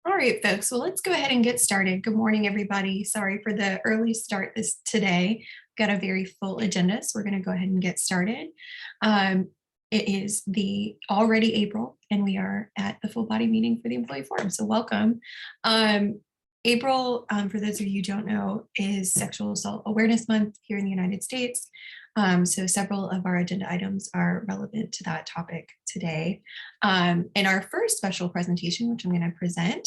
All right, folks. Well, let's go ahead and get started. Good morning, everybody. Sorry for the early start this today. Got a very full agenda, so we're going to go ahead and get started. Um, it is the already April, and we are at the full body meeting for the employee forum. So welcome. April, for those of you who don't know, is Sexual Assault Awareness Month here in the United States. So several of our agenda items are relevant to that topic today. And our first special presentation, which I'm going to present,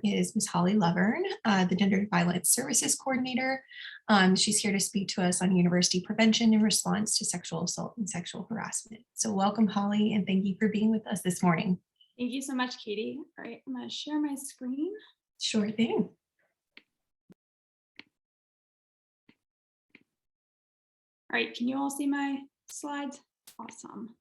is Ms. Holly Lovern, the Gender Violence Services Coordinator. She's here to speak to us on university prevention in response to sexual assault and sexual harassment. So welcome, Holly, and thank you for being with us this morning. Thank you so much, Katie. All right, I'm going to share my screen. Sure thing. All right, can you all see my slides? Awesome.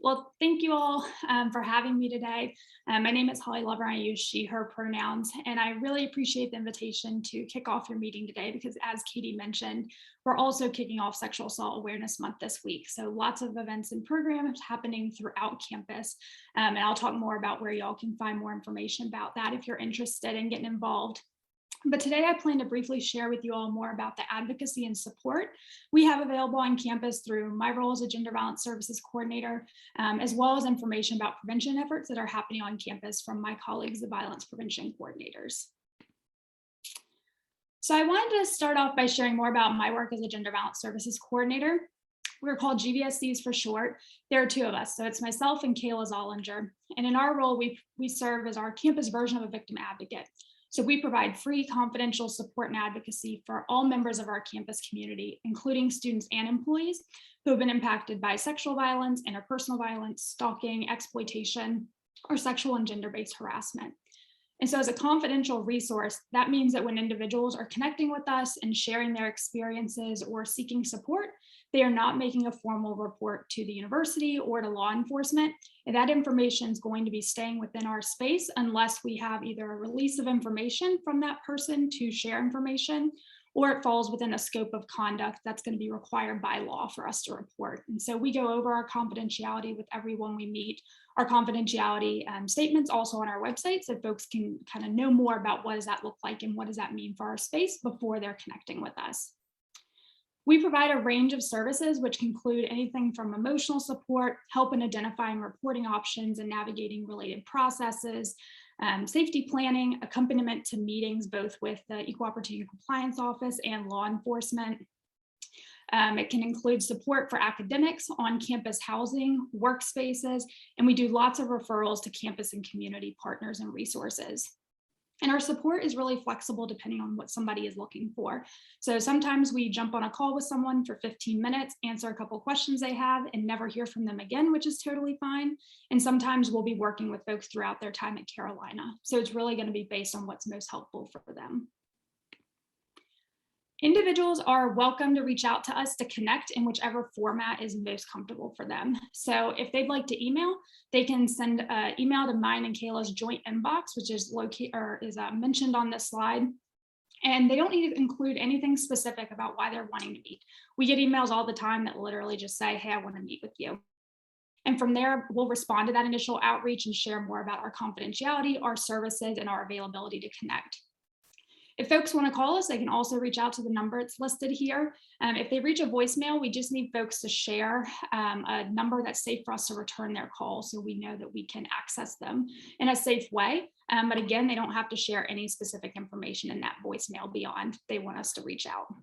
Well, thank you all for having me today. My name is Holly Lover. I use she, her pronouns, and I really appreciate the invitation to kick off your meeting today because as Katie mentioned, we're also kicking off Sexual Assault Awareness Month this week. So lots of events and programs happening throughout campus. And I'll talk more about where y'all can find more information about that if you're interested in getting involved. But today I plan to briefly share with you all more about the advocacy and support we have available on campus through my role as a Gender Violence Services Coordinator, as well as information about prevention efforts that are happening on campus from my colleagues, the Violence Prevention Coordinators. So I wanted to start off by sharing more about my work as a Gender Violence Services Coordinator. We're called GVSCs for short. There are two of us, so it's myself and Kayla Zollinger. And in our role, we serve as our campus version of a victim advocate. So we provide free confidential support and advocacy for all members of our campus community, including students and employees who have been impacted by sexual violence, interpersonal violence, stalking, exploitation, or sexual and gender-based harassment. And so as a confidential resource, that means that when individuals are connecting with us and sharing their experiences or seeking support, they are not making a formal report to the university or to law enforcement. And that information is going to be staying within our space unless we have either a release of information from that person to share information, or it falls within a scope of conduct that's going to be required by law for us to report. And so we go over our confidentiality with everyone we meet. Our confidentiality statements also on our website so folks can kind of know more about what does that look like and what does that mean for our space before they're connecting with us. We provide a range of services, which include anything from emotional support, help in identifying reporting options and navigating related processes, safety planning, accompaniment to meetings, both with the Equal Opportunity Compliance Office and law enforcement. It can include support for academics, on-campus housing, workspaces, and we do lots of referrals to campus and community partners and resources. And our support is really flexible depending on what somebody is looking for. So sometimes we jump on a call with someone for 15 minutes, answer a couple questions they have and never hear from them again, which is totally fine. And sometimes we'll be working with folks throughout their time at Carolina. So it's really going to be based on what's most helpful for them. Individuals are welcome to reach out to us to connect in whichever format is most comfortable for them. So if they'd like to email, they can send an email to mine and Kayla's joint inbox, which is mentioned on this slide. And they don't need to include anything specific about why they're wanting to meet. We get emails all the time that literally just say, hey, I want to meet with you. And from there, we'll respond to that initial outreach and share more about our confidentiality, our services, and our availability to connect. If folks want to call us, they can also reach out to the number it's listed here. If they reach a voicemail, we just need folks to share a number that's safe for us to return their call so we know that we can access them in a safe way. But again, they don't have to share any specific information in that voicemail beyond they want us to reach out.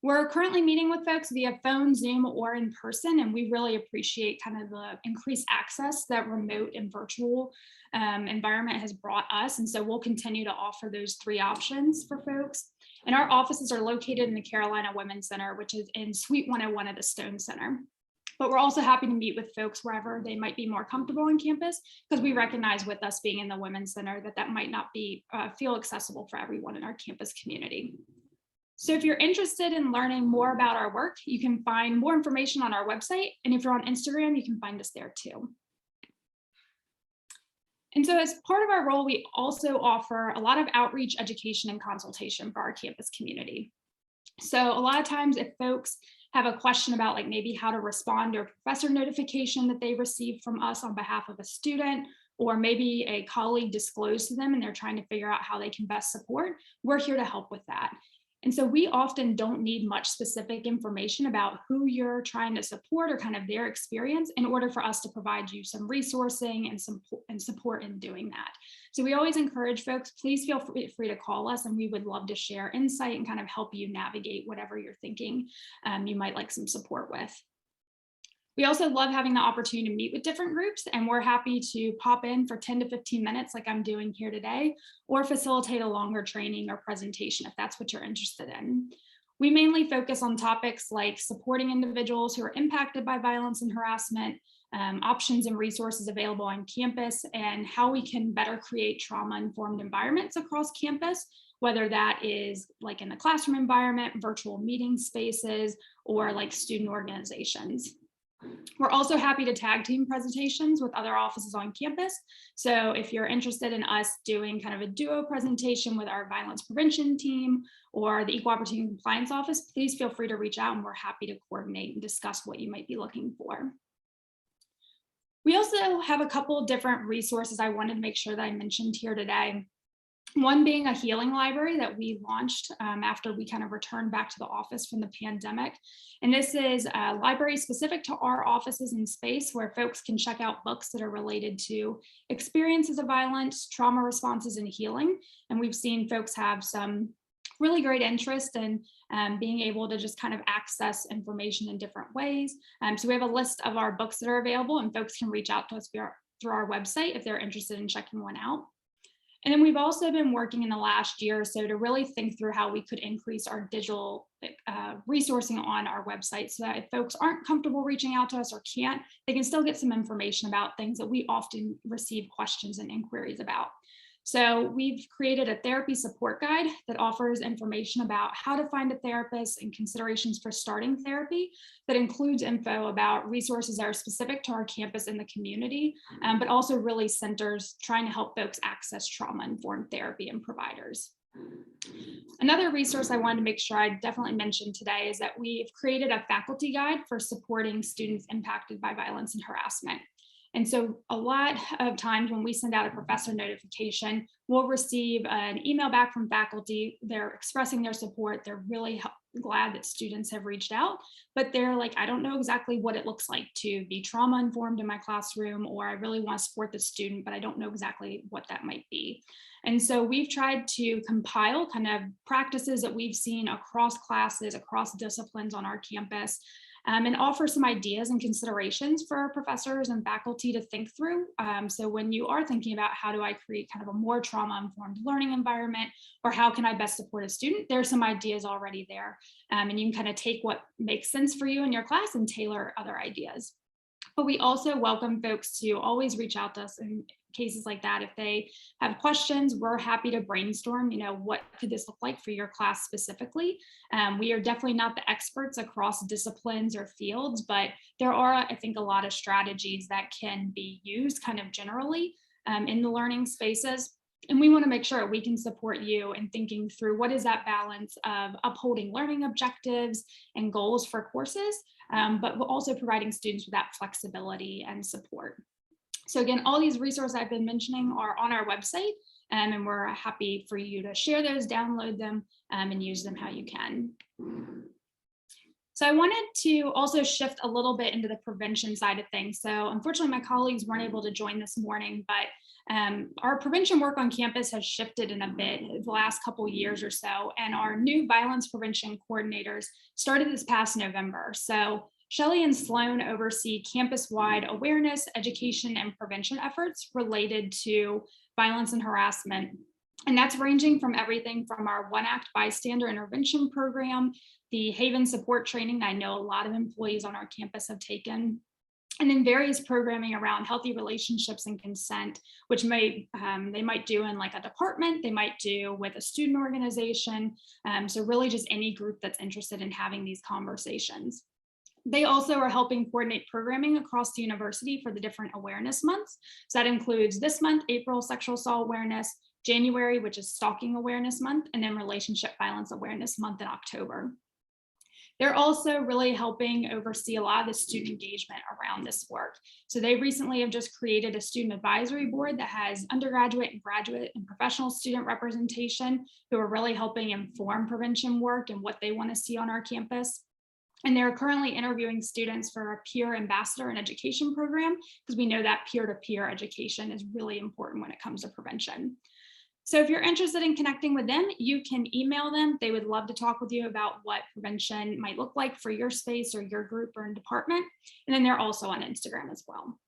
We're currently meeting with folks via phone, Zoom, or in person, and we really appreciate kind of the increased access that remote and virtual environment has brought us. And so we'll continue to offer those three options for folks. And our offices are located in the Carolina Women's Center, which is in Suite 101 of the Stone Center. But we're also happy to meet with folks wherever they might be more comfortable on campus, because we recognize with us being in the Women's Center that might not be feel accessible for everyone in our campus community. So if you're interested in learning more about our work, you can find more information on our website. And if you're on Instagram, you can find us there too. And so as part of our role, we also offer a lot of outreach, education, and consultation for our campus community. So a lot of times if folks have a question about like maybe how to respond to a professor notification that they received from us on behalf of a student, or maybe a colleague disclosed to them and they're trying to figure out how they can best support, we're here to help with that. And so we often don't need much specific information about who you're trying to support or kind of their experience in order for us to provide you some resourcing and some support in doing that. So we always encourage folks, please feel free to call us, and we would love to share insight and kind of help you navigate whatever you're thinking you might like some support with. We also love having the opportunity to meet with different groups, and we're happy to pop in for 10 to 15 minutes like I'm doing here today, or facilitate a longer training or presentation if that's what you're interested in. We mainly focus on topics like supporting individuals who are impacted by violence and harassment, options and resources available on campus, and how we can better create trauma-informed environments across campus, whether that is like in the classroom environment, virtual meeting spaces, or like student organizations. We're also happy to tag team presentations with other offices on campus. So if you're interested in us doing kind of a duo presentation with our violence prevention team or the Equal Opportunity Compliance Office, please feel free to reach out, and we're happy to coordinate and discuss what you might be looking for. We also have a couple of different resources I wanted to make sure that I mentioned here today. One being a healing library that we launched after we kind of returned back to the office from the pandemic. And this is a library specific to our offices and space where folks can check out books that are related to experiences of violence, trauma responses, and healing. And we've seen folks have some really great interest in being able to just kind of access information in different ways. So we have a list of our books that are available, and folks can reach out to us through our website if they're interested in checking one out. And then we've also been working in the last year or so to really think through how we could increase our digital resourcing on our website so that if folks aren't comfortable reaching out to us or can't, they can still get some information about things that we often receive questions and inquiries about. So we've created a therapy support guide that offers information about how to find a therapist and considerations for starting therapy that includes info about resources that are specific to our campus and the community, but also really centers trying to help folks access trauma-informed therapy and providers. Another resource I wanted to make sure I definitely mentioned today is that we've created a faculty guide for supporting students impacted by violence and harassment. And so a lot of times when we send out a professor notification, we'll receive an email back from faculty. They're expressing their support. They're really glad that students have reached out, but they're like, I don't know exactly what it looks like to be trauma informed in my classroom, or I really want to support the student, but I don't know exactly what that might be. And so we've tried to compile kind of practices that we've seen across classes, across disciplines on our campus, and offer some ideas and considerations for professors and faculty to think through. So when you are thinking about how do I create kind of a more trauma-informed learning environment, or how can I best support a student, there's some ideas already there. And you can kind of take what makes sense for you in your class and tailor other ideas. But we also welcome folks to always reach out to us in cases like that. If they have questions, we're happy to brainstorm, what could this look like for your class specifically? We are definitely not the experts across disciplines or fields, but there are, I think, a lot of strategies that can be used kind of generally in the learning spaces. And we want to make sure we can support you in thinking through what is that balance of upholding learning objectives and goals for courses, but also providing students with that flexibility and support. So again, all these resources I've been mentioning are on our website, and we're happy for you to share those, download them, and use them how you can. So I wanted to also shift a little bit into the prevention side of things. So unfortunately, my colleagues weren't able to join this morning, but our prevention work on campus has shifted in a bit the last couple years or so, and our new violence prevention coordinators started this past November. So Shelley and Sloan oversee campus-wide awareness, education, and prevention efforts related to violence and harassment. And that's ranging from everything from our One Act bystander intervention program, the Haven support training that I know a lot of employees on our campus have taken, and then various programming around healthy relationships and consent, which they might do in like a department, they might do with a student organization. So really just any group that's interested in having these conversations. They also are helping coordinate programming across the university for the different awareness months. So that includes this month, April, Sexual Assault Awareness, January, which is Stalking Awareness Month, and then Relationship Violence Awareness Month in October. They're also really helping oversee a lot of the student engagement around this work. So they recently have just created a student advisory board that has undergraduate and graduate and professional student representation who are really helping inform prevention work and what they want to see on our campus. And they're currently interviewing students for a peer ambassador and education program, because we know that peer-to-peer education is really important when it comes to prevention. So if you're interested in connecting with them, you can email them. They would love to talk with you about what prevention might look like for your space or your group or department. And then they're also on Instagram as well.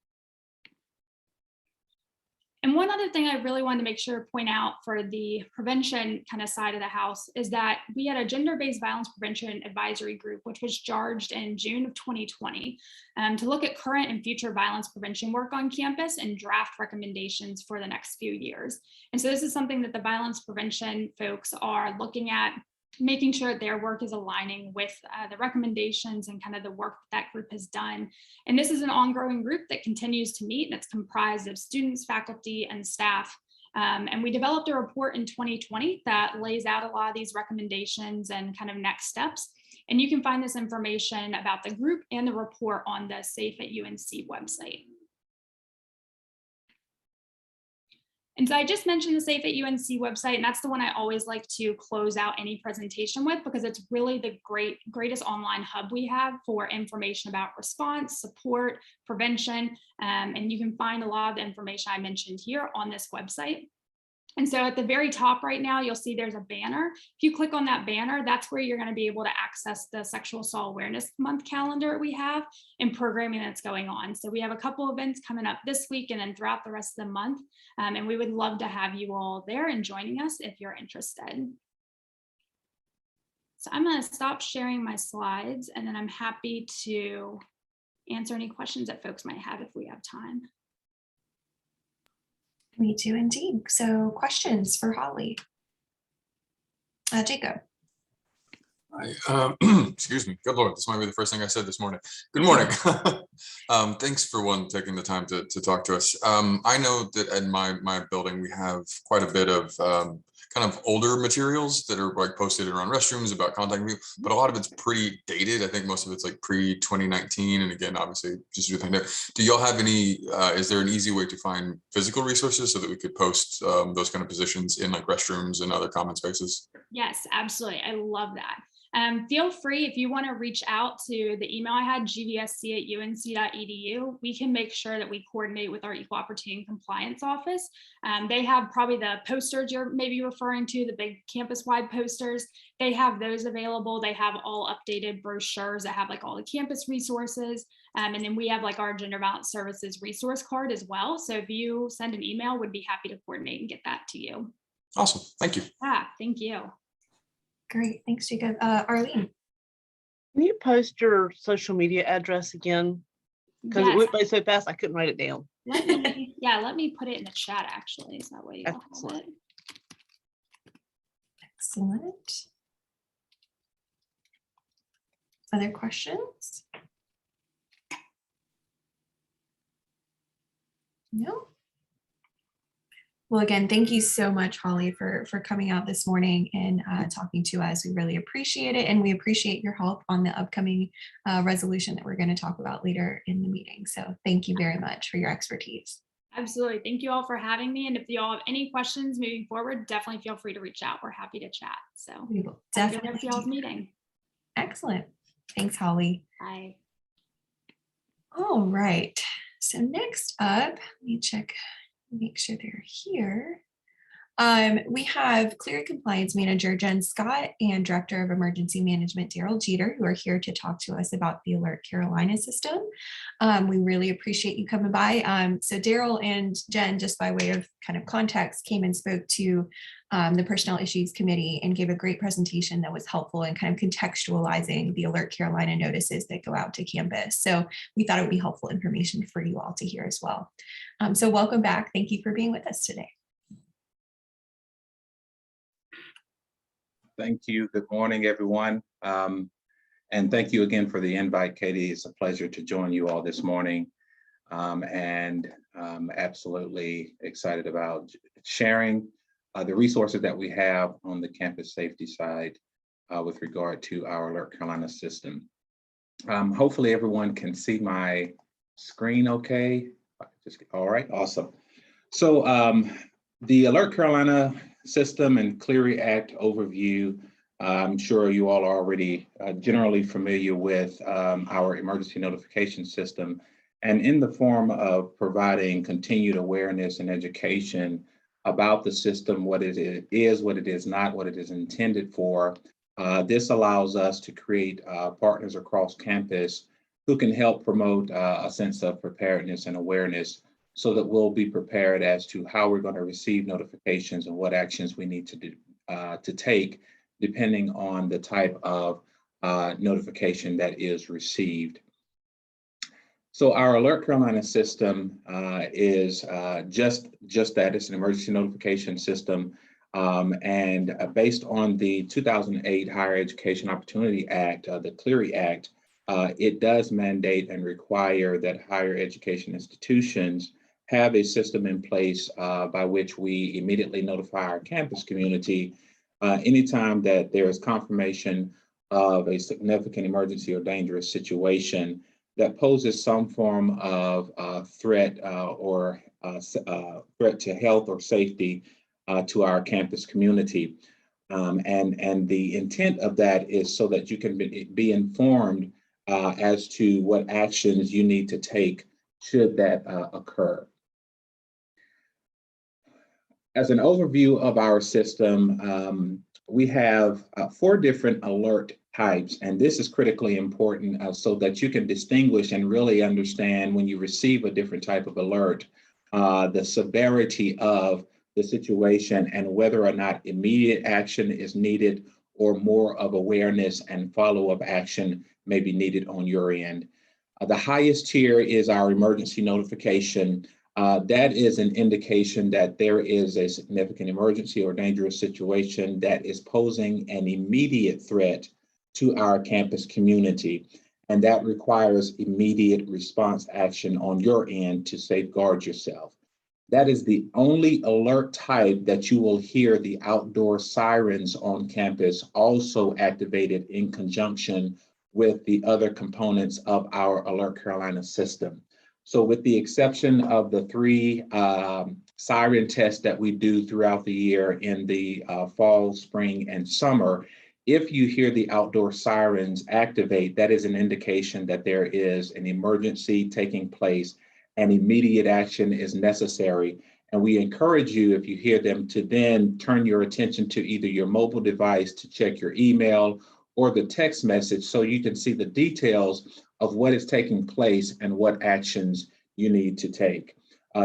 And one other thing I really wanted to make sure to point out for the prevention kind of side of the house is that we had a gender-based violence prevention advisory group, which was charged in June of 2020 to look at current and future violence prevention work on campus and draft recommendations for the next few years. And so this is something that the violence prevention folks are looking at, making sure that their work is aligning with the recommendations and kind of the work that group has done. And this is an ongoing group that continues to meet, and it's comprised of students, faculty, and staff. And we developed a report in 2020 that lays out a lot of these recommendations and kind of next steps. And you can find this information about the group and the report on the Safe at UNC website. And so I just mentioned the Safe at UNC website, and that's the one I always like to close out any presentation with, because it's really the greatest online hub we have for information about response, support, prevention, and you can find a lot of the information I mentioned here on this website. And so at the very top right now, you'll see there's a banner. If you click on that banner, that's where you're going to be able to access the Sexual Assault Awareness Month calendar we have and programming that's going on. So we have a couple events coming up this week and then throughout the rest of the month. And we would love to have you all there and joining us if you're interested. So I'm going to stop sharing my slides, and then I'm happy to answer any questions that folks might have if we have time. Me too, indeed. So questions for Holly? Jacob. Hi, excuse me. Good Lord, this might be the first thing I said this morning. Good morning. Thanks for taking the time to talk to us. I know that in my building we have quite a bit of kind of older materials that are like posted around restrooms about contacting you, but a lot of it's pretty dated. I think most of it's like pre-2019, and again, obviously, just do there. Do y'all have any? Is there an easy way to find physical resources so that we could post those kind of positions in like restrooms and other common spaces? Yes, absolutely. I love that. Feel free, if you want to reach out to the email I had, gvsc@unc.edu, we can make sure that we coordinate with our Equal Opportunity and Compliance Office. They have probably the posters you're maybe referring to, the big campus-wide posters. They have those available. They have all updated brochures that have like all the campus resources. And then we have like our Gender Violence Services resource card as well. So if you send an email, we'd be happy to coordinate and get that to you. Awesome. Thank you. Thank you. Great. Thanks, Jacob. Arlene. Can you post your social media address again? Because Yes. it went by so fast, I couldn't write it down. Let me put it in the chat actually, so that way you all have it. Excellent. Other questions? No? Well, again, thank you so much, Holly, for coming out this morning and talking to us. We really appreciate it. And we appreciate your help on the upcoming resolution that we're going to talk about later in the meeting. So thank you very much for your expertise. Absolutely. Thank you all for having me. And if you all have any questions moving forward, definitely feel free to reach out. We're happy to chat. So we will definitely see y'all's meeting. Excellent. Thanks, Holly. Bye. All right. So next up, let me check. Make sure they're here. We have Clery Compliance Manager Jen Scott and Director of Emergency Management Daryl Jeter, who are here to talk to us about the Alert Carolina system. We really appreciate you coming by. So Daryl and Jen, just by way of kind of context, came and spoke to the Personnel Issues Committee and gave a great presentation that was helpful in kind of contextualizing the Alert Carolina notices that go out to campus. So we thought it would be helpful information for you all to hear as well. So welcome back. Thank you for being with us today. Thank you. Good morning, everyone. And thank you again for the invite, Katie. It's a pleasure to join you all this morning. Absolutely excited about sharing the resources that we have on the campus safety side with regard to our Alert Carolina system. Hopefully everyone can see my screen okay. All right, awesome. So the Alert Carolina system and Clery Act overview, I'm sure you all are already generally familiar with our emergency notification system, and in the form of providing continued awareness and education about the system, what it is, what it is not, what it is intended for. This allows us to create partners across campus who can help promote a sense of preparedness and awareness so that we'll be prepared as to how we're going to receive notifications and what actions we need to do to take depending on the type of notification that is received. So our Alert Carolina system is just that. It's an emergency notification system. And based on the 2008 Higher Education Opportunity Act, the Clery Act, it does mandate and require that higher education institutions have a system in place by which we immediately notify our campus community anytime that there is confirmation of a significant emergency or dangerous situation that poses some form of threat or threat to health or safety to our campus community. And the intent of that is so that you can be informed as to what actions you need to take should that occur. As an overview of our system, we have 4 different alert types, and this is critically important so that you can distinguish and really understand when you receive a different type of alert, the severity of the situation and whether or not immediate action is needed or more of awareness and follow-up action may be needed on your end. The highest tier is our emergency notification. That is an indication that there is a significant emergency or dangerous situation that is posing an immediate threat to our campus community. And that requires immediate response action on your end to safeguard yourself. That is the only alert type that you will hear the outdoor sirens on campus also activated in conjunction with the other components of our Alert Carolina system. So with the exception of the 3 siren tests that we do throughout the year in the fall, spring, and summer, if you hear the outdoor sirens activate, that is an indication that there is an emergency taking place and immediate action is necessary. And we encourage you, if you hear them, to then turn your attention to either your mobile device to check your email or the text message so you can see the details of what is taking place and what actions you need to take.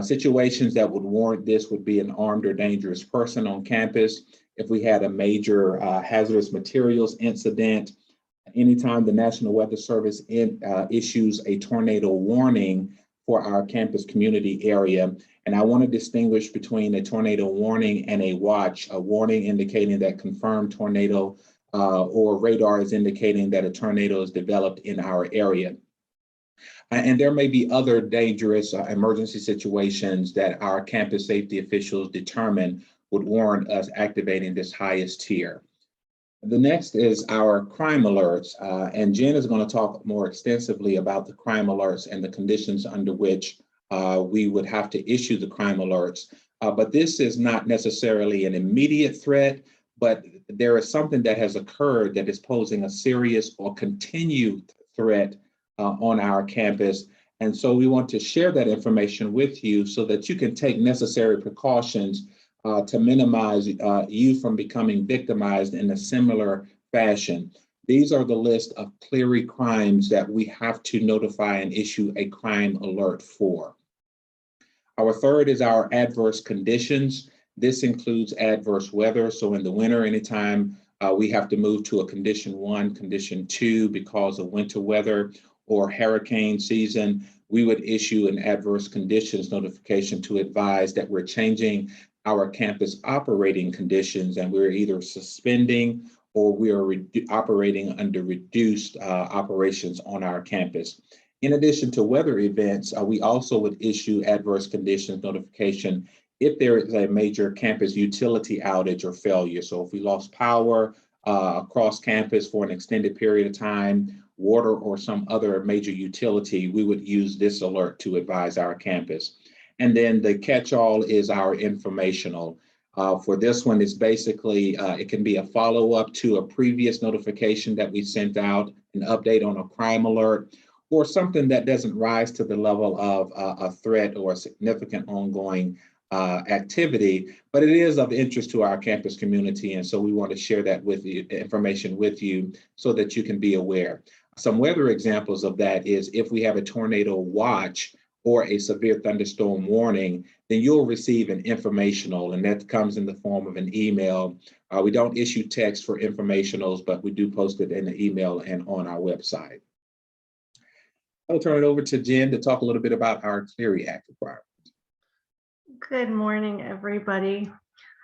Situations that would warrant this would be an armed or dangerous person on campus. If we had a major hazardous materials incident, anytime the National Weather Service issues a tornado warning for our campus community area. And I want to distinguish between a tornado warning and a watch, a warning indicating that confirmed tornado or radar is indicating that a tornado is developed in our area. And there may be other dangerous emergency situations that our campus safety officials determine would warrant us activating this highest tier. The next is our crime alerts, and Jen is going to talk more extensively about the crime alerts and the conditions under which we would have to issue the crime alerts. But this is not necessarily an immediate threat, but there is something that has occurred that is posing a serious or continued threat on our campus. And so we want to share that information with you so that you can take necessary precautions to minimize you from becoming victimized in a similar fashion. These are the list of Clery crimes that we have to notify and issue a crime alert for. Our third is our adverse conditions. This includes adverse weather. So in the winter, anytime we have to move to a condition 1, condition 2 because of winter weather or hurricane season, we would issue an adverse conditions notification to advise that we're changing our campus operating conditions and we're either suspending or we are operating under reduced operations on our campus. In addition to weather events, we also would issue adverse conditions notification if there is a major campus utility outage or failure. So if we lost power, across campus for an extended period of time, water or some other major utility, we would use this alert to advise our campus. And then the catch-all is our informational. For this one, it's basically, it can be a follow-up to a previous notification that we sent out, an update on a crime alert, or something that doesn't rise to the level of a threat or a significant ongoing activity, but it is of interest to our campus community. And so we want to share that with you, information with you, so that you can be aware. Some weather examples of that is if we have a tornado watch or a severe thunderstorm warning, then you'll receive an informational, and that comes in the form of an email. We don't issue text for informationals, but we do post it in the email and on our website. I'll turn it over to Jen to talk a little bit about our Clery Act requirements. Good morning, everybody.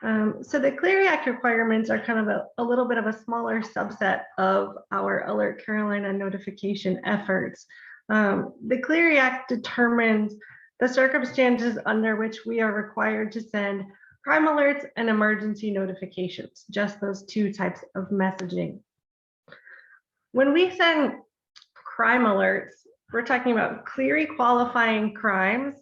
So the Clery Act requirements are kind of a little bit of a smaller subset of our Alert Carolina notification efforts. The Clery Act determines the circumstances under which we are required to send crime alerts and emergency notifications, just those two types of messaging. When we send crime alerts, we're talking about Clery qualifying crimes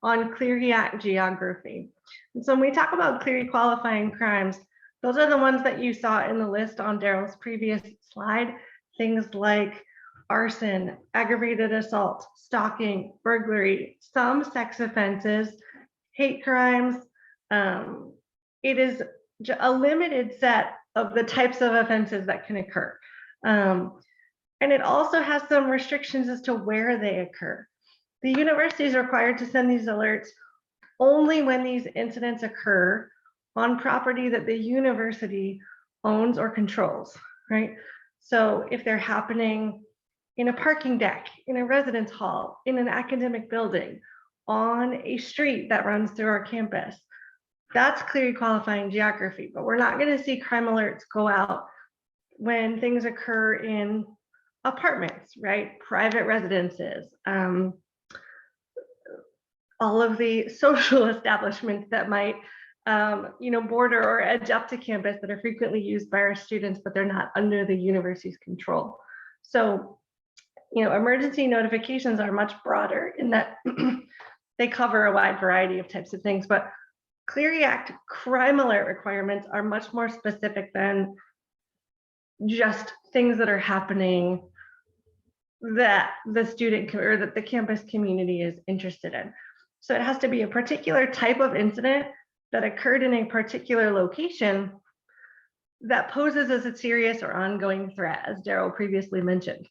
on Clery Act geography. And so when we talk about Clery qualifying crimes, those are the ones that you saw in the list on Daryl's previous slide, things like arson, aggravated assault, stalking, burglary, some sex offenses, hate crimes. It is a limited set of the types of offenses that can occur. And it also has some restrictions as to where they occur. The university is required to send these alerts only when these incidents occur on property that the university owns or controls, right? So if they're happening in a parking deck, in a residence hall, in an academic building, on a street that runs through our campus, that's Clery qualifying geography. But we're not going to see crime alerts go out when things occur in apartments, right? Private residences, all of the social establishments that might border or edge up to campus that are frequently used by our students, but they're not under the university's control. So, emergency notifications are much broader in that they cover a wide variety of types of things, but Clery Act crime alert requirements are much more specific than just things that are happening that the student or that the campus community is interested in. So it has to be a particular type of incident that occurred in a particular location that poses as a serious or ongoing threat, as Daryl previously mentioned.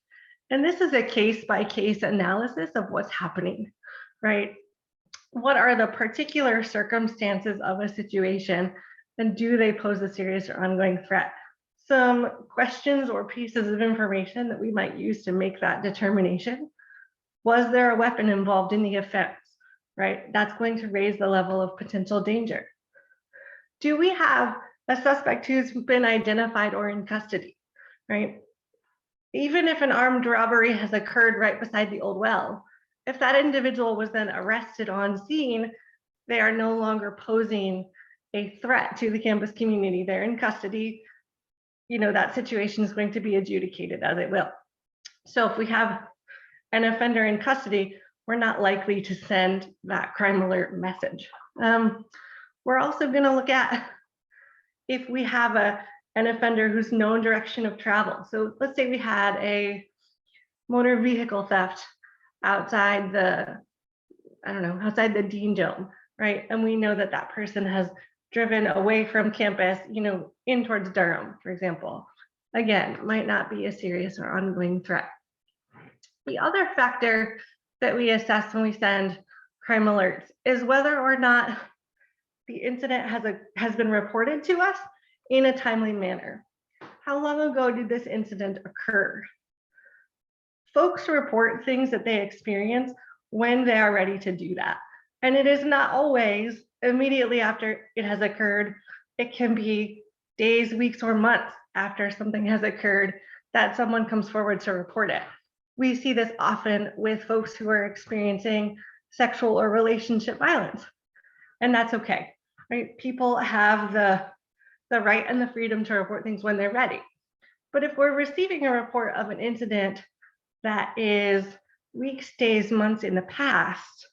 And this is a case-by-case analysis of what's happening, right? What are the particular circumstances of a situation, and do they pose a serious or ongoing threat? Some questions or pieces of information that we might use to make that determination. Was there a weapon involved in the offense, right? That's going to raise the level of potential danger. Do we have a suspect who's been identified or in custody, right? Even if an armed robbery has occurred right beside the old well, if that individual was then arrested on scene, they are no longer posing a threat to the campus community. They're in custody. That situation is going to be adjudicated as it will. So if we have an offender in custody, we're not likely to send that crime alert message. We're also going to look at if we have an offender who's known direction of travel. So let's say we had a motor vehicle theft outside the Dean Dome, right? And we know that that person has driven away from campus, in towards Durham, for example. Again, might not be a serious or ongoing threat. The other factor that we assess when we send crime alerts is whether or not the incident has been reported to us in a timely manner. How long ago did this incident occur? Folks report things that they experience when they are ready to do that. And it is not always immediately after it has occurred. It can be days, weeks, or months after something has occurred that someone comes forward to report it. We see this often with folks who are experiencing sexual or relationship violence, and that's okay, right? People have the right and the freedom to report things when they're ready. But if we're receiving a report of an incident that is weeks, days, months in the past,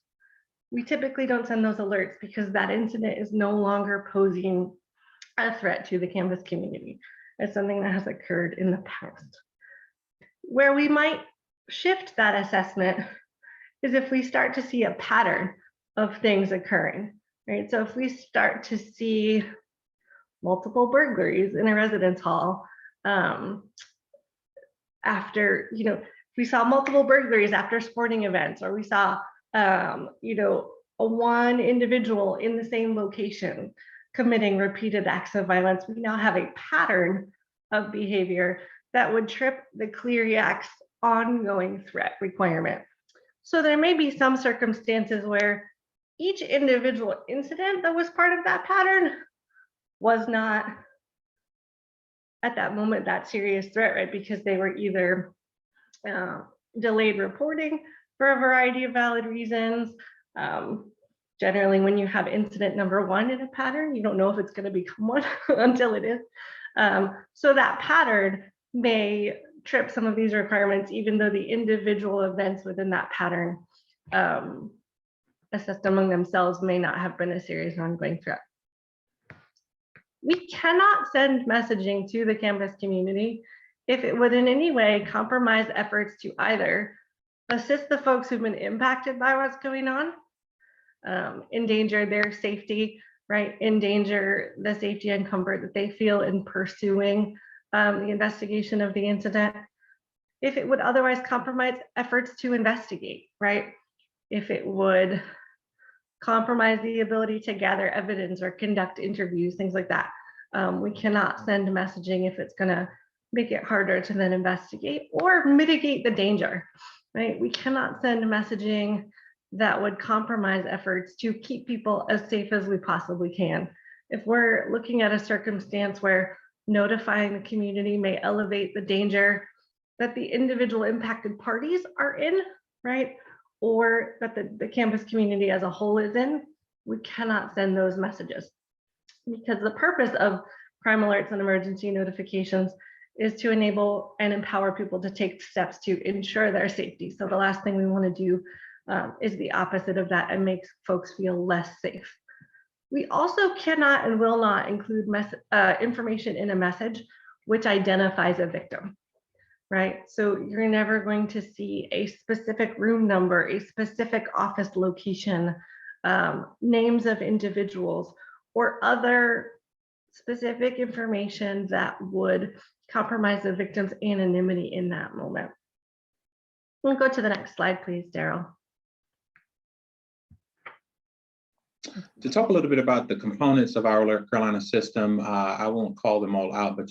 we typically don't send those alerts because that incident is no longer posing a threat to the campus community. It's something that has occurred in the past. Where we might shift that assessment is if we start to see a pattern of things occurring, right? So if we start to see multiple burglaries in a residence hall, after, if we saw multiple burglaries after sporting events, or we saw, a one individual in the same location committing repeated acts of violence, we now have a pattern of behavior that would trip the Clery Act's ongoing threat requirement. So there may be some circumstances where each individual incident that was part of that pattern was not at that moment that serious threat, right? Because they were either delayed reporting for a variety of valid reasons. Generally, when you have incident number one in a pattern, you don't know if it's going to become one until it is. So that pattern may trip some of these requirements, even though the individual events within that pattern assessed among themselves may not have been a serious ongoing threat. We cannot send messaging to the campus community if it would in any way compromise efforts to either assist the folks who've been impacted by what's going on, endanger their safety, right? Endanger the safety and comfort that they feel in pursuing the investigation of the incident. If it would otherwise compromise efforts to investigate, right? If it would compromise the ability to gather evidence or conduct interviews, things like that. We cannot send messaging if it's gonna make it harder to then investigate or mitigate the danger, right? We cannot send messaging that would compromise efforts to keep people as safe as we possibly can. If we're looking at a circumstance where notifying the community may elevate the danger that the individual impacted parties are in, right? Or that the campus community as a whole is in, we cannot send those messages. Because the purpose of crime alerts and emergency notifications is to enable and empower people to take steps to ensure their safety. So the last thing we want to do is the opposite of that and makes folks feel less safe. We also cannot and will not include information in a message which identifies a victim, right? So you're never going to see a specific room number, a specific office location, names of individuals, or other specific information that would compromise the victim's anonymity in that moment. We'll go to the next slide, please, Daryl. To talk a little bit about the components of our Alert Carolina system, I won't call them all out, but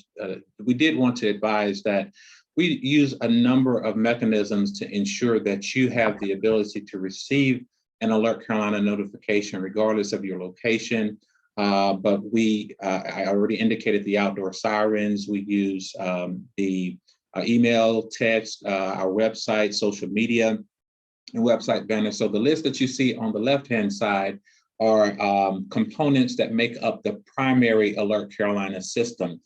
we did want to advise that we use a number of mechanisms to ensure that you have the ability to receive an Alert Carolina notification regardless of your location. But I already indicated the outdoor sirens. We use the email, text, our website, social media, and website banners. So the list that you see on the left-hand side are components that make up the primary Alert Carolina system.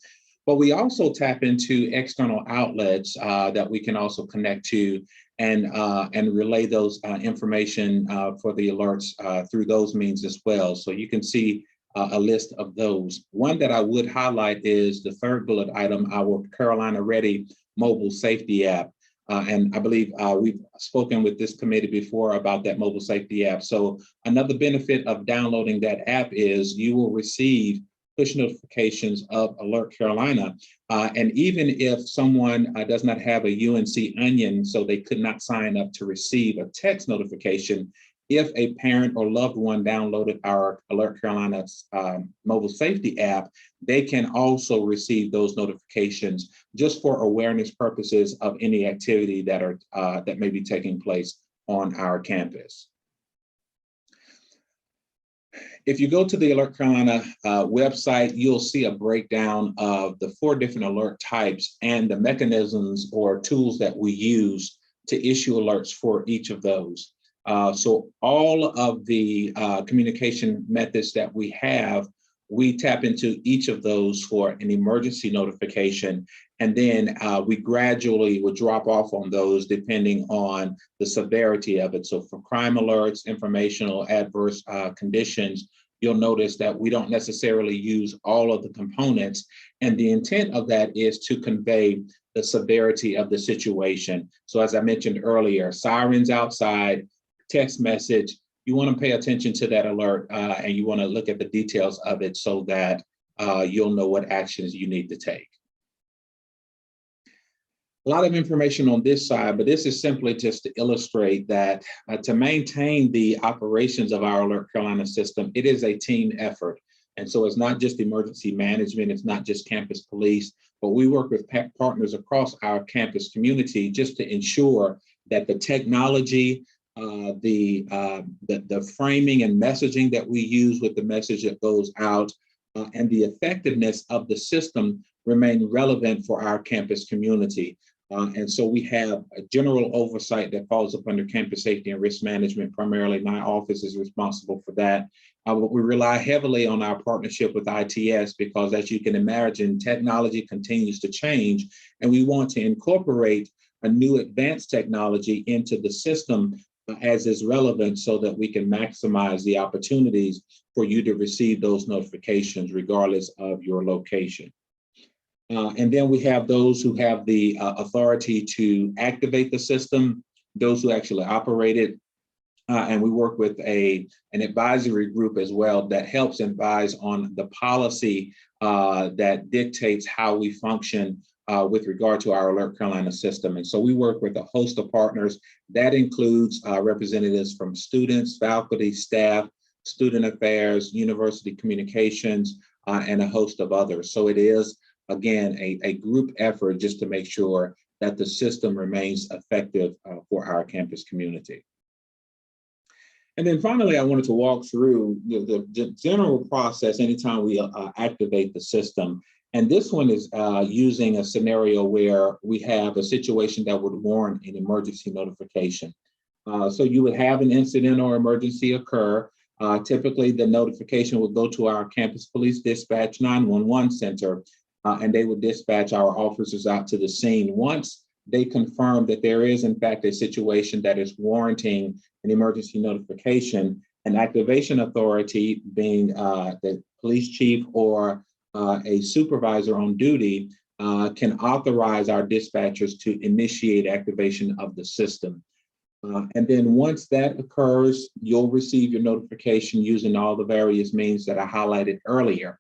But we also tap into external outlets that we can also connect to and relay those information for the alerts through those means as well. So you can see a list of those. One that I would highlight is the third bullet item, our Carolina Ready mobile safety app. And I believe we've spoken with this committee before about that mobile safety app. So another benefit of downloading that app is you will receive push notifications of Alert Carolina. And even if someone does not have a UNC Onion, so they could not sign up to receive a text notification, if a parent or loved one downloaded our Alert Carolina mobile safety app, they can also receive those notifications just for awareness purposes of any activity that may be taking place on our campus. If you go to the Alert Carolina website, you'll see a breakdown of the 4 different alert types and the mechanisms or tools that we use to issue alerts for each of those. So all of the communication methods that we have we tap into each of those for an emergency notification. And then we gradually would drop off on those depending on the severity of it. So for crime alerts, informational adverse conditions, you'll notice that we don't necessarily use all of the components. And the intent of that is to convey the severity of the situation. So as I mentioned earlier, sirens outside, text message, you want to pay attention to that alert and you want to look at the details of it so that you'll know what actions you need to take. A lot of information on this side, but this is simply just to illustrate that to maintain the operations of our Alert Carolina system, it is a team effort. And so it's not just emergency management, it's not just campus police, but we work with partners across our campus community just to ensure that the technology, the framing and messaging that we use with the message that goes out, and the effectiveness of the system remain relevant for our campus community. And so we have a general oversight that falls up under campus safety and risk management. Primarily, my office is responsible for that. But we rely heavily on our partnership with ITS because, as you can imagine, technology continues to change, and we want to incorporate a new advanced technology into the system as is relevant so that we can maximize the opportunities for you to receive those notifications regardless of your location. And then we have those who have the authority to activate the system, those who actually operate it. And we work with an advisory group as well that helps advise on the policy that dictates how we function with regard to our Alert Carolina system. And so we work with a host of partners. That includes representatives from students, faculty, staff, student affairs, university communications, and a host of others. So it is, again, a group effort just to make sure that the system remains effective for our campus community. And then finally, I wanted to walk through the general process anytime we activate the system. And this one is using a scenario where we have a situation that would warrant an emergency notification. So you would have an incident or emergency occur. Typically, the notification would go to our campus police dispatch 911 center, and they would dispatch our officers out to the scene. Once they confirm that there is, in fact, a situation that is warranting an emergency notification, an activation authority, being the police chief or a supervisor on duty, can authorize our dispatchers to initiate activation of the system. And then once that occurs, you'll receive your notification using all the various means that I highlighted earlier.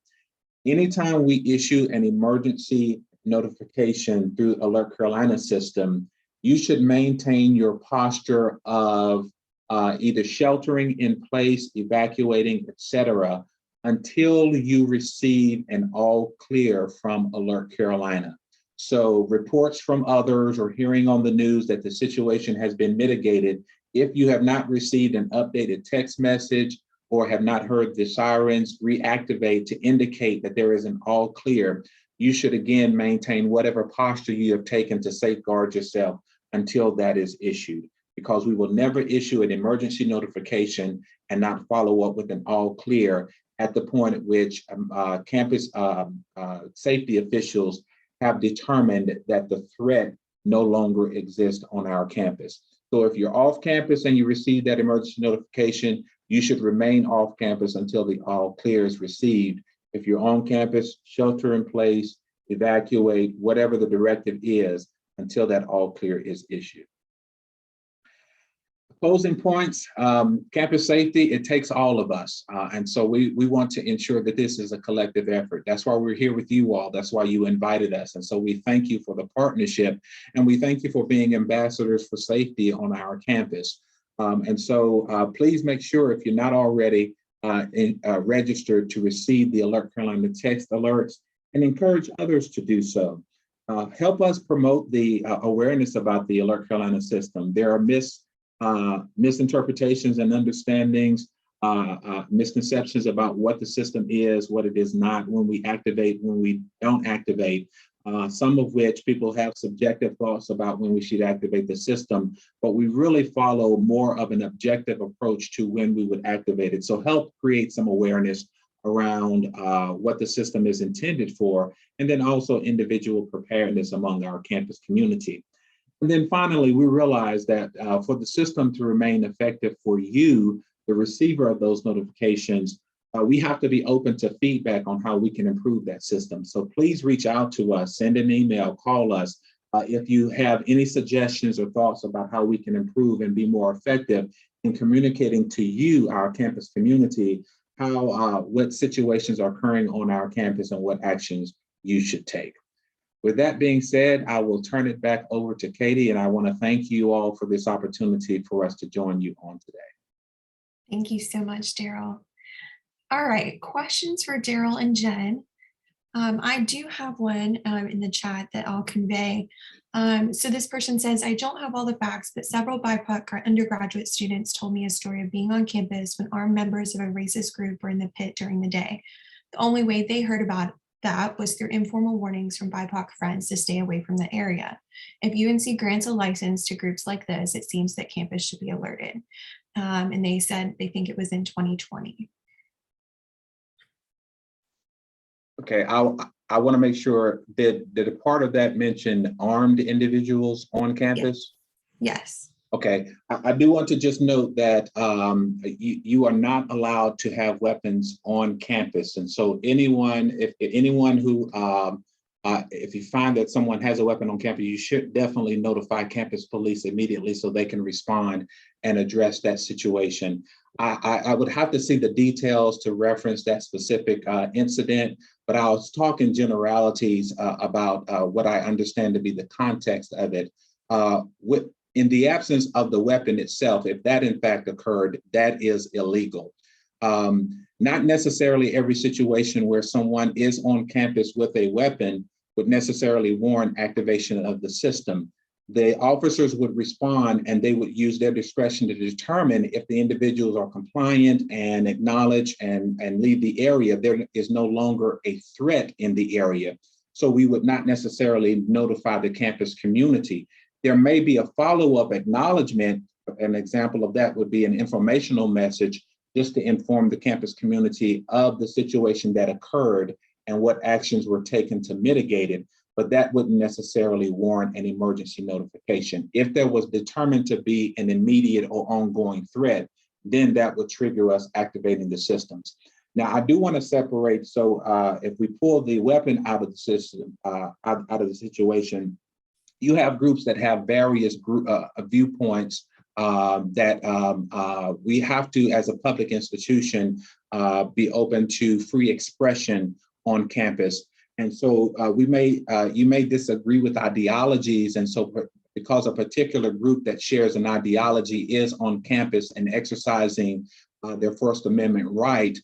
Anytime we issue an emergency notification through Alert Carolina system, you should maintain your posture of either sheltering in place, evacuating, etc., until you receive an all clear from Alert Carolina. So reports from others or hearing on the news that the situation has been mitigated, if you have not received an updated text message or have not heard the sirens reactivate to indicate that there is an all clear, you should again maintain whatever posture you have taken to safeguard yourself until that is issued, because we will never issue an emergency notification and not follow up with an all clear at the point at which campus safety officials have determined that the threat no longer exists on our campus. So if you're off campus and you receive that emergency notification, you should remain off campus until the all clear is received. If you're on campus, shelter in place, evacuate, whatever the directive is, until that all clear is issued. Closing points, campus safety, it takes all of us. And so we want to ensure that this is a collective effort. That's why we're here with you all. That's why you invited us. And so we thank you for the partnership, and we thank you for being ambassadors for safety on our campus. And so please make sure, if you're not already registered, to receive the Alert Carolina text alerts, and encourage others to do so. Help us promote the awareness about the Alert Carolina system. There are misinterpretations and understandings, misconceptions about what the system is, what it is not, when we activate, when we don't activate, some of which people have subjective thoughts about when we should activate the system, but we really follow more of an objective approach to when we would activate it. So help create some awareness around what the system is intended for, and then also individual preparedness among our campus community. And then finally, we realized that for the system to remain effective for you, the receiver of those notifications, we have to be open to feedback on how we can improve that system. So please reach out to us, send an email, call us. If you have any suggestions or thoughts about how we can improve and be more effective in communicating to you, our campus community, how what situations are occurring on our campus and what actions you should take. With that being said, I will turn it back over to Katie, and I want to thank you all for this opportunity for us to join you on today. Thank you so much, Daryl. All right, questions for Daryl and Jen. I do have one in the chat that I'll convey. So this person says, I don't have all the facts, but several BIPOC undergraduate students told me a story of being on campus when armed members of a racist group were in the pit during the day. The only way they heard about that was through informal warnings from BIPOC friends to stay away from the area. If UNC grants a license to groups like this, it seems that campus should be alerted. And they said they think it was in 2020. Okay, I want to make sure that a part of that mention armed individuals on campus? Yes. Okay, I do want to just note that you are not allowed to have weapons on campus. And so anyone, if anyone who, if you find that someone has a weapon on campus, you should definitely notify campus police immediately so they can respond and address that situation. I would have to see the details to reference that specific incident, but I was talking generalities about what I understand to be the context of it. In the absence of the weapon itself, if that in fact occurred, that is illegal. Not necessarily every situation where someone is on campus with a weapon would necessarily warrant activation of the system. The officers would respond and they would use their discretion to determine if the individuals are compliant and acknowledge and leave the area. There is no longer a threat in the area. So we would not necessarily notify the campus community. There may be a follow-up acknowledgement. An example of that would be an informational message just to inform the campus community of the situation that occurred and what actions were taken to mitigate it. But that wouldn't necessarily warrant an emergency notification. If there was determined to be an immediate or ongoing threat, then that would trigger us activating the systems. Now, I do want to separate. So if we pull the weapon out of the system, out of the situation, you have groups that have various viewpoints that we have to, as a public institution, be open to free expression on campus. And so you may disagree with ideologies. And so because a particular group that shares an ideology is on campus and exercising their First Amendment right,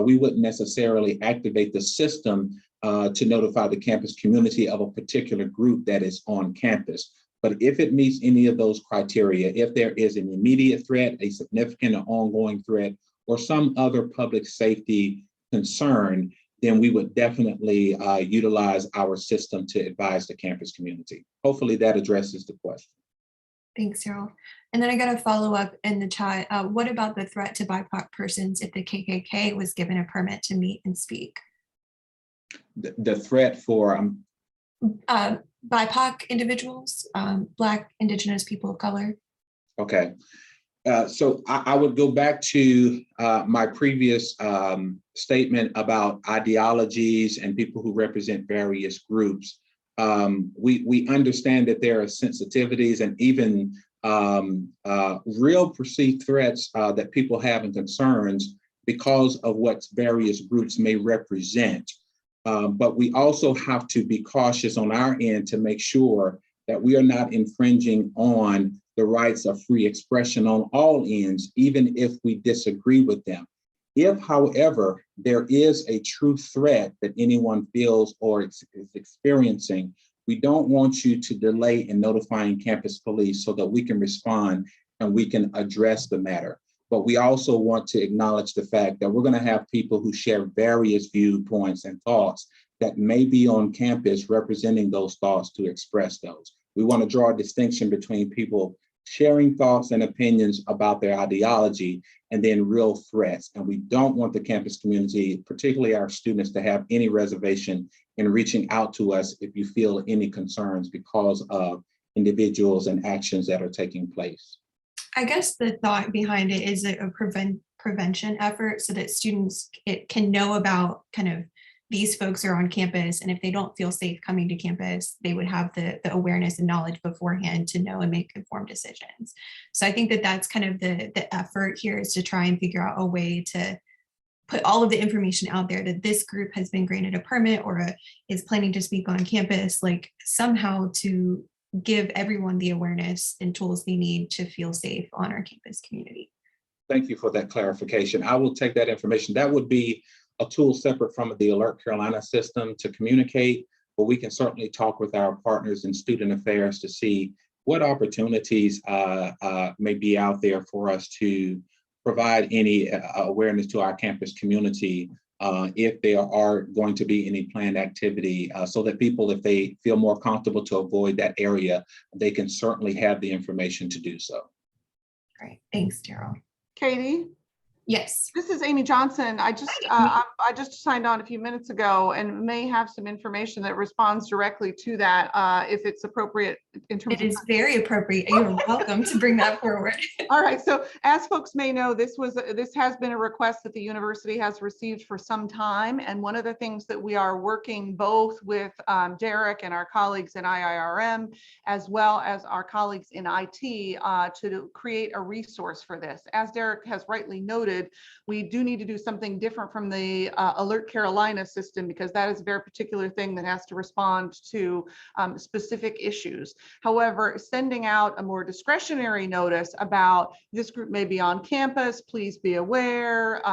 we wouldn't necessarily activate the system to notify the campus community of a particular group that is on campus. But if it meets any of those criteria, if there is an immediate threat, a significant or ongoing threat, or some other public safety concern, then we would definitely utilize our system to advise the campus community. Hopefully that addresses the question. Thanks, Daryl. And then I got a follow up in the chat. What about the threat to BIPOC persons if the KKK was given a permit to meet and speak? The threat for BIPOC individuals, Black, Indigenous, people of color. Okay. So I would go back to my previous statement about ideologies and people who represent various groups. We understand that there are sensitivities and even real perceived threats that people have and concerns because of what various groups may represent. But we also have to be cautious on our end to make sure that we are not infringing on the rights of free expression on all ends, even if we disagree with them. If, however, there is a true threat that anyone feels or is experiencing, we don't want you to delay in notifying campus police so that we can respond and we can address the matter. But we also want to acknowledge the fact that we're going to have people who share various viewpoints and thoughts that may be on campus representing those thoughts to express those. We want to draw a distinction between people sharing thoughts and opinions about their ideology, and then real threats. And we don't want the campus community, particularly our students, to have any reservation in reaching out to us if you feel any concerns because of individuals and actions that are taking place. I guess the thought behind it is a prevention effort so that students can know about kind of these folks are on campus, and if they don't feel safe coming to campus, they would have the awareness and knowledge beforehand to know and make informed decisions. So I think that that's kind of the effort here, is to try and figure out a way to put all of the information out there that this group has been granted a permit or is planning to speak on campus, like somehow to give everyone the awareness and tools they need to feel safe on our campus community. Thank you for that clarification. I will take that information. That would be a tool separate from the Alert Carolina system to communicate, but we can certainly talk with our partners in student affairs to see what opportunities may be out there for us to provide any awareness to our campus community if there are going to be any planned activity, so that people, if they feel more comfortable to avoid that area, they can certainly have the information to do so. Great, thanks, Daryl. Katie, Yes. this is Amy Johnson. I just signed on a few minutes ago and may have some information that responds directly to that if it's appropriate in terms It is very appropriate. You're welcome to bring that forward. All right, so as folks may know, this has been a request that the university has received for some time, and one of the things that we are working both with Derek and our colleagues in IIRM, as well as our colleagues in IT, to create a resource for this. As Derek has rightly noted, we do need to do something different from the Alert Carolina system, because that is a very particular thing that has to respond to specific issues. However, sending out a more discretionary notice about this group may be on campus, please be aware,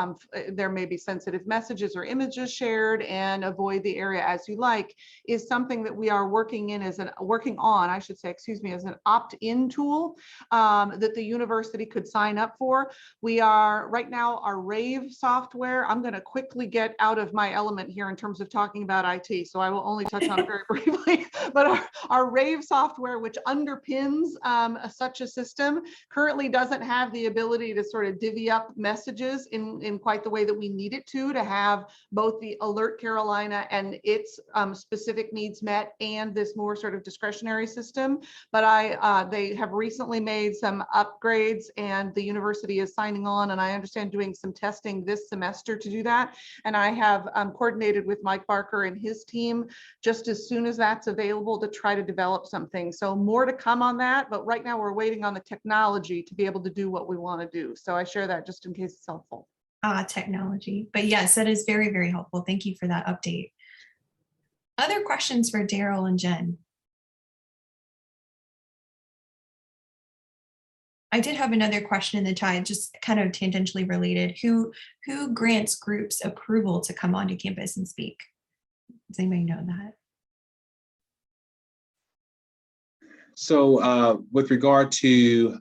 there may be sensitive messages or images shared, and avoid the area as you like, is something that we are working on as an opt-in tool that the university could sign up for. We are right now, our Rave software, I'm going to quickly get out of my element here in terms of talking about IT, so I will only touch on it very briefly, but our Rave software, which underpins such a system, currently doesn't have the ability to sort of divvy up messages in quite the way that we need it to have both the Alert Carolina and its specific needs met and this more sort of discretionary system. But they have recently made some upgrades, and the university is signing on, and I understand doing some testing this semester to do that. And I have coordinated with Mike Barker and his team just as soon as that's available to try to develop something. So more to come on that, but right now we're waiting on the technology to be able to do what we want to do. So I share that just in case it's helpful. Technology, but yes, that is very, very helpful. Thank you for that update. Other questions for Daryl and Jen? I did have another question in the chat, just kind of tangentially related. Who grants groups approval to come onto campus and speak? Does anybody know that? So with regard to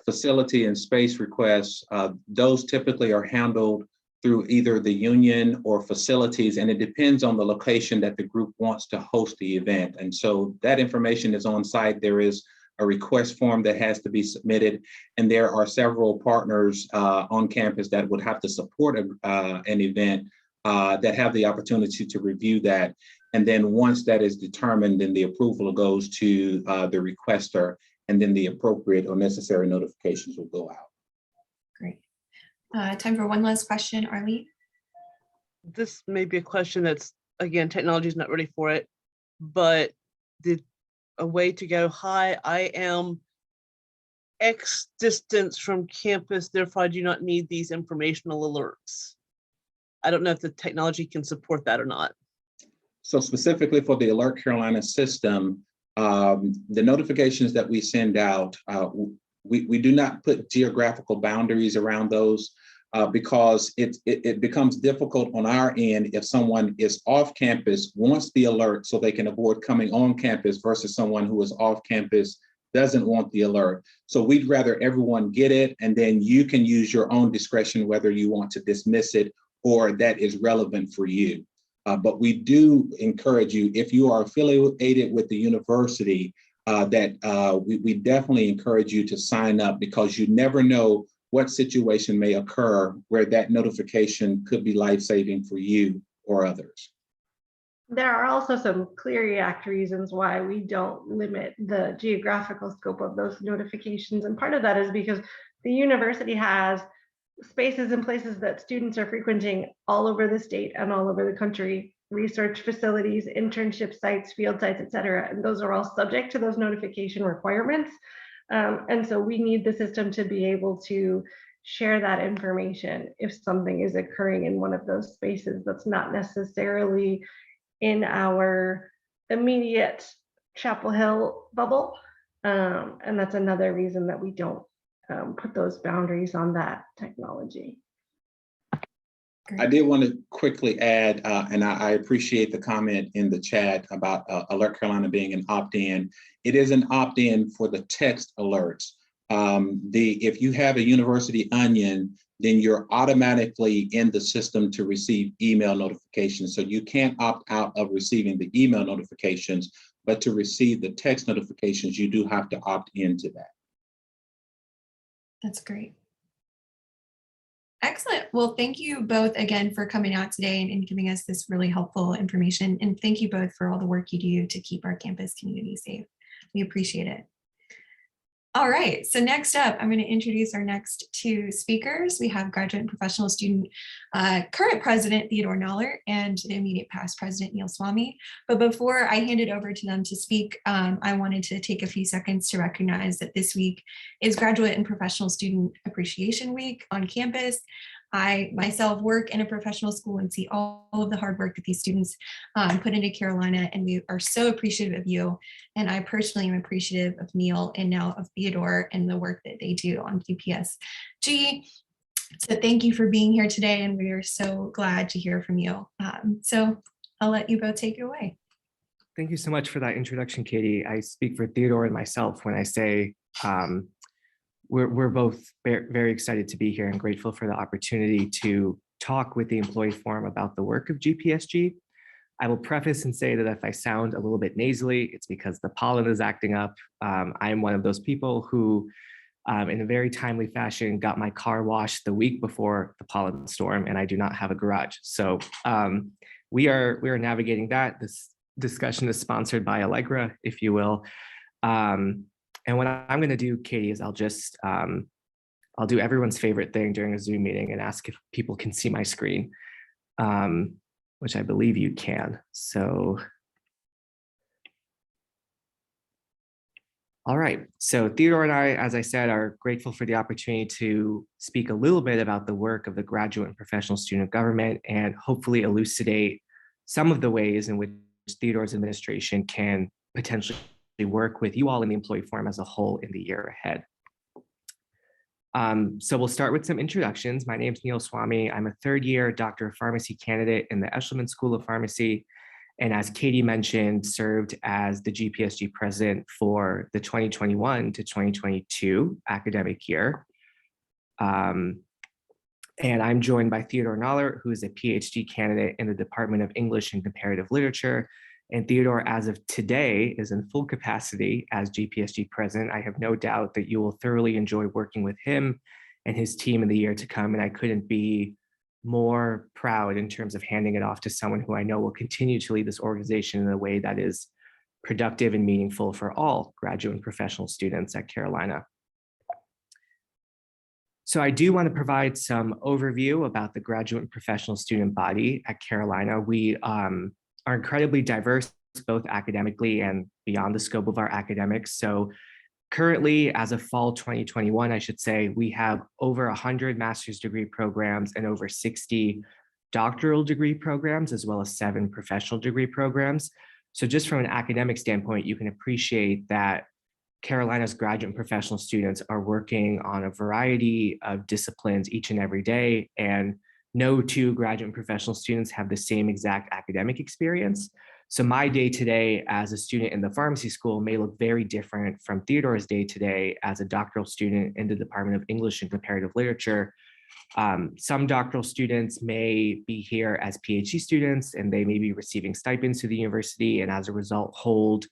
facility and space requests, those typically are handled through either the union or facilities, and it depends on the location that the group wants to host the event. And so that information is on site. There is a request form that has to be submitted, and there are several partners on campus that would have to support an event that have the opportunity to review that. And then once that is determined, then the approval goes to the requester, and then the appropriate or necessary notifications will go out. Great. Time for one last question, Arlene. This may be a question that's, again, technology is not ready for it, but a way to go, hi, I am X distance from campus, therefore I do not need these informational alerts. I don't know if the technology can support that or not. So specifically for the Alert Carolina system, the notifications that we send out, we do not put geographical boundaries around those because it becomes difficult on our end if someone is off campus, wants the alert so they can avoid coming on campus, versus someone who is off campus doesn't want the alert. So we'd rather everyone get it, and then you can use your own discretion whether you want to dismiss it or that is relevant for you. But we do encourage you, if you are affiliated with the university, we definitely encourage you to sign up, because you never know what situation may occur where that notification could be life-saving for you or others. There are also some Clery Act reasons why we don't limit the geographical scope of those notifications. And part of that is because the university has spaces and places that students are frequenting all over the state and all over the country, research facilities, internship sites, field sites, et cetera. And those are all subject to those notification requirements. And so we need the system to be able to share that information if something is occurring in one of those spaces that's not necessarily in our immediate Chapel Hill bubble. And that's another reason that we don't put those boundaries on that technology. I did want to quickly add, and I appreciate the comment in the chat about Alert Carolina being an opt-in. It is an opt-in for the text alerts. If you have a University Onion, then you're automatically in the system to receive email notifications. So you can't opt out of receiving the email notifications, but to receive the text notifications, you do have to opt into that. That's great. Excellent. Well, thank you both again for coming out today and giving us this really helpful information. And thank you both for all the work you do to keep our campus community safe. We appreciate it. All right, so next up, I'm going to introduce our next two speakers. We have graduate and professional student current president Theodore Noller and the immediate past president Neil Swamy. But before I hand it over to them to speak, I wanted to take a few seconds to recognize that this week is Graduate and Professional Student Appreciation Week on campus. I myself work in a professional school and see all of the hard work that these students put into Carolina, and we are so appreciative of you. And I personally am appreciative of Neil and now of Theodore and the work that they do on QPSG. So thank you for being here today, and we are so glad to hear from you. So I'll let you both take it away. Thank you so much for that introduction, Katie. I speak for Theodore and myself when I say we're both very excited to be here and grateful for the opportunity to talk with the Employee Forum about the work of GPSG. I will preface and say that if I sound a little bit nasally, it's because the pollen is acting up. I am one of those people who, in a very timely fashion, got my car washed the week before the pollen storm, and I do not have a garage. So we are navigating that. This discussion is sponsored by Allegra, if you will. And what I'm going to do, Katie, is I'll do everyone's favorite thing during a Zoom meeting and ask if people can see my screen, which I believe you can. So, all right. So Theodore and I, as I said, are grateful for the opportunity to speak a little bit about the work of the graduate and professional student government and hopefully elucidate some of the ways in which Theodore's administration can potentially work with you all in the Employee Forum as a whole in the year ahead. So we'll start with some introductions. My name is Neil Swamy. I'm a third-year Doctor of Pharmacy candidate in the Eshelman School of Pharmacy. And as Katie mentioned, served as the GPSG president for the 2021 to 2022 academic year. And I'm joined by Theodore Noller, who is a PhD candidate in the Department of English and Comparative Literature. And Theodore, as of today, is in full capacity as GPSG president. I have no doubt that you will thoroughly enjoy working with him and his team in the year to come. And I couldn't be more proud in terms of handing it off to someone who I know will continue to lead this organization in a way that is productive and meaningful for all graduate and professional students at Carolina. So I do want to provide some overview about the graduate and professional student body at Carolina. We are incredibly diverse, both academically and beyond the scope of our academics. So currently, as of fall 2021, I should say, we have over 100 master's degree programs and over 60 doctoral degree programs, as well as 7 professional degree programs. So just from an academic standpoint, you can appreciate that Carolina's graduate and professional students are working on a variety of disciplines each and every day, and no two graduate and professional students have the same exact academic experience. So my day-to-day as a student in the pharmacy school may look very different from Theodore's day-to-day as a doctoral student in the Department of English and Comparative Literature. Some doctoral students may be here as PhD students, and they may be receiving stipends to the university, and as a result hold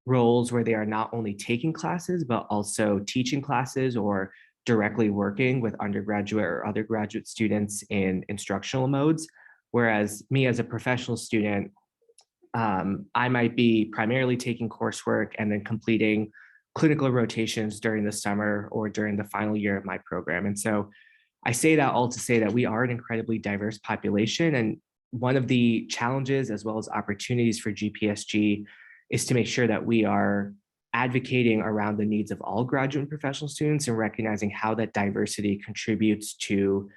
roles where they are not only taking classes, but also teaching classes or directly working with undergraduate or other graduate students in instructional modes. Whereas me as a professional student, I might be primarily taking coursework and then completing clinical rotations during the summer or during the final year of my program. And so I say that all to say that we are an incredibly diverse population. And one of the challenges as well as opportunities for GPSG is to make sure that we are advocating around the needs of all graduate and professional students and recognizing how that diversity contributes to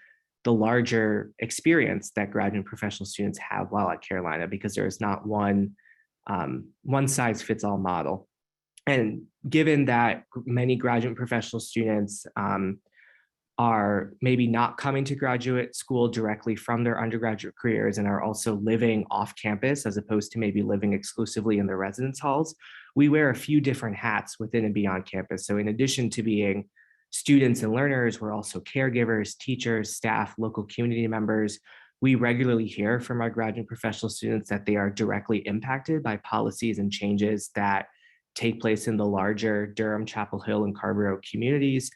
the larger experience that graduate and professional students have while at Carolina, because there is not one size fits all model. And given that many graduate and professional students are maybe not coming to graduate school directly from their undergraduate careers and are also living off campus as opposed to maybe living exclusively in their residence halls, we wear a few different hats within and beyond campus. So in addition to being students and learners, we're also caregivers, teachers, staff, local community members. We regularly hear from our graduate and professional students that they are directly impacted by policies and changes that take place in the larger Durham, Chapel Hill, and Carrboro communities.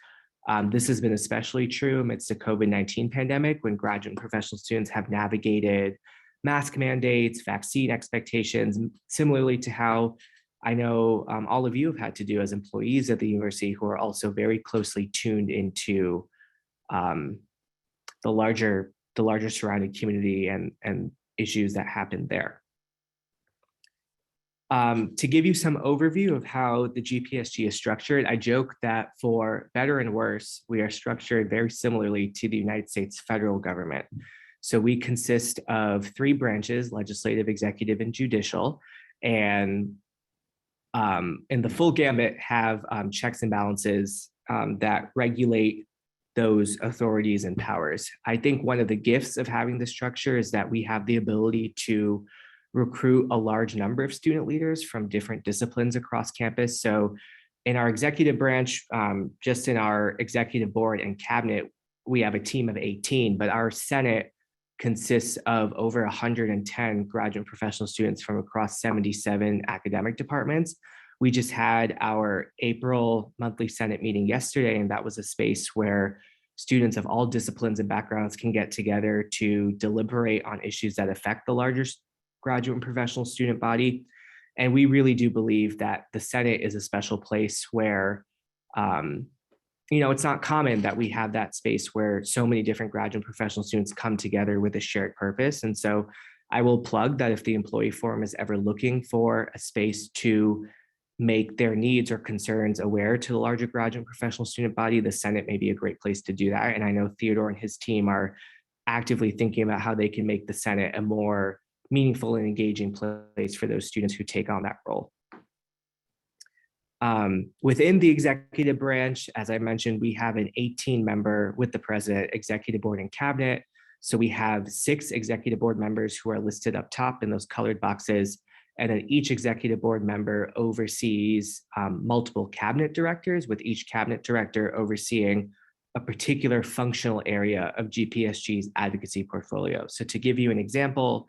This has been especially true amidst the COVID-19 pandemic, when graduate and professional students have navigated mask mandates, vaccine expectations, similarly to how I know all of you have had to do as employees at the university, who are also very closely tuned into the larger surrounding community and issues that happen there. To give you some overview of how the GPSG is structured, I joke that for better and worse, we are structured very similarly to the United States federal government. So we consist of 3 branches: legislative, executive, and judicial. And in the full gamut have checks and balances that regulate those authorities and powers. I think one of the gifts of having this structure is that we have the ability to recruit a large number of student leaders from different disciplines across campus. So in our executive branch, just in our executive board and cabinet, we have a team of 18, but our Senate consists of over 110 graduate and professional students from across 77 academic departments. We just had our April monthly Senate meeting yesterday, and that was a space where students of all disciplines and backgrounds can get together to deliberate on issues that affect the larger graduate and professional student body. And we really do believe that the Senate is a special place where, it's not common that we have that space where so many different graduate and professional students come together with a shared purpose. And so I will plug that if the Employee Forum is ever looking for a space to make their needs or concerns aware to the larger graduate and professional student body, the Senate may be a great place to do that. And I know Theodore and his team are actively thinking about how they can make the Senate a more meaningful and engaging place for those students who take on that role. Within the executive branch, as I mentioned, we have an 18-member with the president executive board and cabinet. So we have 6 executive board members who are listed up top in those colored boxes. And then each executive board member oversees multiple cabinet directors, with each cabinet director overseeing a particular functional area of GPSG's advocacy portfolio. So to give you an example,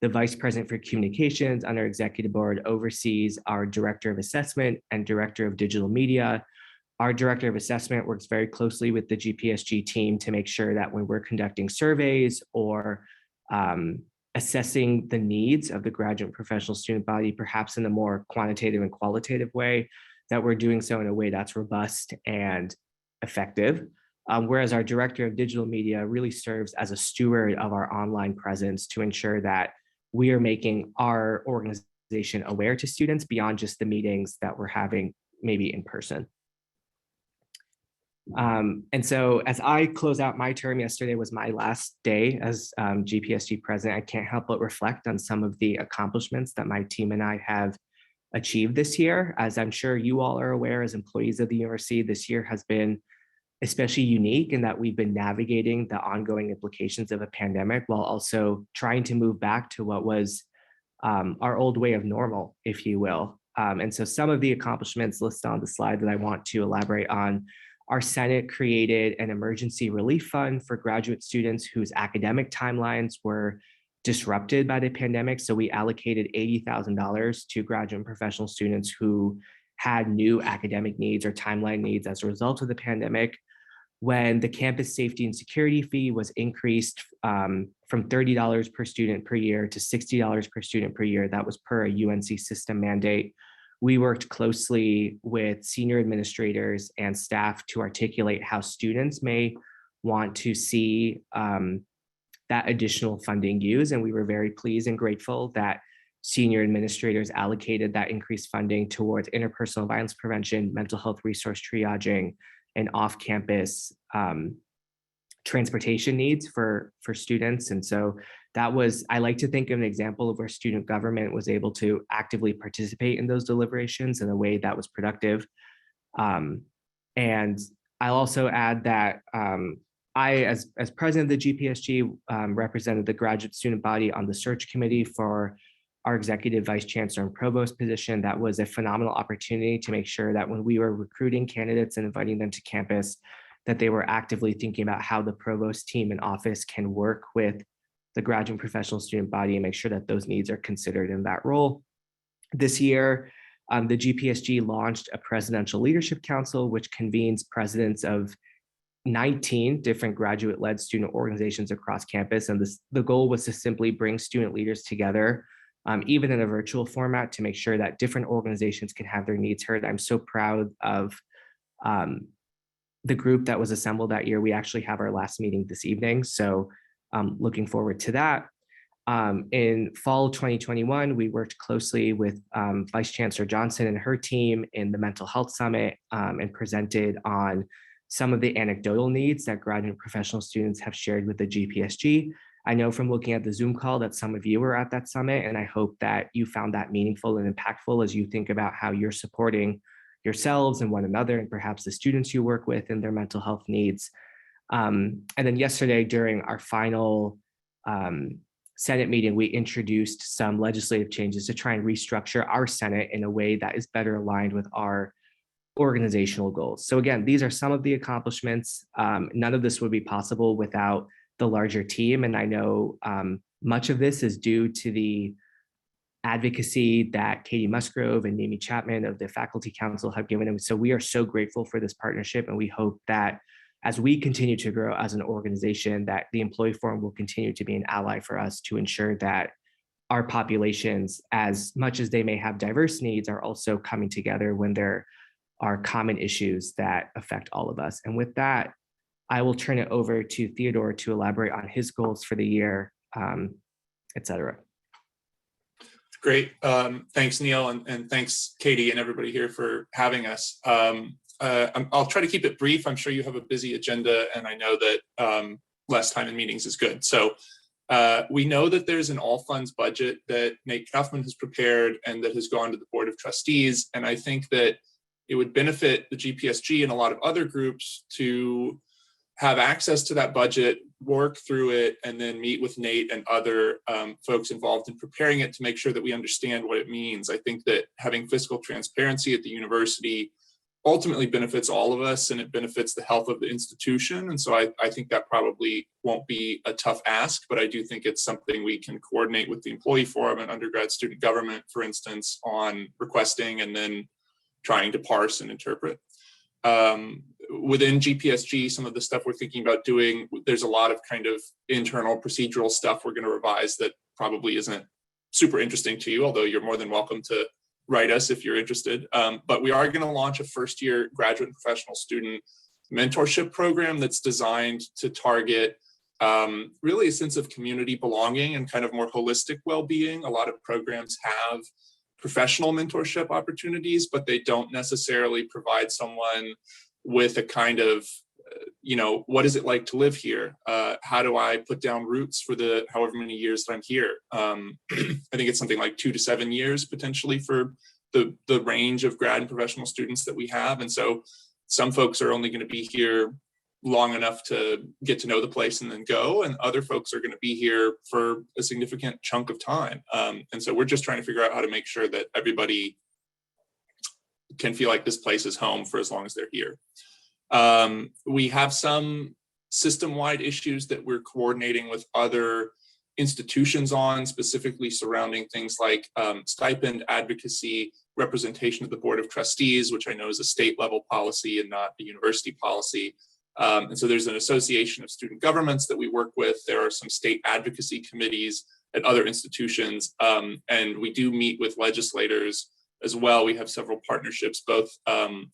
the Vice President for Communications on our executive board oversees our Director of Assessment and Director of Digital Media. Our Director of Assessment works very closely with the GPSG team to make sure that when we're conducting surveys or assessing the needs of the graduate and professional student body, perhaps in a more quantitative and qualitative way, that we're doing so in a way that's robust and effective. Whereas our Director of Digital Media really serves as a steward of our online presence to ensure that we are making our organization aware to students beyond just the meetings that we're having maybe in person. And so as I close out my term, yesterday was my last day as GPSG president, I can't help but reflect on some of the accomplishments that my team and I have achieved this year. As I'm sure you all are aware, as employees of the university, this year has been especially unique in that we've been navigating the ongoing implications of a pandemic while also trying to move back to what was our old way of normal, if you will. And so some of the accomplishments listed on the slide that I want to elaborate on: our Senate created an emergency relief fund for graduate students whose academic timelines were disrupted by the pandemic. So we allocated $80,000 to graduate and professional students who had new academic needs or timeline needs as a result of the pandemic. When the campus safety and security fee was increased from $30 per student per year to $60 per student per year, that was per a UNC system mandate. We worked closely with senior administrators and staff to articulate how students may want to see that additional funding used. And we were very pleased and grateful that senior administrators allocated that increased funding towards interpersonal violence prevention, mental health resource triaging, and off-campus transportation needs for students. And so that was, I like to think of an example of where student government was able to actively participate in those deliberations in a way that was productive. And I'll also add that I, as president of the GPSG, represented the graduate student body on the search committee for our executive vice chancellor and provost position. That was a phenomenal opportunity to make sure that when we were recruiting candidates and inviting them to campus, that they were actively thinking about how the provost team and office can work with the graduate and professional student body and make sure that those needs are considered in that role. This year, the GPSG launched a presidential leadership council, which convenes presidents of 19 different graduate-led student organizations across campus. And the goal was to simply bring student leaders together, even in a virtual format, to make sure that different organizations can have their needs heard. I'm so proud of the group that was assembled that year. We actually have our last meeting this evening, so looking forward to that. In fall 2021, we worked closely with Vice Chancellor Johnson and her team in the Mental Health Summit and presented on some of the anecdotal needs that graduate and professional students have shared with the GPSG. I know from looking at the Zoom call that some of you were at that summit, and I hope that you found that meaningful and impactful as you think about how you're supporting yourselves and one another, and perhaps the students you work with in their mental health needs. And then yesterday, during our final Senate meeting, we introduced some legislative changes to try and restructure our Senate in a way that is better aligned with our organizational goals. So again, these are some of the accomplishments. None of this would be possible without the larger team. And I know much of this is due to the advocacy that Katie Musgrove and Mimi Chapman of the Faculty Council have given. And so we are so grateful for this partnership. And we hope that as we continue to grow as an organization, that the Employee Forum will continue to be an ally for us to ensure that our populations, as much as they may have diverse needs, are also coming together when there are common issues that affect all of us. And with that, I will turn it over to Theodore to elaborate on his goals for the year, et cetera. Great. Thanks, Neil, and thanks, Katie, and everybody here for having us. I'll try to keep it brief. I'm sure you have a busy agenda, and I know that less time in meetings is good. So we know that there's an all-funds budget that Nate Kaufman has prepared and that has gone to the Board of Trustees. And I think that it would benefit the GPSG and a lot of other groups to have access to that budget, work through it, and then meet with Nate and other folks involved in preparing it to make sure that we understand what it means. I think that having fiscal transparency at the university ultimately benefits all of us, and it benefits the health of the institution. And so I think that probably won't be a tough ask, but I do think it's something we can coordinate with the Employee Forum and undergrad student government, for instance, on requesting and then trying to parse and interpret. Within GPSG, some of the stuff we're thinking about doing, there's a lot of kind of internal procedural stuff we're going to revise that probably isn't super interesting to you, although you're more than welcome to write us if you're interested. But we are going to launch a first-year graduate and professional student mentorship program that's designed to target really a sense of community belonging and kind of more holistic well-being. A lot of programs have professional mentorship opportunities, but they don't necessarily provide someone with a kind of, what is it like to live here? How do I put down roots for the however many years that I'm here? I think it's something like 2 to 7 years potentially for the range of grad and professional students that we have. And so some folks are only going to be here long enough to get to know the place and then go, and other folks are going to be here for a significant chunk of time. And so we're just trying to figure out how to make sure that everybody can feel like this place is home for as long as they're here. We have some system-wide issues that we're coordinating with other institutions on, specifically surrounding things like stipend advocacy, representation of the Board of Trustees, which I know is a state level policy and not a university policy. And so there's an association of student governments that we work with. There are some state advocacy committees at other institutions, and we do meet with legislators as well. We have several partnerships, both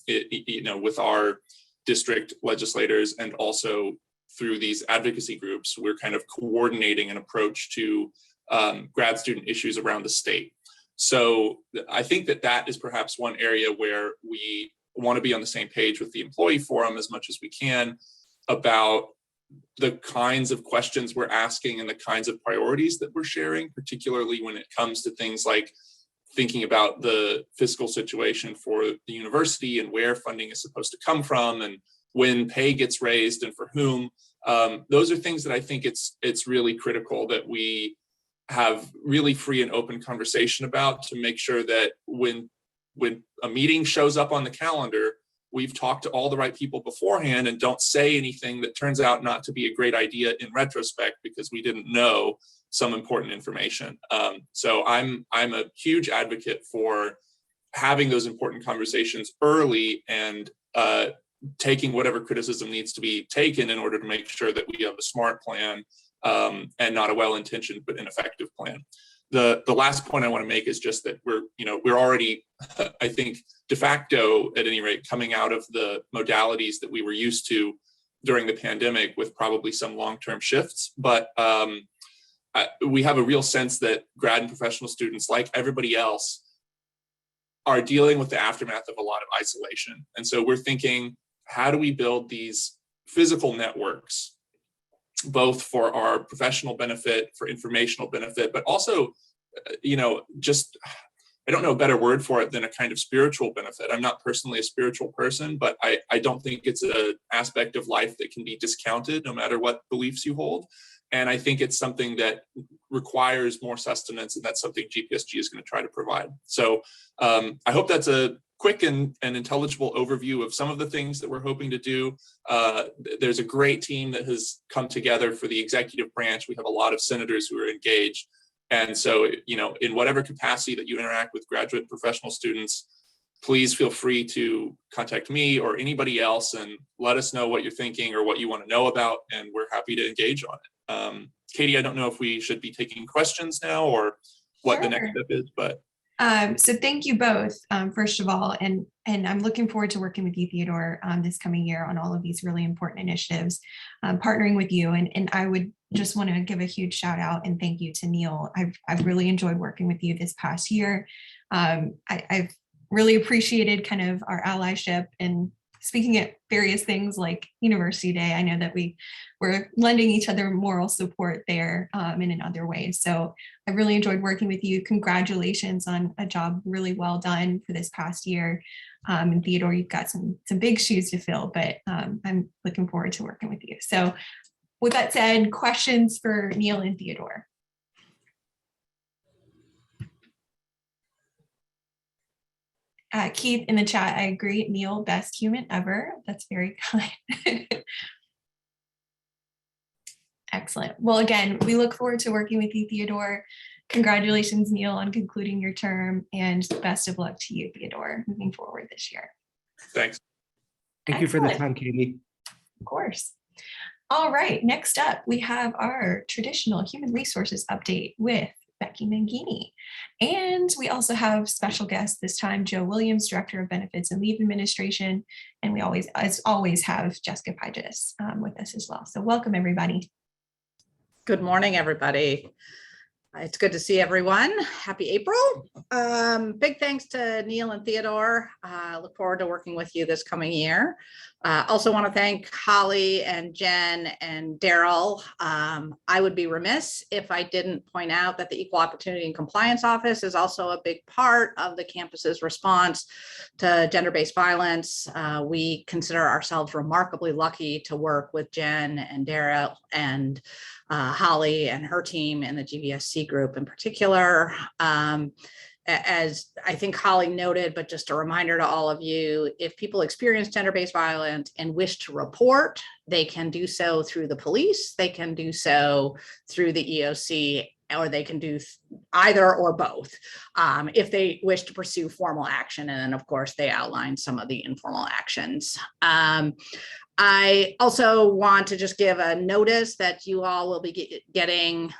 with our district legislators and also through these advocacy groups. We're kind of coordinating an approach to grad student issues around the state. So I think that is perhaps one area where we want to be on the same page with the employee forum as much as we can about the kinds of questions we're asking and the kinds of priorities that we're sharing, particularly when it comes to things like thinking about the fiscal situation for the university and where funding is supposed to come from and when pay gets raised and for whom. Those are things that I think it's really critical that we have really free and open conversation about, to make sure that when a meeting shows up on the calendar, we've talked to all the right people beforehand and don't say anything that turns out not to be a great idea in retrospect because we didn't know some important information. So I'm a huge advocate for having those important conversations early and taking whatever criticism needs to be taken in order to make sure that we have a smart plan and not a well-intentioned but ineffective plan. The last point I want to make is just that we're already, I think, de facto, at any rate, coming out of the modalities that we were used to during the pandemic with probably some long-term shifts. But we have a real sense that grad and professional students, like everybody else, are dealing with the aftermath of a lot of isolation. And so we're thinking, how do we build these physical networks, both for our professional benefit, for informational benefit, but also, just, I don't know a better word for it than a kind of spiritual benefit. I'm not personally a spiritual person, but I don't think it's an aspect of life that can be discounted no matter what beliefs you hold. And I think it's something that requires more sustenance, and that's something GPSG is going to try to provide. So I hope that's a quick and intelligible overview of some of the things that we're hoping to do. There's a great team that has come together for the executive branch. We have a lot of senators who are engaged. And so, in whatever capacity that you interact with graduate and professional students, please feel free to contact me or anybody else and let us know what you're thinking or what you want to know about, and we're happy to engage on it. Katie, I don't know if we should be taking questions now or what the next step is, but. So thank you both, first of all, and I'm looking forward to working with you, Theodore, this coming year on all of these really important initiatives, partnering with you. And I would just want to give a huge shout out and thank you to Neil. I've really enjoyed working with you this past year. I've really appreciated kind of our allyship and speaking at various things like University Day. I know that we're lending each other moral support there and in other ways. So I really enjoyed working with you. Congratulations on a job really well done for this past year. And Theodore, you've got some big shoes to fill, but I'm looking forward to working with you. So with that said, questions for Neil and Theodore? Keith in the chat, I agree. Neil, best human ever. That's very kind. Excellent. Well, again, we look forward to working with you, Theodore. Congratulations, Neil, on concluding your term, and best of luck to you, Theodore, moving forward this year. Thanks. Thank you for the time, Katie. Of course. All right, next up, we have our traditional human resources update with Becky Mangini. And we also have special guest this time, Joe Williams, Director of Benefits and Leave Administration. And we always, as always, have Jessica Pygis with us as well. So welcome, everybody. Good morning, everybody. It's good to see everyone. Happy April. Big thanks to Neil and Theodore. I look forward to working with you this coming year. Also want to thank Holly and Jen and Daryl. I would be remiss if I didn't point out that the Equal Opportunity and Compliance Office is also a big part of the campus's response to gender-based violence. We consider ourselves remarkably lucky to work with Jen and Daryl and Holly and her team and the GVSC group in particular. as I think Holly noted, but just a reminder to all of you, if people experience gender-based violence and wish to report, they can do so through the police, they can do so through the EOC, or they can do either or both if they wish to pursue formal action. And then, of course, they outline some of the informal actions. I also want to just give a notice that you all will be getting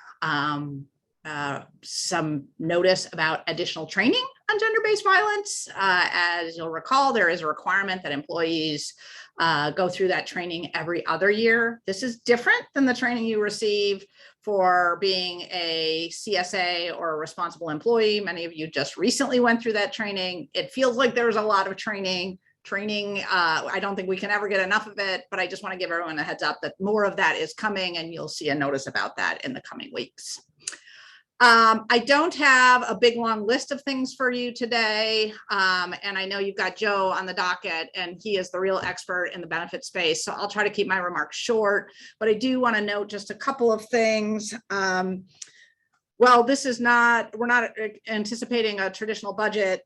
some notice about additional training on gender-based violence. As you'll recall, there is a requirement that employees go through that training every other year. This is different than the training you receive for being a CSA or a responsible employee. Many of you just recently went through that training. It feels like there's a lot of training. I don't think we can ever get enough of it, but I just want to give everyone a heads up that more of that is coming, and you'll see a notice about that in the coming weeks. I don't have a big long list of things for you today. And I know you've got Joe on the docket, and he is the real expert in the benefit space. So I'll try to keep my remarks short, but I do want to note just a couple of things. Well, we're not anticipating a traditional budget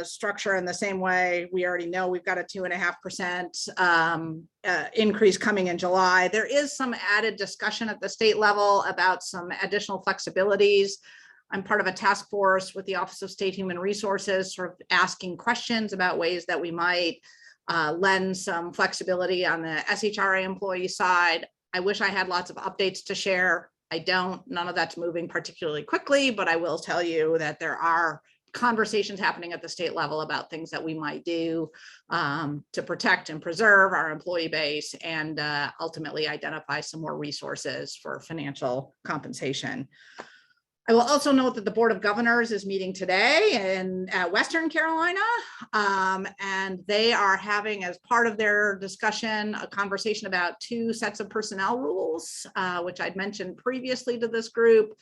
structure in the same way. We already know we've got a 2.5% increase coming in July. There is some added discussion at the state level about some additional flexibilities. I'm part of a task force with the Office of State Human Resources, sort of asking questions about ways that we might lend some flexibility on the SHRA employee side. I wish I had lots of updates to share. I don't, none of that's moving particularly quickly, but I will tell you that there are conversations happening at the state level about things that we might do to protect and preserve our employee base and ultimately identify some more resources for financial compensation. I will also note that the Board of Governors is meeting today in Western Carolina, and they are having, as part of their discussion, a conversation about 2 sets of personnel rules, which I'd mentioned previously to this group.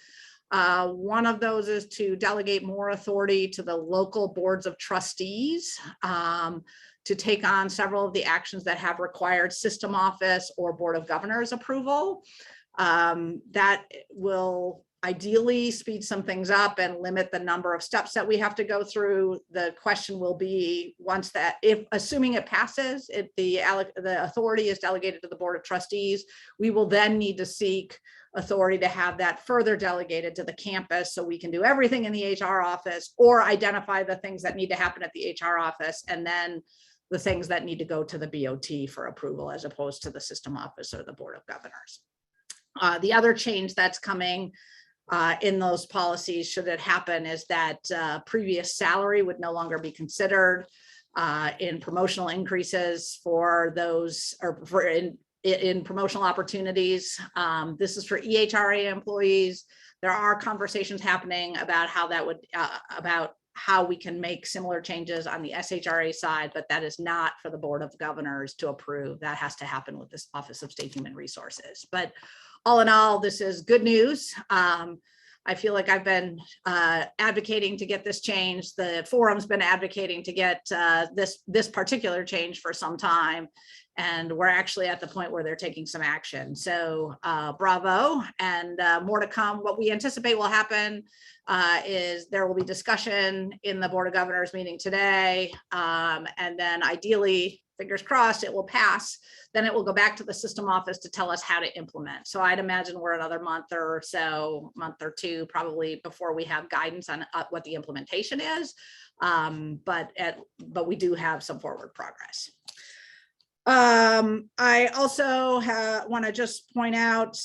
One of those is to delegate more authority to the local boards of trustees to take on several of the actions that have required system office or Board of Governors approval. That will ideally speed some things up and limit the number of steps that we have to go through. The question will be, once that, if assuming it passes, the authority is delegated to the Board of Trustees, we will then need to seek authority to have that further delegated to the campus so we can do everything in the HR office, or identify the things that need to happen at the HR office and then the things that need to go to the BOT for approval, as opposed to the system office or the Board of Governors. The other change that's coming in those policies, should it happen, is that previous salary would no longer be considered in promotional increases for those, or for in promotional opportunities. This is for EHRA employees. There are conversations happening about how that would, about how we can make similar changes on the SHRA side, but that is not for the Board of Governors to approve. That has to happen with this Office of State Human Resources. But all in all, this is good news. I feel like I've been advocating to get this change. The forum's been advocating to get this particular change for some time. And we're actually at the point where they're taking some action. So bravo, and more to come. What we anticipate will happen is there will be discussion in the Board of Governors meeting today. And then ideally, fingers crossed, it will pass. Then it will go back to the system office to tell us how to implement. So I'd imagine we're another month or so, month or two, probably, before we have guidance on what the implementation is. But we do have some forward progress. I also want to just point out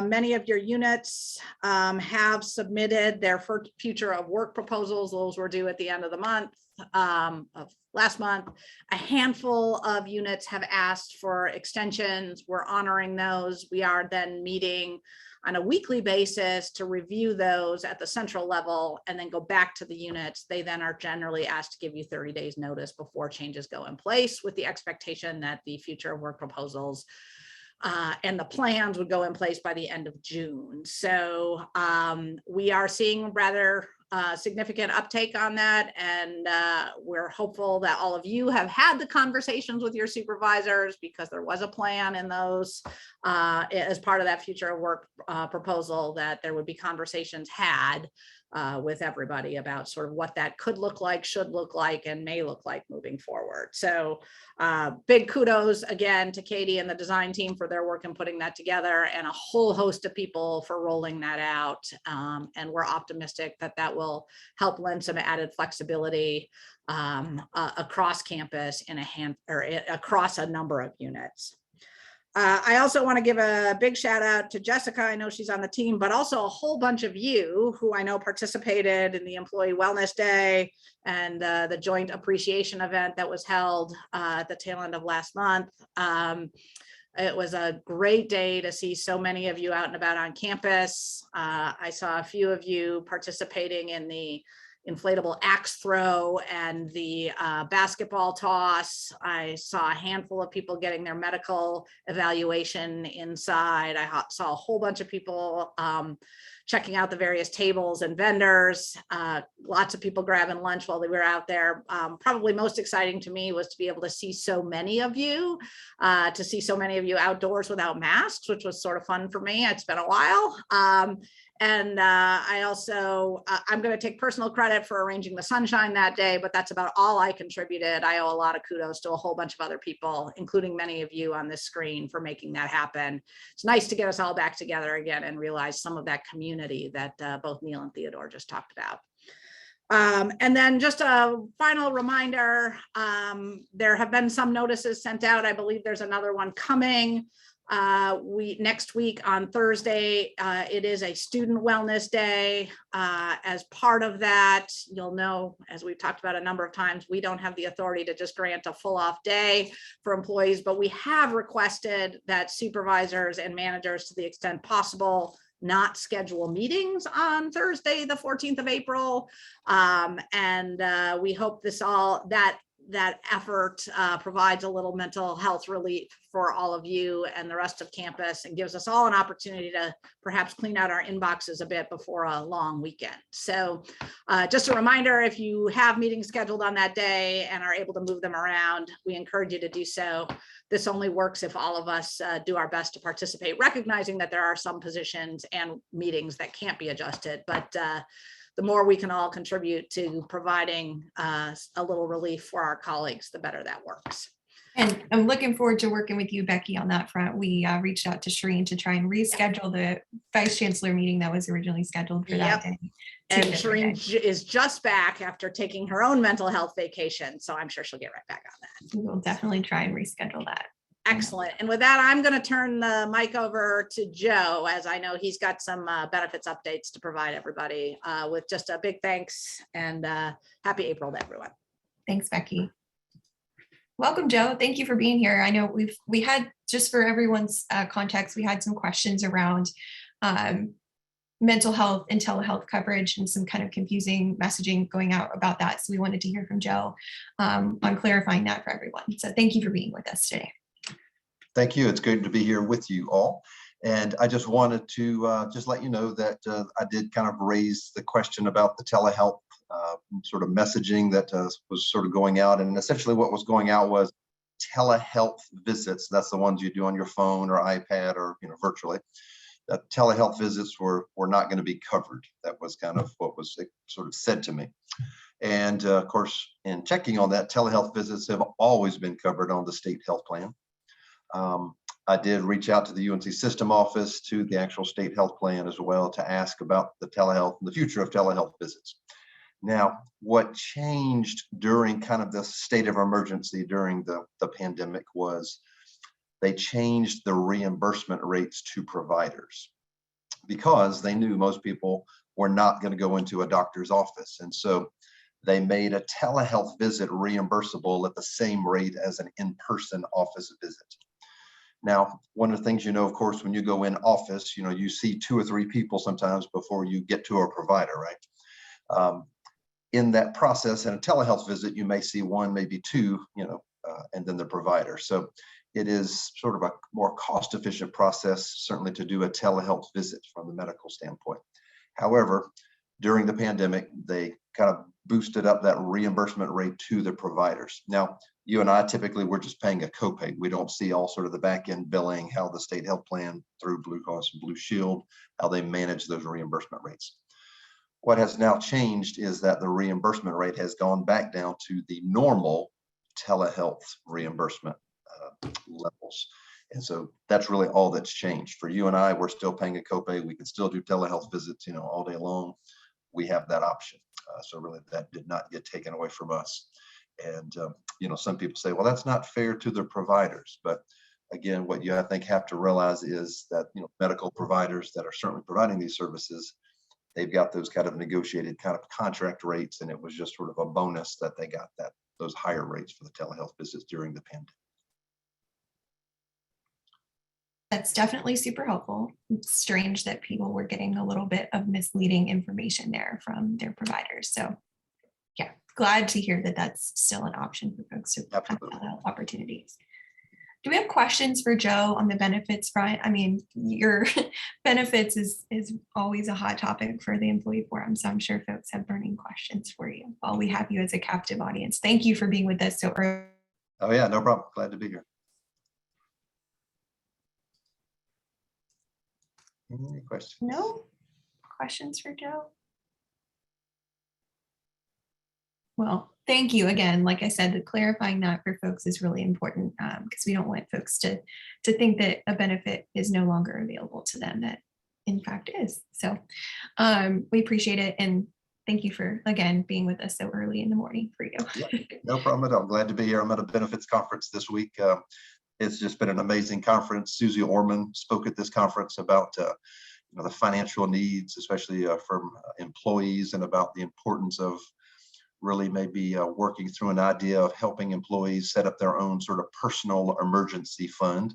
many of your units have submitted their future of work proposals. Those were due at the end of the month, of last month. A handful of units have asked for extensions. We're honoring those. We are then meeting on a weekly basis to review those at the central level and then go back to the units. They then are generally asked to give you 30 days notice before changes go in place, with the expectation that the future of work proposals and the plans would go in place by the end of June. So we are seeing rather significant uptake on that, and we're hopeful that all of you have had the conversations with your supervisors, because there was a plan in those as part of that future of work proposal, that there would be conversations had with everybody about sort of what that could look like, should look like, and may look like moving forward. So big kudos again to Katie and the design team for their work in putting that together, and a whole host of people for rolling that out. And we're optimistic that that will help lend some added flexibility across campus across a number of units. I also want to give a big shout out to Jessica. I know she's on the team, but also a whole bunch of you who I know participated in the Employee Wellness Day and the joint appreciation event that was held at the tail end of last month. It was a great day to see so many of you out and about on campus. I saw a few of you participating in the inflatable axe throw and the basketball toss. I saw a handful of people getting their medical evaluation inside. I saw a whole bunch of people checking out the various tables and vendors. Lots of people grabbing lunch while they were out there. Probably most exciting to me was to be able to see so many of you, outdoors without masks, which was sort of fun for me. It's been a while. And I also, I'm going to take personal credit for arranging the sunshine that day, but that's about all I contributed. I owe a lot of kudos to a whole bunch of other people, including many of you on this screen, for making that happen. It's nice to get us all back together again and realize some of that community that both Neil and Theodore just talked about. And then just a final reminder, there have been some notices sent out. I believe there's another one coming. Next week on Thursday, it is a student wellness day. As part of that, you'll know, as we've talked about a number of times, we don't have the authority to just grant a full off day for employees, but we have requested that supervisors and managers, to the extent possible, not schedule meetings on Thursday, the 14th of April. And we hope that effort provides a little mental health relief for all of you and the rest of campus, and gives us all an opportunity to perhaps clean out our inboxes a bit before a long weekend. So just a reminder, if you have meetings scheduled on that day and are able to move them around, we encourage you to do so. This only works if all of us do our best to participate, recognizing that there are some positions and meetings that can't be adjusted, but the more we can all contribute to providing a little relief for our colleagues, the better that works. And I'm looking forward to working with you, Becky, on that front. We reached out to Shereen to try and reschedule the Vice Chancellor meeting that was originally scheduled for that day. And Shereen is just back after taking her own mental health vacation, so I'm sure she'll get right back on that. We'll definitely try and reschedule that. Excellent. And with that, I'm going to turn the mic over to Joe, as I know he's got some benefits updates to provide everybody, with just a big thanks and happy April to everyone. Thanks, Becky. Welcome, Joe. Thank you for being here. I know we had, just for everyone's context, we had some questions around mental health and telehealth coverage and some kind of confusing messaging going out about that. So we wanted to hear from Joe on clarifying that for everyone. So thank you for being with us today. Thank you. It's good to be here with you all. And I just wanted to just let you know that I did kind of raise the question about the telehealth sort of messaging that was sort of going out. And essentially what was going out was telehealth visits. That's the ones you do on your phone or iPad or virtually. That telehealth visits were not going to be covered. That was kind of what was sort of said to me. And of course, in checking on that, telehealth visits have always been covered on the state health plan. I did reach out to the UNC system office, to the actual state health plan as well, to ask about the telehealth and the future of telehealth visits. Now, what changed during kind of the state of emergency during the pandemic was they changed the reimbursement rates to providers, because they knew most people were not going to go into a doctor's office. And so they made a telehealth visit reimbursable at the same rate as an in-person office visit. Now, one of the things, of course, when you go in office, you see 2 or 3 people sometimes before you get to a provider, right? In that process, in a telehealth visit, you may see 1, maybe 2, and then the provider. So it is sort of a more cost-efficient process, certainly, to do a telehealth visit from the medical standpoint. However, during the pandemic, they kind of boosted up that reimbursement rate to the providers. Now, you and I typically, we're just paying a copay. We don't see all sort of the back end billing, how the state health plan through Blue Cross and Blue Shield, how they manage those reimbursement rates. What has now changed is that the reimbursement rate has gone back down to the normal telehealth reimbursement levels. And so that's really all that's changed. For you and I, we're still paying a copay. We can still do telehealth visits, all day long. We have that option. So really that did not get taken away from us. And, some people say, well, that's not fair to the providers. But again, what you, I think, have to realize is that, medical providers that are certainly providing these services, they've got those kind of negotiated kind of contract rates. And it was just sort of a bonus that they got those higher rates for the telehealth visits during the pandemic. That's definitely super helpful. It's strange that people were getting a little bit of misleading information there from their providers. So yeah, glad to hear that that's still an option for folks to have telehealth opportunities. Do we have questions for Joe on the benefits front? I mean, your benefits is always a hot topic for the employee forum. So I'm sure folks have burning questions for you while we have you as a captive audience. Thank you for being with us so early. Oh yeah, no problem. Glad to be here. Any questions? No questions for Joe? Well, thank you again. Like I said, the clarifying that for folks is really important because we don't want folks to think that a benefit is no longer available to them that in fact is. So we appreciate it. And thank you for, again, being with us so early in the morning for you. Yeah, no problem at all. Glad to be here. I'm at a benefits conference this week. It's just been an amazing conference. Susie Orman spoke at this conference about the financial needs, especially from employees, and about the importance of really maybe working through an idea of helping employees set up their own sort of personal emergency fund.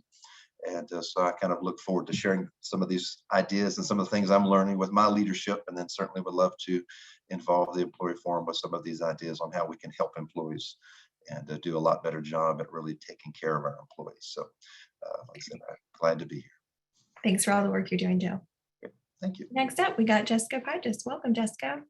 And so I kind of look forward to sharing some of these ideas and some of the things I'm learning with my leadership, and then certainly would love to involve the employee forum with some of these ideas on how we can help employees and do a lot better job at really taking care of our employees. So like I said, I'm glad to be here. Thanks for all the work you're doing, Joe. Thank you. Next up, we got Jessica Pidges. Welcome, Jessica.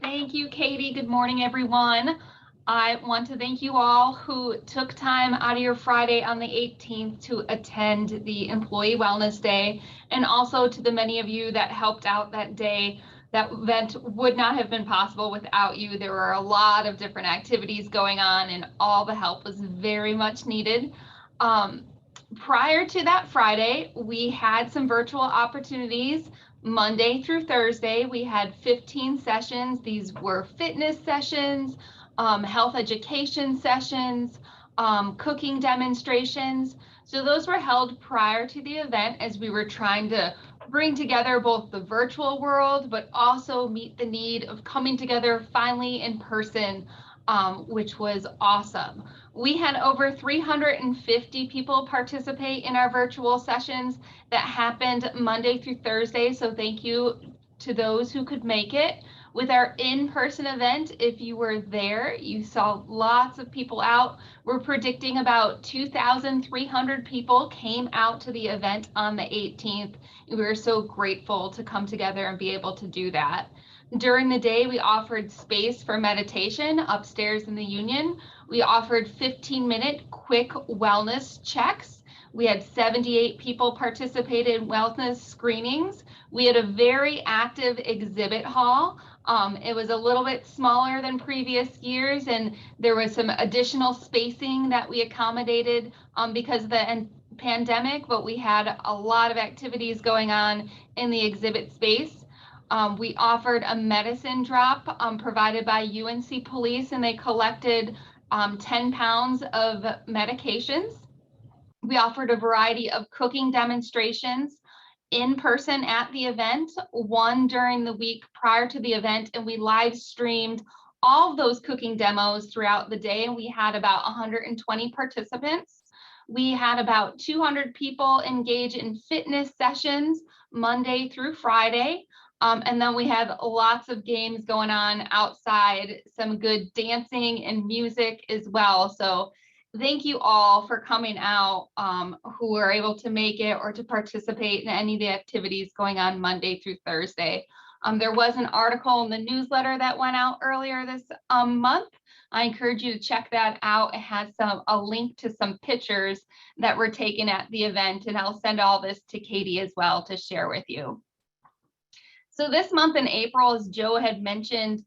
Thank you, Katie. Good morning, everyone. I want to thank you all who took time out of your Friday on the 18th to attend the Employee Wellness Day, and also to the many of you that helped out that day. That event would not have been possible without you. There were a lot of different activities going on, and all the help was very much needed. Prior to that Friday, we had some virtual opportunities. Monday through Thursday, we had 15 sessions. These were fitness sessions, health education sessions, cooking demonstrations. So those were held prior to the event as we were trying to bring together both the virtual world, but also meet the need of coming together finally in person, which was awesome. We had over 350 people participate in our virtual sessions that happened Monday through Thursday. So thank you to those who could make it. With our in-person event, if you were there, you saw lots of people out. We're predicting about 2,300 people came out to the event on the 18th. We were so grateful to come together and be able to do that. During the day, we offered space for meditation upstairs in the Union. We offered 15-minute quick wellness checks. We had 78 people participate in wellness screenings. We had a very active exhibit hall. It was a little bit smaller than previous years, and there was some additional spacing that we accommodated because of the pandemic, but we had a lot of activities going on in the exhibit space. We offered a medicine drop provided by UNC Police, and they collected 10 pounds of medications. We offered a variety of cooking demonstrations in person at the event, one during the week prior to the event, and we live streamed all of those cooking demos throughout the day, and we had about 120 participants. We had about 200 people engage in fitness sessions Monday through Friday. And then we had lots of games going on outside, some good dancing and music as well. So thank you all for coming out who were able to make it or to participate in any of the activities going on Monday through Thursday. There was an article in the newsletter that went out earlier this month. I encourage you to check that out. It has a link to some pictures that were taken at the event, and I'll send all this to Katie as well to share with you. So this month in April, as Joe had mentioned,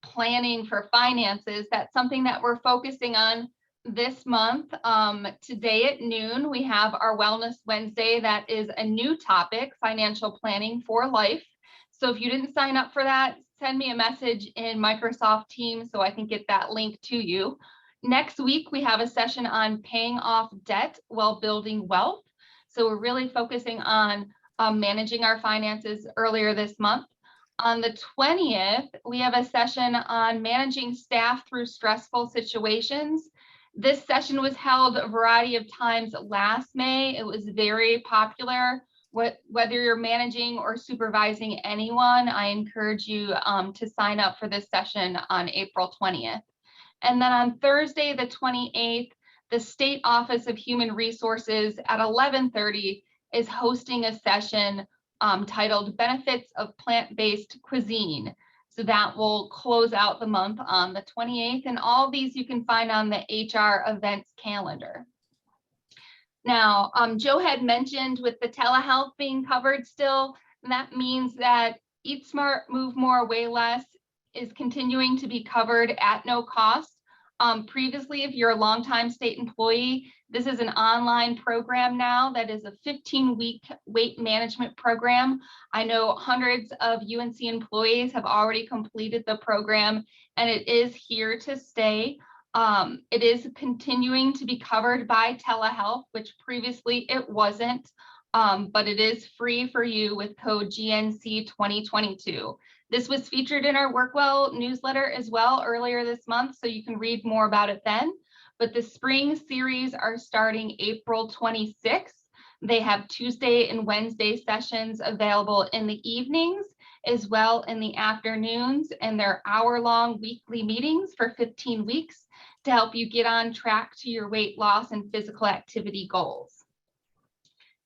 planning for finances, that's something that we're focusing on this month. Today at noon, we have our Wellness Wednesday. That is a new topic, financial planning for life. So if you didn't sign up for that, send me a message in Microsoft Teams so I can get that link to you. Next week, we have a session on paying off debt while building wealth. So we're really focusing on managing our finances earlier this month. On the 20th, we have a session on managing staff through stressful situations. This session was held a variety of times last May. It was very popular. Whether you're managing or supervising anyone, I encourage you to sign up for this session on April 20th. And then on Thursday, the 28th, the State Office of Human Resources at 11:30 is hosting a session titled Benefits of Plant-Based Cuisine. So that will close out the month on the 28th. And all of these you can find on the HR events calendar. Now, Joe had mentioned with the telehealth being covered still, that means that Eat Smart, Move More, Weigh Less is continuing to be covered at no cost. Previously, if you're a longtime state employee, this is an online program now that is a 15-week weight management program. I know hundreds of UNC employees have already completed the program, and it is here to stay. It is continuing to be covered by telehealth, which previously it wasn't, but it is free for you with code GNC 2022. This was featured in our WorkWell newsletter as well earlier this month, so you can read more about it then. But the spring series are starting April 26th. They have Tuesday and Wednesday sessions available in the evenings as well in the afternoons, and they're hour-long weekly meetings for 15 weeks to help you get on track to your weight loss and physical activity goals.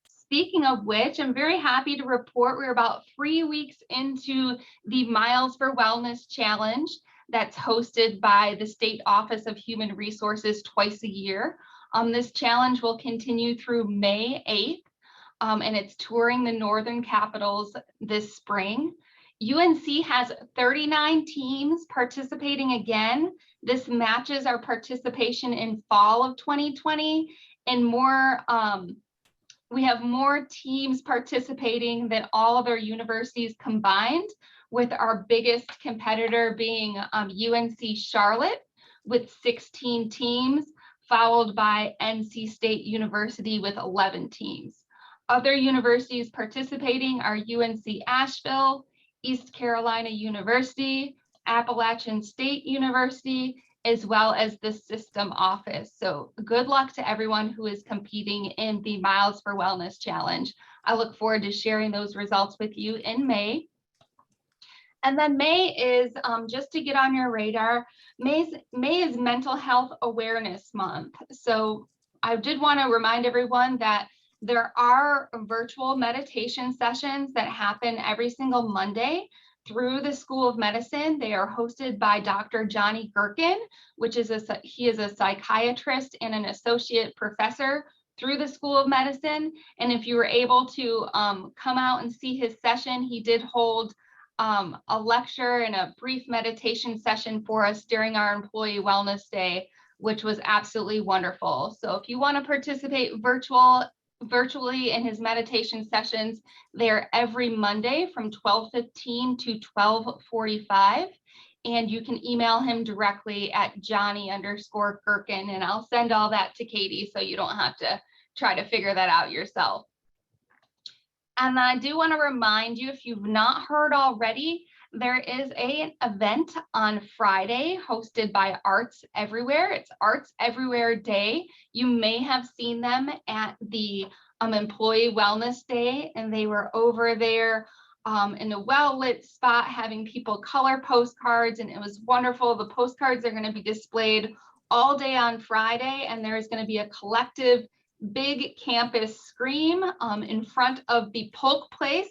Speaking of which, I'm very happy to report we're about 3 weeks into the Miles for Wellness Challenge that's hosted by the State Office of Human Resources twice a year. This challenge will continue through May 8th, and it's touring the Northern Capitals this spring. UNC has 39 teams participating again. This matches our participation in fall of 2020 and more. We have more teams participating than all other universities combined, with our biggest competitor being UNC Charlotte with 16 teams, followed by NC State University with 11 teams. Other universities participating are UNC Asheville, East Carolina University, Appalachian State University, as well as the system office. So good luck to everyone who is competing in the Miles for Wellness Challenge. I look forward to sharing those results with you in May. And then May is, just to get on your radar, May is Mental Health Awareness Month. So I did want to remind everyone that there are virtual meditation sessions that happen every single Monday through the School of Medicine. They are hosted by Dr. Johnny Gherkin, he is a psychiatrist and an associate professor through the School of Medicine. And if you were able to come out and see his session, he did hold a lecture and a brief meditation session for us during our Employee Wellness Day, which was absolutely wonderful. So if you want to participate virtually in his meditation sessions, they're every Monday from 12:15 to 12:45. And you can email him directly at Johnny_Gherkin, and I'll send all that to Katie so you don't have to try to figure that out yourself. And I do want to remind you, if you've not heard already, there is an event on Friday hosted by Arts Everywhere. It's Arts Everywhere Day. You may have seen them at the Employee Wellness Day, and they were over there in a well-lit spot having people color postcards, and it was wonderful. The postcards are going to be displayed all day on Friday, and there's going to be a collective big campus scream in front of the Polk Place.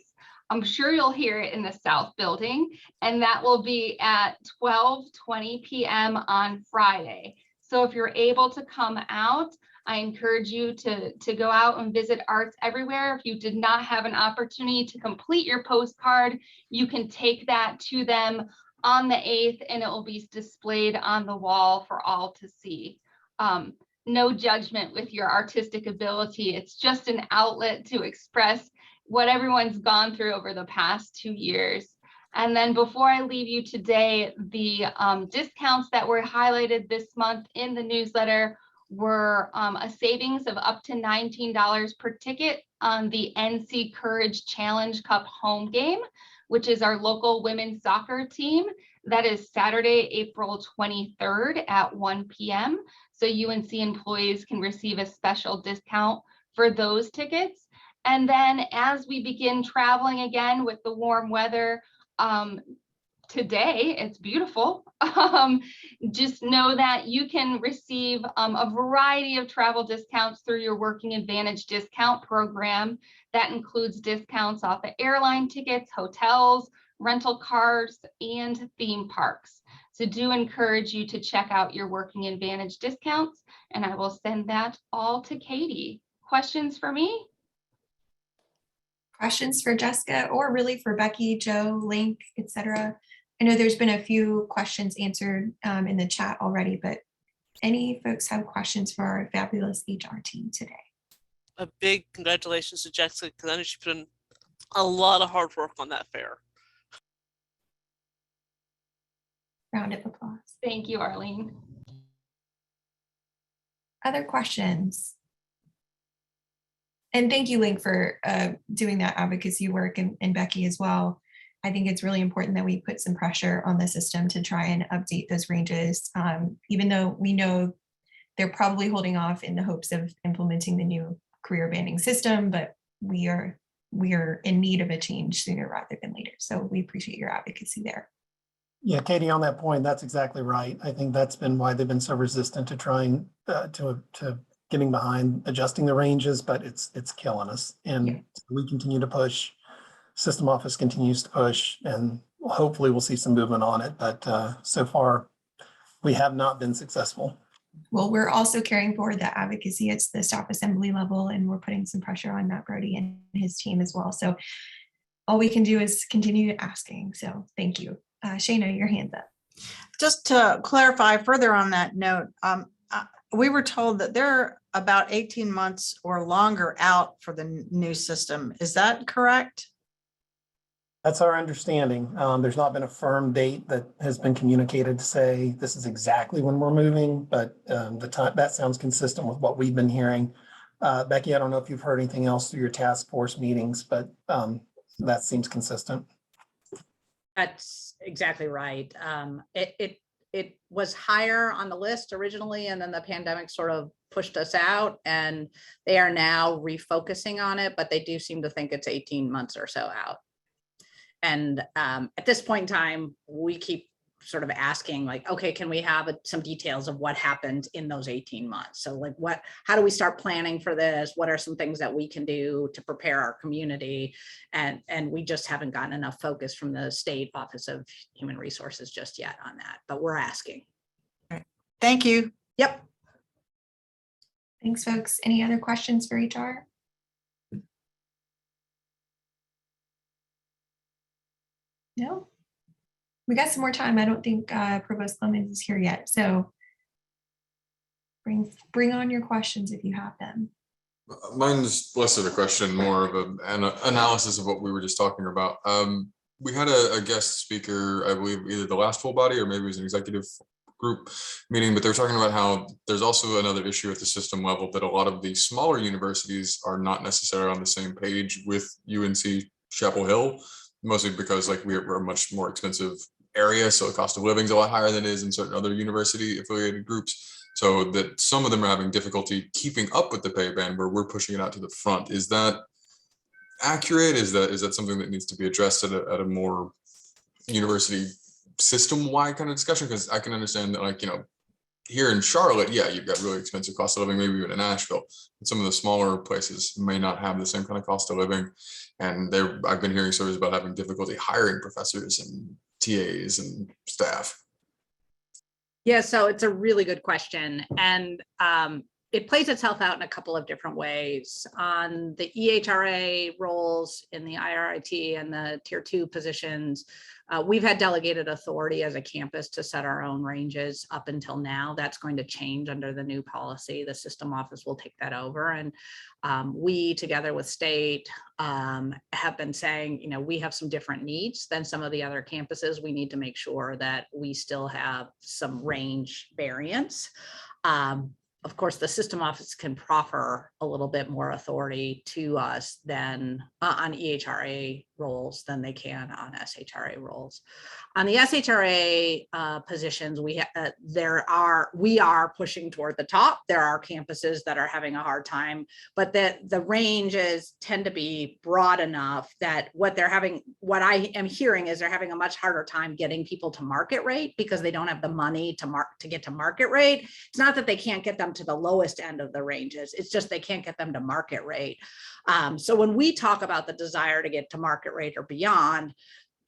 I'm sure you'll hear it in the South Building, and that will be at 12:20 p.m. on Friday. So if you're able to come out, I encourage you to go out and visit Arts Everywhere. If you did not have an opportunity to complete your postcard, you can take that to them on the 8th and it will be displayed on the wall for all to see. No judgment with your artistic ability. It's just an outlet to express what everyone's gone through over the past 2 years. And then before I leave you today, the discounts that were highlighted this month in the newsletter were a savings of up to $19 per ticket on the NC Courage Challenge Cup home game, which is our local women's soccer team. That is Saturday, April 23rd at 1 p.m. So UNC employees can receive a special discount for those tickets. And then as we begin traveling again with the warm weather, today it's beautiful. Just know that you can receive a variety of travel discounts through your Working Advantage discount program. That includes discounts off the airline tickets, hotels, rental cars, and theme parks. So do encourage you to check out your Working Advantage discounts, and I will send that all to Katie. Questions for me? Questions for Jessica or really for Becky, Joe, Link, etc. I know there's been a few questions answered in the chat already, but any folks have questions for our fabulous HR team today? A big congratulations to Jessica, because I know she put in a lot of hard work on that fair. Round of applause. Thank you, Arlene. Other questions? And thank you, Link, for doing that advocacy work, and Becky as well. I think it's really important that we put some pressure on the system to try and update those ranges, even though we know they're probably holding off in the hopes of implementing the new career banding system, but we are in need of a change sooner rather than later. So we appreciate your advocacy there. Yeah, Katie, on that point, that's exactly right. I think that's been why they've been so resistant to trying to getting behind adjusting the ranges, but it's killing us. And yeah. We continue to push. System office continues to push, and hopefully we'll see some movement on it. But so far, we have not been successful. Well, we're also carrying forward that advocacy at the staff assembly level, and we're putting some pressure on Matt Brody and his team as well. So all we can do is continue asking. So thank you. Shayna, your hand's up. Just to clarify further on that note, we were told that they're about 18 months or longer out for the new system. Is that correct? That's our understanding. There's not been a firm date that has been communicated to say this is exactly when we're moving, but the time that sounds consistent with what we've been hearing. Becky, I don't know if you've heard anything else through your task force meetings, but that seems consistent. That's exactly right. It was higher on the list originally, and then the pandemic sort of pushed us out, and they are now refocusing on it, but they do seem to think it's 18 months or so out. And at this point in time, we keep sort of asking, like, okay, can we have some details of what happened in those 18 months? So like, how do we start planning for this? What are some things that we can do to prepare our community? And we just haven't gotten enough focus from the State Office of Human Resources just yet on that, but we're asking. Thank you. Yep. Thanks, folks. Any other questions for HR? No? We got some more time. I don't think Provost Clemens is here yet. So bring on your questions if you have them. Mine's less of a question, more of an analysis of what we were just talking about. We had a guest speaker, I believe either the last full body or maybe it was an executive group meeting, but they were talking about how there's also another issue at the system level that a lot of the smaller universities are not necessarily on the same page with UNC-Chapel Hill, mostly because like we're a much more expensive area, so the cost of living is a lot higher than it is in certain other university affiliated groups, so that some of them are having difficulty keeping up with the pay band where we're pushing it out to the front. Is that accurate? Is that something that needs to be addressed at a more university system-wide kind of discussion? Because I can understand that, like, you know, here in Charlotte, yeah, you've got really expensive cost of living, maybe even in Nashville, but some of the smaller places may not have the same kind of cost of living. And I've been hearing stories about having difficulty hiring professors and TAs and staff. Yeah, so it's a really good question. And it plays itself out in a couple of different ways. On the EHRA roles in the IRIT and the tier 2 positions, we've had delegated authority as a campus to set our own ranges up until now. That's going to change under the new policy. The system office will take that over. And we, together with state, have been saying, we have some different needs than some of the other campuses. We need to make sure that we still have some range variance. Of course, the system office can proffer a little bit more authority to us than on EHRA roles than they can on SHRA roles. On the SHRA positions, we are pushing toward the top. There are campuses that are having a hard time, but the ranges tend to be broad enough that what I am hearing is they're having a much harder time getting people to market rate because they don't have the money to get to market rate. It's not that they can't get them to the lowest end of the ranges. It's just they can't get them to market rate. So when we talk about the desire to get to market rate or beyond,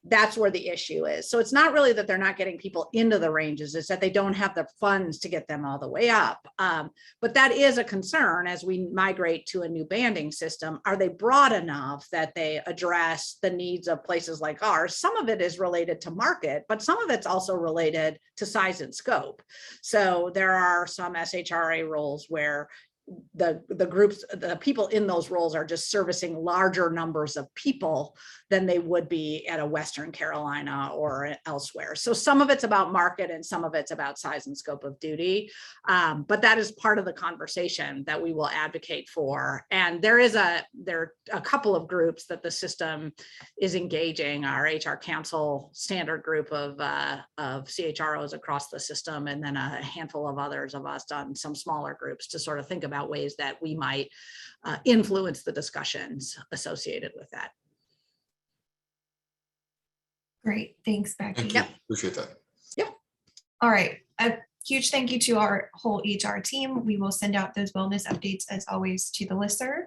that's where the issue is. So it's not really that they're not getting people into the ranges, it's that they don't have the funds to get them all the way up. But that is a concern as we migrate to a new banding system. Are they broad enough that they address the needs of places like ours? Some of it is related to market, but some of it's also related to size and scope. So there are some SHRA roles where the groups, the people in those roles are just servicing larger numbers of people than they would be at a Western Carolina or elsewhere. So some of it's about market and some of it's about size and scope of duty. But that is part of the conversation that we will advocate for. And there are a couple of groups that the system is engaging, our HR Council standard group of CHROs across the system, and then a handful of others of us on some smaller groups to sort of think about ways that we might influence the discussions associated with that. Great, thanks, Becky. Thank you. Appreciate that. Yep. All right, a huge thank you to our whole HR team. We will send out those wellness updates as always to the listserv.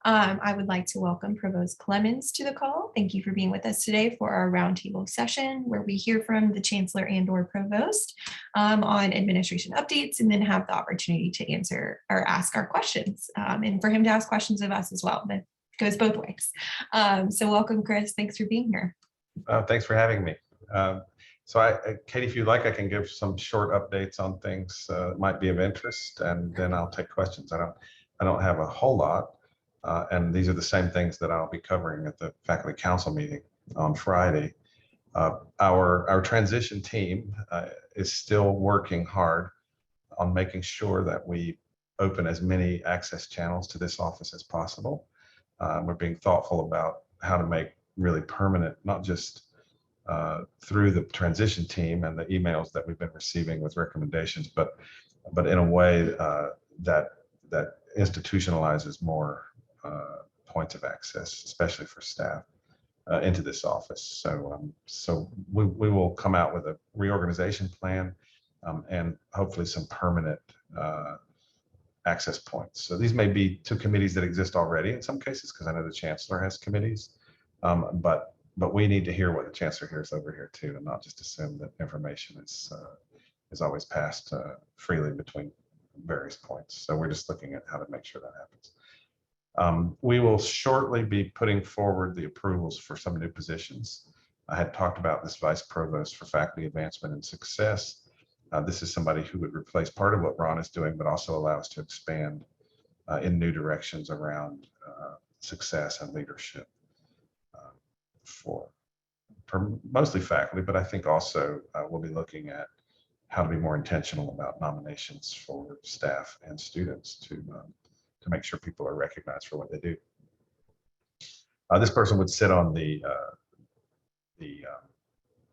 I would like to welcome Provost Clemens to the call. Thank you for being with us today for our roundtable session where we hear from the Chancellor and/or Provost on administration updates and then have the opportunity to answer or ask our questions and for him to ask questions of us as well. That goes both ways. So welcome, Chris. Thanks for being here. Thanks for having me. Katie, if you'd like, I can give some short updates on things that might be of interest, and then I'll take questions. I don't have a whole lot, and these are the same things that I'll be covering at the faculty council meeting on Friday. Our transition team is still working hard on making sure that we open as many access channels to this office as possible. We're being thoughtful about how to make really permanent, not just through the transition team and the emails that we've been receiving with recommendations, but in a way that institutionalizes more points of access, especially for staff, into this office. So we will come out with a reorganization plan and hopefully some permanent access points. So these may be to committees that exist already in some cases, because I know the chancellor has committees, but we need to hear what the chancellor hears over here too, and not just assume that information is always passed freely between various points. So we're just looking at how to make sure that happens. We will shortly be putting forward the approvals for some new positions. I had talked about this vice provost for faculty advancement and success. This is somebody who would replace part of what Ron is doing, but also allow us to expand in new directions around success and leadership for mostly faculty, but I think also we'll be looking at how to be more intentional about nominations for staff and students to make sure people are recognized for what they do. This person would sit on the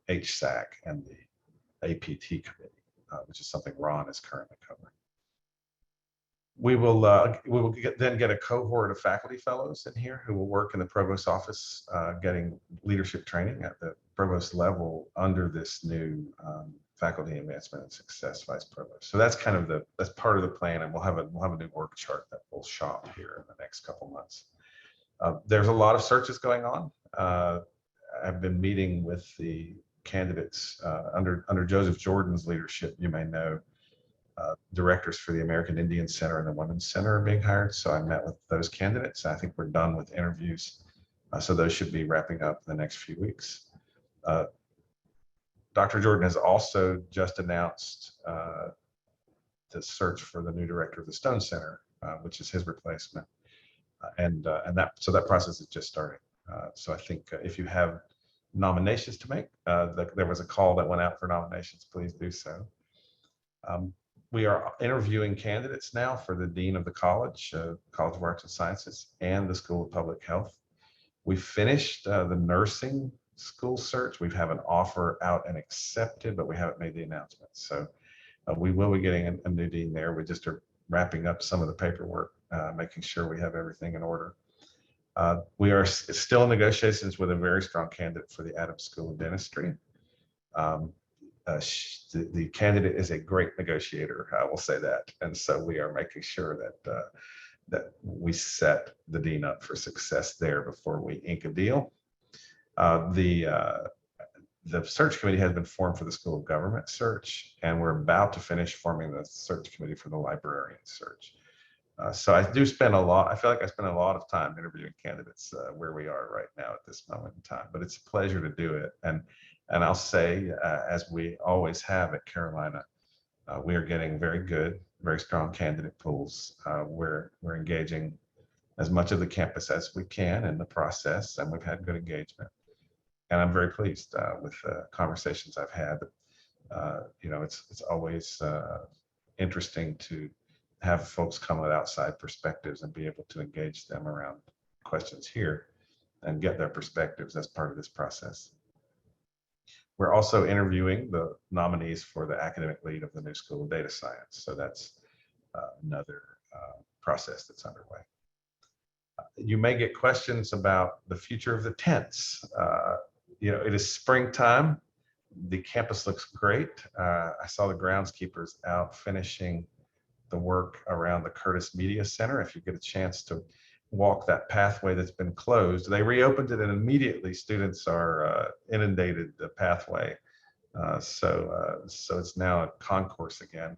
HSAC and the APT committee, which is something Ron is currently covering. We will then get a cohort of faculty fellows in here who will work in the provost office, getting leadership training at the provost level under this new faculty advancement and success vice provost. So that's kind of that's part of the plan, and we'll have a new org chart that we'll shop here in the next couple months. There's a lot of searches going on. I've been meeting with the candidates under Joseph Jordan's leadership. You may know directors for the American Indian Center and the Women's Center are being hired. So I met with those candidates. I think we're done with interviews. So those should be wrapping up in the next few weeks. Dr. Jordan has also just announced the search for the new director of the Stone Center, which is his replacement. So that process is just starting. So I think if you have nominations to make, there was a call that went out for nominations, please do so. We are interviewing candidates now for the Dean of the College, College of Arts and Sciences, and the School of Public Health. We finished the nursing school search. We have an offer out and accepted, but we haven't made the announcement. So we will be getting a new dean there. We just are wrapping up some of the paperwork, making sure we have everything in order. We are still in negotiations with a very strong candidate for the Adams School of Dentistry. The candidate is a great negotiator, I will say that. And so we are making sure that we set the dean up for success there before we ink a deal. The search committee has been formed for the School of Government search, and we're about to finish forming the search committee for the librarian search. So I do spend a lot, I feel like I spend a lot of time interviewing candidates where we are right now at this moment in time, but it's a pleasure to do it. And I'll say, as we always have at Carolina, we are getting very good, very strong candidate pools. We're engaging as much of the campus as we can in the process, and we've had good engagement. And I'm very pleased with the conversations I've had. It's always interesting to have folks come with outside perspectives and be able to engage them around questions here and get their perspectives as part of this process. We're also interviewing the nominees for the academic lead of the new School of Data Science. So that's another process that's underway. You may get questions about the future of the tents. It is springtime. The campus looks great. I saw the groundskeepers out finishing the work around the Curtis Media Center. If you get a chance to walk that pathway that's been closed, they reopened it and immediately students are inundated the pathway. So it's now a concourse again.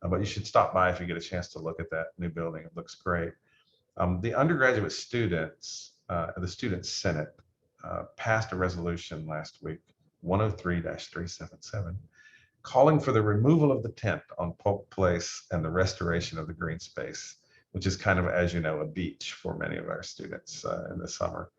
But you should stop by if you get a chance to look at that new building. It looks great. The undergraduate students, the Student Senate, passed a resolution last week, 103-377, calling for the removal of the tent on Polk Place and the restoration of the green space, which is kind of, as you know, a beach for many of our students in the summer.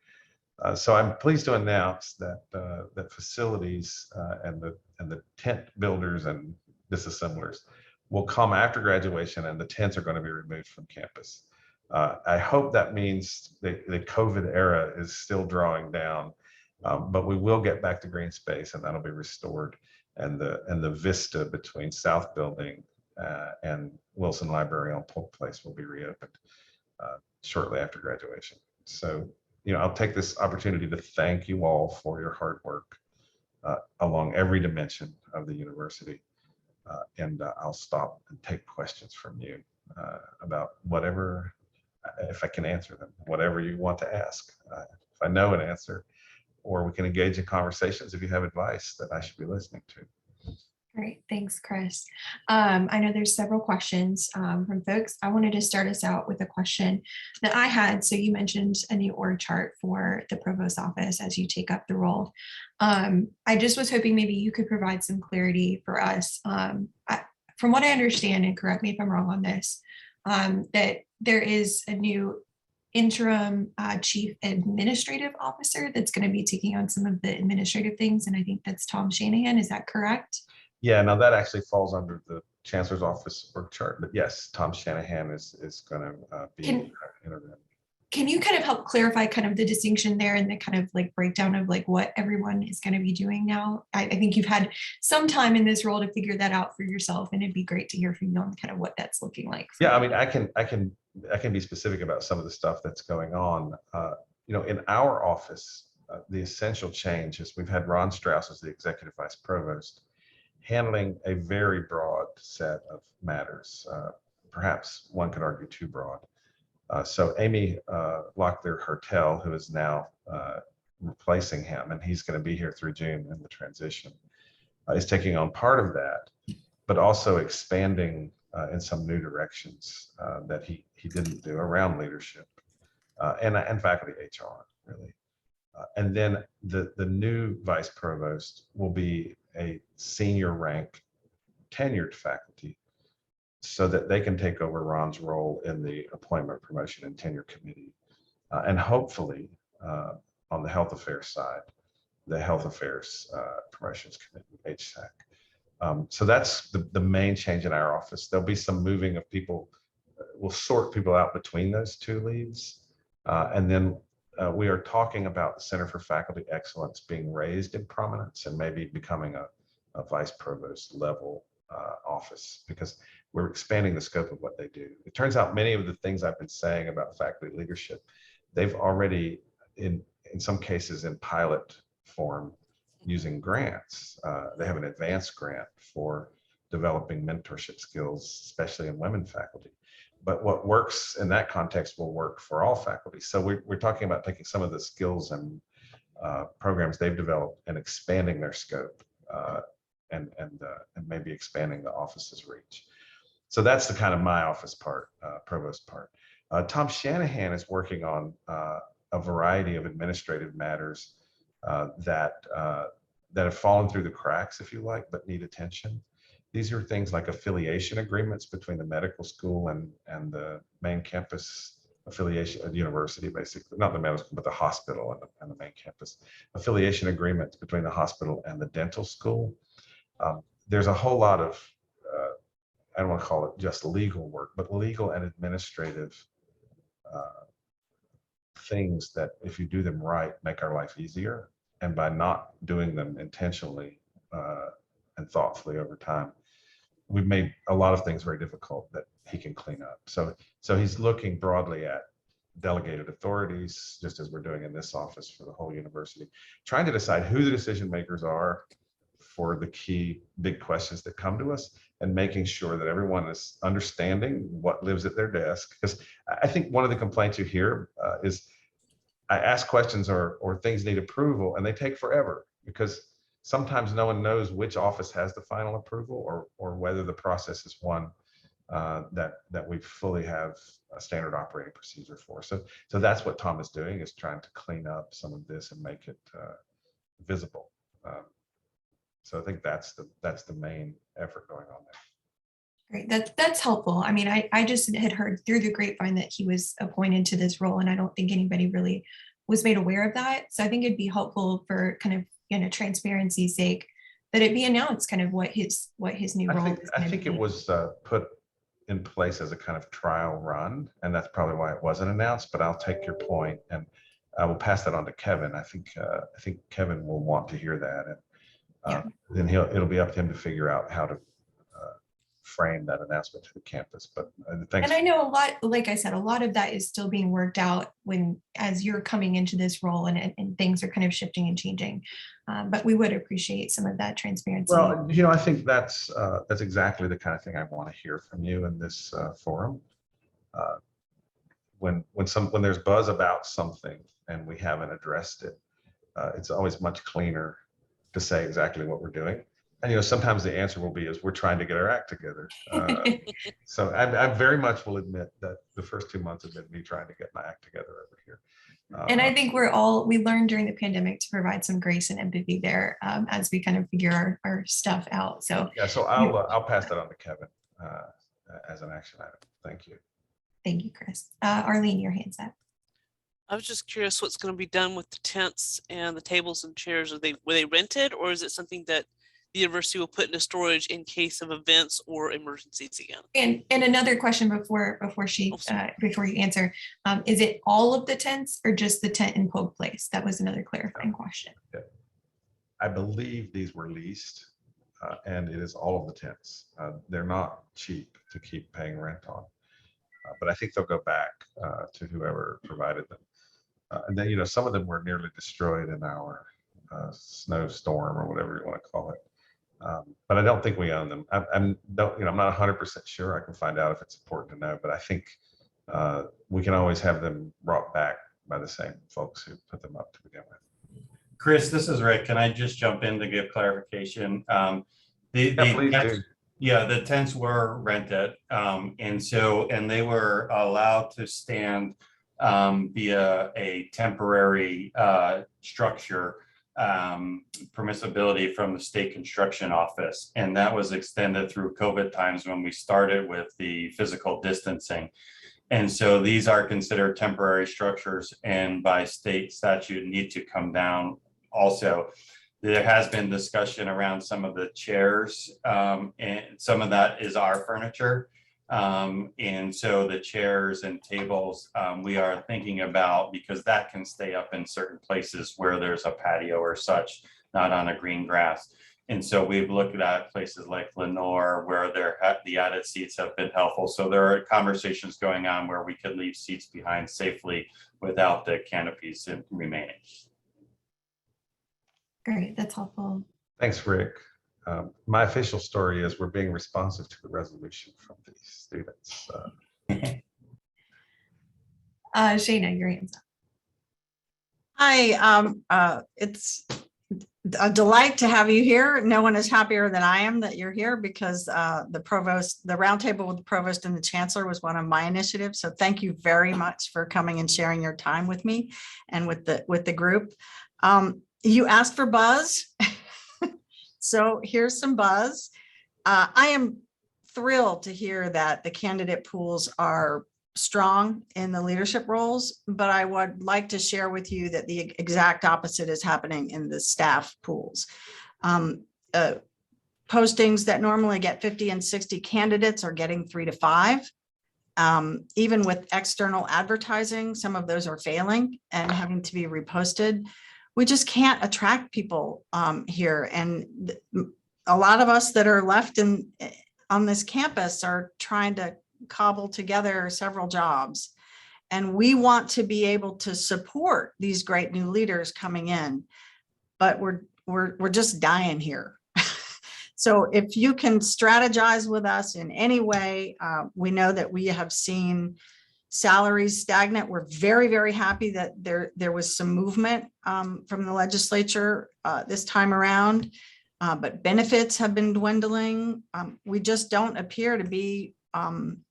So I'm pleased to announce that that facilities and the tent builders and disassemblers will come after graduation, and the tents are going to be removed from campus. I hope that means the COVID era is still drawing down, but we will get back to green space, and that'll be restored. And the vista between South Building and Wilson Library on Polk Place will be reopened shortly after graduation. So, I'll take this opportunity to thank you all for your hard work along every dimension of the university. And I'll stop and take questions from you about whatever, if I can answer them, whatever you want to ask. If I know an answer, or we can engage in conversations if you have advice that I should be listening to. Great, thanks, Chris. I know there's several questions from folks. I wanted to start us out with a question that I had. So you mentioned a new org chart for the provost's office as you take up the role. I just was hoping maybe you could provide some clarity for us. From what I understand, and correct me if I'm wrong on this, that there is a new interim chief administrative officer that's going to be taking on some of the administrative things. And I think that's Tom Shanahan. Is that correct? Yeah, now that actually falls under the Chancellor's Office org chart. But yes, Tom Shanahan is going to be interim. Can you kind of help clarify kind of the distinction there and the kind of like breakdown of like what everyone is going to be doing now? I think you've had some time in this role to figure that out for yourself, and it'd be great to hear from you on kind of what that's looking like. Yeah, I mean, I can be specific about some of the stuff that's going on. In our office, the essential change is we've had Ron Strauss as the executive vice provost, handling a very broad set of matters. Perhaps one could argue too broad. So Amy Locklear-Hertel, who is now replacing him, and he's going to be here through June in the transition, is taking on part of that, but also expanding in some new directions that he didn't do around leadership and faculty HR, really. And then the new vice provost will be a senior rank tenured faculty so that they can take over Ron's role in the appointment, promotion, and tenure committee. And hopefully on the health affairs side, the health affairs promotions committee, HSAC. So that's the main change in our office. There'll be some moving of people. We'll sort people out between those two leads. And then we are talking about the Center for Faculty Excellence being raised in prominence and maybe becoming a vice provost level office, because we're expanding the scope of what they do. It turns out many of the things I've been saying about faculty leadership, they've already in some cases in pilot form using grants. They have an advanced grant for developing mentorship skills, especially in women faculty. But what works in that context will work for all faculty. So we're talking about taking some of the skills and programs they've developed and expanding their scope and maybe expanding the office's reach. So that's the kind of my office part, provost part. Tom Shanahan is working on a variety of administrative matters that have fallen through the cracks, if you like, but need attention. These are things like affiliation agreements between the medical school and the main campus affiliation of the university, basically, not the medical school, but the hospital and the main campus. Affiliation agreements between the hospital and the dental school. There's a whole lot of, I don't want to call it just legal work, but legal and administrative things that, if you do them right, make our life easier. And by not doing them intentionally and thoughtfully over time, we've made a lot of things very difficult that he can clean up. So he's looking broadly at delegated authorities, just as we're doing in this office for the whole university, trying to decide who the decision makers are for the key big questions that come to us, and making sure that everyone is understanding what lives at their desk. Because I think one of the complaints you hear is I ask questions or things need approval and they take forever, because sometimes no one knows which office has the final approval or whether the process is one that we fully have a standard operating procedure for. So that's what Tom is doing, is trying to clean up some of this and make it visible. So I think that's the main effort going on there. Great, that's helpful. I mean, I just had heard through the grapevine that he was appointed to this role, and I don't think anybody really was made aware of that. So I think it'd be helpful for kind of, transparency's sake, that it be announced kind of what his new role is. I think it was put in place as a kind of trial run, and that's probably why it wasn't announced. But I'll take your point, and I will pass that on to Kevin. I think Kevin will want to hear that, and then it'll be up to him to figure out how to frame that announcement to the campus. But thanks. And I know a lot, like I said, a lot of that is still being worked out as you're coming into this role and things are kind of shifting and changing. But we would appreciate some of that transparency. Well, I think that's exactly the kind of thing I want to hear from you in this forum. When there's buzz about something and we haven't addressed it, it's always much cleaner to say exactly what we're doing. And sometimes the answer will be is we're trying to get our act together. So I very much will admit that the first 2 months have been me trying to get my act together over here. And I think we learned during the pandemic to provide some grace and empathy there as we kind of figure our stuff out. So yeah, so I'll pass that on to Kevin as an action item. Thank you. Thank you, Chris. Arlene, your hand's up. I was just curious what's going to be done with the tents and the tables and chairs. Were they rented, or is it something that the university will put into storage in case of events or emergencies again? And another question before you answer, is it all of the tents or just the tent in Pogue Place? That was another clarifying question. Yeah. I believe these were leased, and it is all of the tents. They're not cheap to keep paying rent on, but I think they'll go back to whoever provided them. And then some of them were nearly destroyed in our snowstorm or whatever you want to call it. But I don't think we own them. I'm not 100% sure. I can find out if it's important to know, but I think we can always have them brought back by the same folks who put them up to begin with. Chris, this is Rick. Can I just jump in to give clarification? Please do. Yeah, the tents were rented. And they were allowed to stand via a temporary structure permissibility from the state construction office. And that was extended through COVID times when we started with the physical distancing. And so these are considered temporary structures and by state statute need to come down also. There has been discussion around some of the chairs and some of that is our furniture. And so the chairs and tables we are thinking about because that can stay up in certain places where there's a patio or such, not on a green grass. And so we've looked at places like Lenore where the added seats have been helpful. So there are conversations going on where we could leave seats behind safely without the canopies remaining. Great, that's helpful. Thanks, Rick. My official story is we're being responsive to the resolution from these students. Shayna, your hands up. Hi, it's a delight to have you here. No one is happier than I am that you're here because the roundtable with the provost and the chancellor was one of my initiatives. So thank you very much for coming and sharing your time with me and with the group. You asked for buzz. So here's some buzz. I am thrilled to hear that the candidate pools are strong in the leadership roles, but I would like to share with you that the exact opposite is happening in the staff pools. Postings that normally get 50 and 60 candidates are getting 3 to 5. Even with external advertising, some of those are failing and having to be reposted. We just can't attract people here. And a lot of us that are left on this campus are trying to cobble together several jobs. And we want to be able to support these great new leaders coming in, but we're just dying here. So if you can strategize with us in any way, we know that we have seen salaries stagnant. We're very, very happy that there was some movement from the legislature this time around, but benefits have been dwindling. We just don't appear to be, an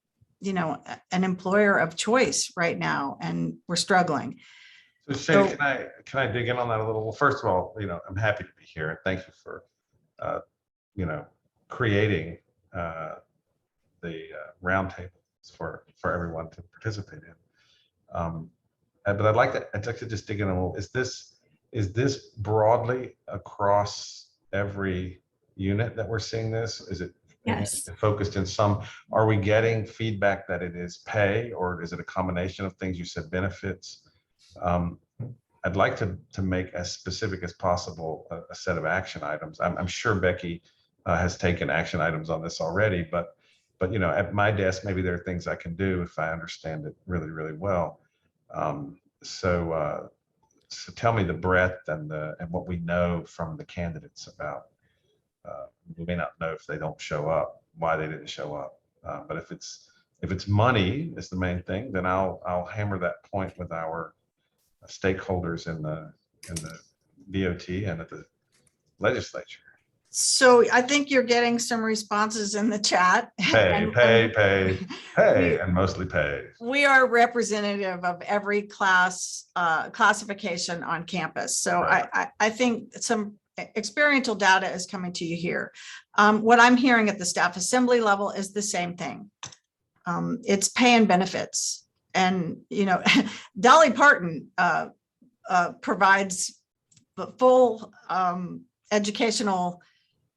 employer of choice right now, and we're struggling. So Shane, can I dig in on that a little? Well, first of all, I'm happy to be here, and thank you for, creating the roundtables for everyone to participate in. But I'd like to just dig in a little. Is this broadly across every unit that we're seeing this? Is it Yes. focused in some? Are we getting feedback that it is pay, or is it a combination of things? You said benefits. I'd like to make as specific as possible a set of action items. I'm sure Becky has taken action items on this already, but at my desk, maybe there are things I can do if I understand it really, really well. So tell me the breadth and what we know from the candidates about. We may not know if they don't show up, why they didn't show up. But if it's money is the main thing, then I'll hammer that point with our stakeholders in the DOT and at the legislature. So I think you're getting some responses in the chat. Pay, and mostly pay. We are representative of every classification on campus. So right. I think some experiential data is coming to you here. What I'm hearing at the staff assembly level is the same thing. It's pay and benefits. And, Dolly Parton provides full educational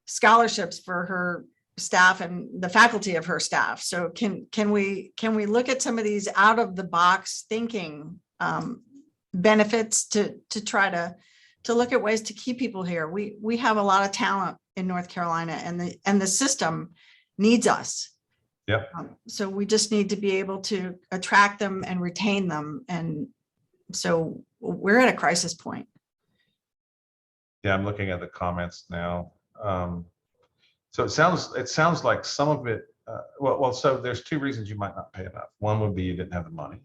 scholarships for her staff and the faculty of her staff. So can we look at some of these out of the box thinking benefits to try to look at ways to keep people here? We have a lot of talent in North Carolina, and the system needs us. Yep. So we just need to be able to attract them and retain them. And so we're at a crisis point. Yeah, I'm looking at the comments now. So it sounds like some of it, so there's two reasons you might not pay enough. One would be you didn't have the money.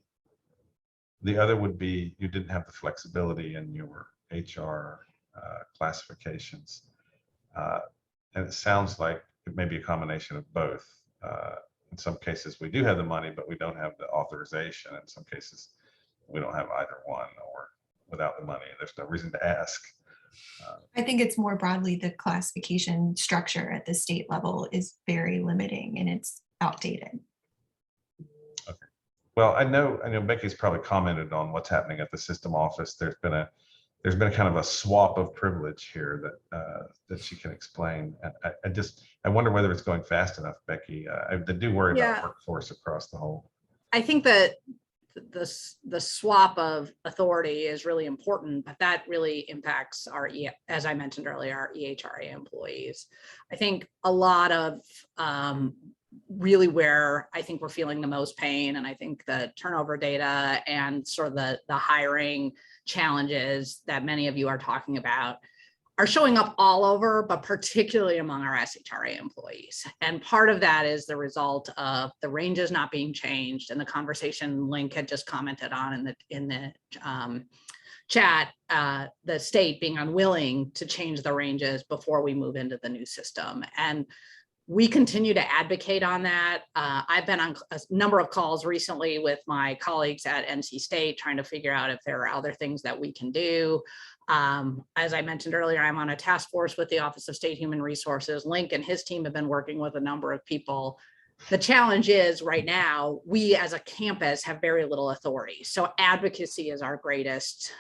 The other would be you didn't have the flexibility in your HR classifications. And it sounds like it may be a combination of both. In some cases, we do have the money, but we don't have the authorization. In some cases, we don't have either one, or without the money, there's no reason to ask. I think it's more broadly the classification structure at the state level is very limiting and it's outdated. Okay. Well, I know Becky's probably commented on what's happening at the system office. There's been a kind of a swap of privilege here that she can explain. I wonder whether it's going fast enough, Becky. I do worry about workforce across the whole. I think that the swap of authority is really important, but that really impacts our, as I mentioned earlier, our EHRA employees. I think a lot of really where I think we're feeling the most pain, and I think the turnover data and sort of the hiring challenges that many of you are talking about are showing up all over, but particularly among our SHRA employees. And part of that is the result of the ranges not being changed, and the conversation Link had just commented on in the chat, the state being unwilling to change the ranges before we move into the new system. And we continue to advocate on that. I've been on a number of calls recently with my colleagues at NC State trying to figure out if there are other things that we can do. As I mentioned earlier, I'm on a task force with the Office of State Human Resources. Link and his team have been working with a number of people. The challenge is right now, we as a campus have very little authority. So advocacy is our greatest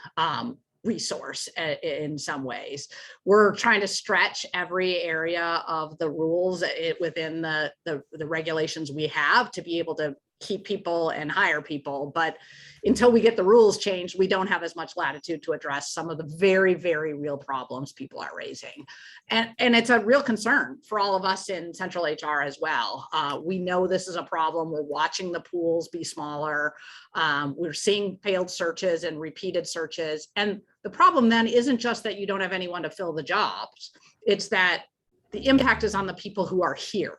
resource in some ways. We're trying to stretch every area of the rules within the regulations we have to be able to keep people and hire people. But until we get the rules changed, we don't have as much latitude to address some of the very, very real problems people are raising. And it's a real concern for all of us in central HR as well. We know this is a problem. We're watching the pools be smaller. We're seeing failed searches and repeated searches. And the problem then isn't just that you don't have anyone to fill the jobs. It's that the impact is on the people who are here.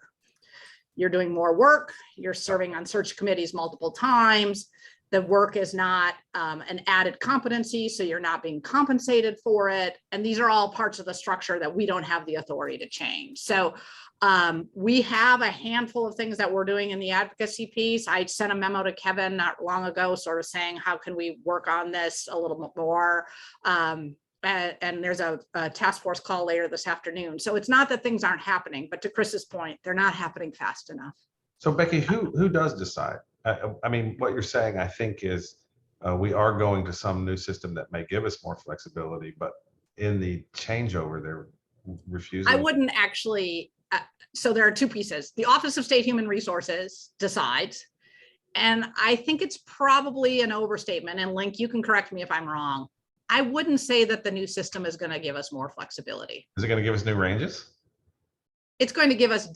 You're doing more work, you're serving on search committees multiple times. The work is not an added competency, so you're not being compensated for it. And these are all parts of the structure that we don't have the authority to change. So we have a handful of things that we're doing in the advocacy piece. I sent a memo to Kevin not long ago, sort of saying, how can we work on this a little bit more? And there's a task force call later this afternoon. So it's not that things aren't happening, but to Chris's point, they're not happening fast enough. So Becky, who does decide? I mean, what you're saying, I think, is we are going to some new system that may give us more flexibility, but in the changeover, they're refusing. I wouldn't actually. So there are two pieces. The Office of State Human Resources decides, and I think it's probably an overstatement. And Link, you can correct me if I'm wrong. I wouldn't say that the new system is going to give us more flexibility. Is it going to give us new ranges? It's going to give us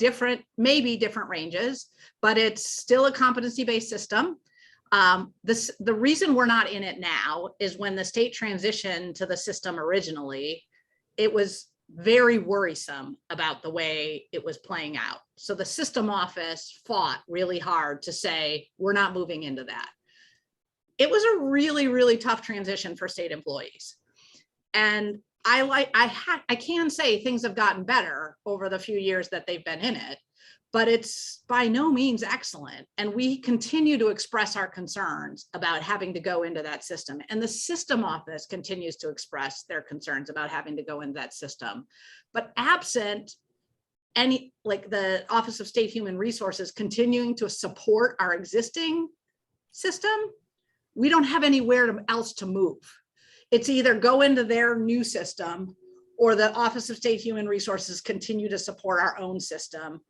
maybe different ranges, but it's still a competency-based system. The reason we're not in it now is when the state transitioned to the system originally, it was very worrisome about the way it was playing out. So the system office fought really hard to say, we're not moving into that. It was a really, really tough transition for state employees. And I can say things have gotten better over the few years that they've been in it, but it's by no means excellent. And we continue to express our concerns about having to go into that system. And the system office continues to express their concerns about having to go into that system. But absent any, like the Office of State Human Resources continuing to support our existing system, we don't have anywhere else to move. It's either go into their new system, or the Office of State Human Resources continue to support our own system,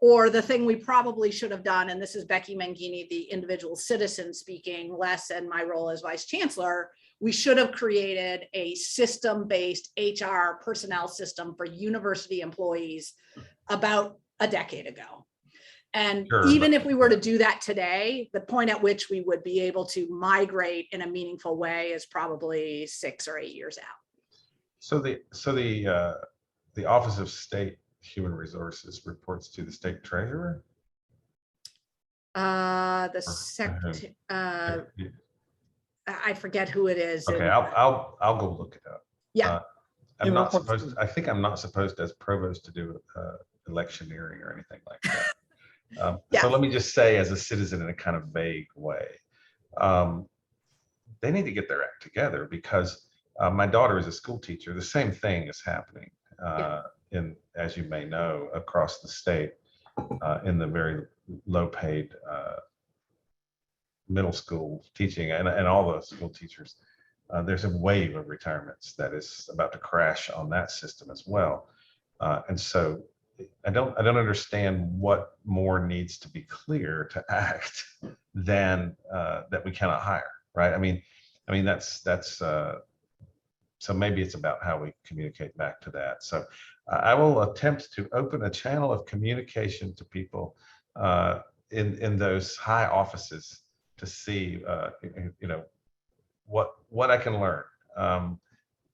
or the thing we probably should have done, and this is Becky Mangini, the individual citizen speaking, less in my role as Vice Chancellor, we should have created a system-based HR personnel system for university employees about a decade ago. And sure, even if we were to do that today, the point at which we would be able to migrate in a meaningful way is probably 6 or 8 years out. So the Office of State Human Resources reports to the state treasurer? I forget who it is. Okay, I'll go look it up. Yeah. I'm not supposed. I think I'm not supposed as provost to do electioneering or anything like that. Yes. So let me just say, as a citizen in a kind of vague way, they need to get their act together, because my daughter is a school teacher. The same thing is happening as you may know, across the state in the very low paid middle school teaching and all the school teachers. There's a wave of retirements that is about to crash on that system as well. And so I don't understand what more needs to be clear to act than that we cannot hire, right? I mean that's so maybe it's about how we communicate back to that. So I will attempt to open a channel of communication to people in those high offices to see what I can learn.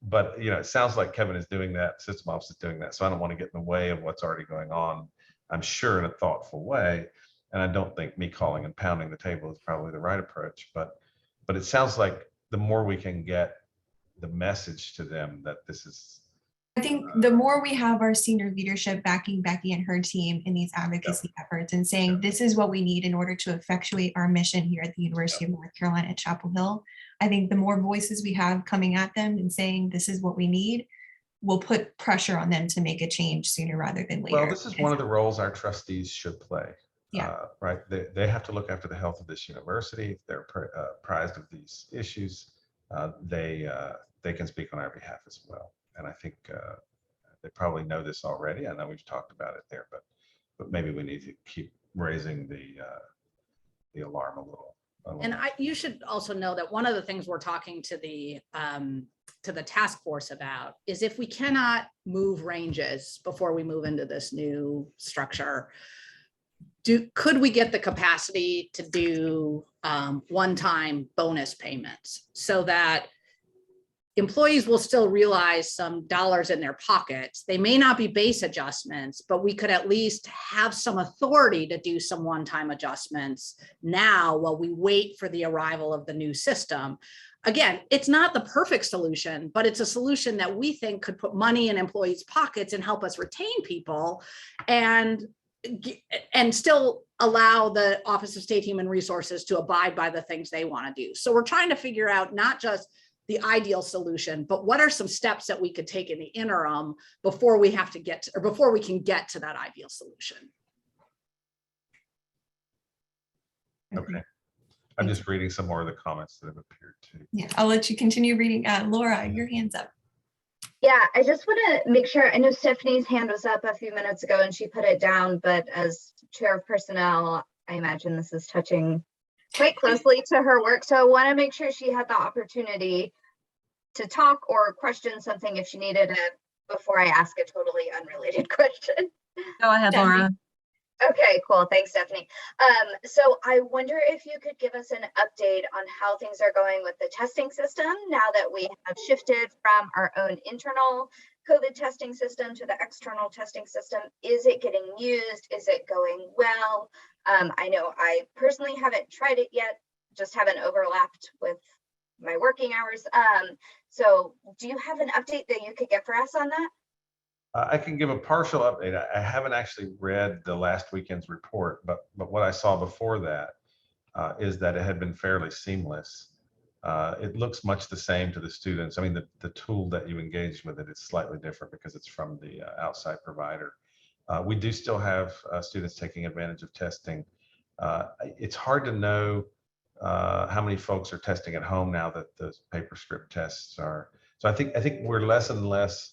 But it sounds like Kevin is doing that, system office is doing that. So I don't want to get in the way of what's already going on, I'm sure, in a thoughtful way. And I don't think me calling and pounding the table is probably the right approach. But it sounds like the more we can get the message to them that this is. I think the more we have our senior leadership backing Becky and her team in these advocacy efforts and saying this is what we need in order to effectuate our mission here at the University of North Carolina at Chapel Hill, I think the more voices we have coming at them and saying this is what we need will put pressure on them to make a change sooner rather than later. Well, this is one of the roles our trustees should play. Yeah. Right. They have to look after the health of this university. If they're apprised of these issues, they can speak on our behalf as well. And I think they probably know this already. I know we've talked about it there, but maybe we need to keep raising the alarm a little. And you should also know that one of the things we're talking to the task force about is if we cannot move ranges before we move into this new structure, could we get the capacity to do one-time bonus payments so that employees will still realize some dollars in their pockets? They may not be base adjustments, but we could at least have some authority to do some one-time adjustments now while we wait for the arrival of the new system. Again, it's not the perfect solution, but it's a solution that we think could put money in employees' pockets and help us retain people and still allow the Office of State Human Resources to abide by the things they want to do. So we're trying to figure out not just the ideal solution, but what are some steps that we could take in the interim before we have to get to, or before we can get to that ideal solution. Okay. I'm just reading some more of the comments that have appeared too. Yeah, I'll let you continue reading. Laura, your hand's up. Yeah, I just want to make sure, I know Stephanie's hand was up a few minutes ago and she put it down, but as chair of personnel, I imagine this is touching quite closely to her work. So I want to make sure she had the opportunity to talk or question something if she needed it before I ask a totally unrelated question. Go ahead, Laura. Okay, cool. Thanks, Stephanie. So I wonder if you could give us an update on how things are going with the testing system now that we have shifted from our own internal COVID testing system to the external testing system. Is it getting used? Is it going well? I know I personally haven't tried it yet, just haven't overlapped with my working hours. So do you have an update that you could get for us on that? I can give a partial update. I haven't actually read the last weekend's report, but what I saw before that is that it had been fairly seamless. It looks much the same to the students. I mean, the tool that you engage with it is slightly different because it's from the outside provider. We do still have students taking advantage of testing. It's hard to know how many folks are testing at home now that the paper script tests are. So I think we're less and less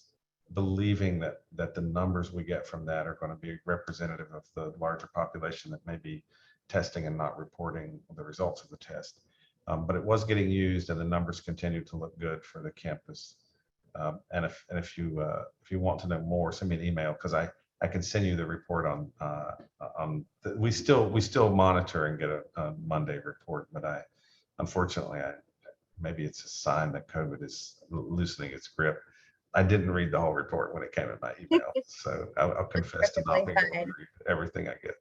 believing that the numbers we get from that are going to be representative of the larger population that may be testing and not reporting the results of the test. But it was getting used, and the numbers continue to look good for the campus. And if you want to know more, send me an email, because I can send you the report on we still monitor and get a Monday report, but unfortunately maybe it's a sign that COVID is loosening its grip. I didn't read the whole report when it came in my email, so I'll confess to not being able to read everything I get.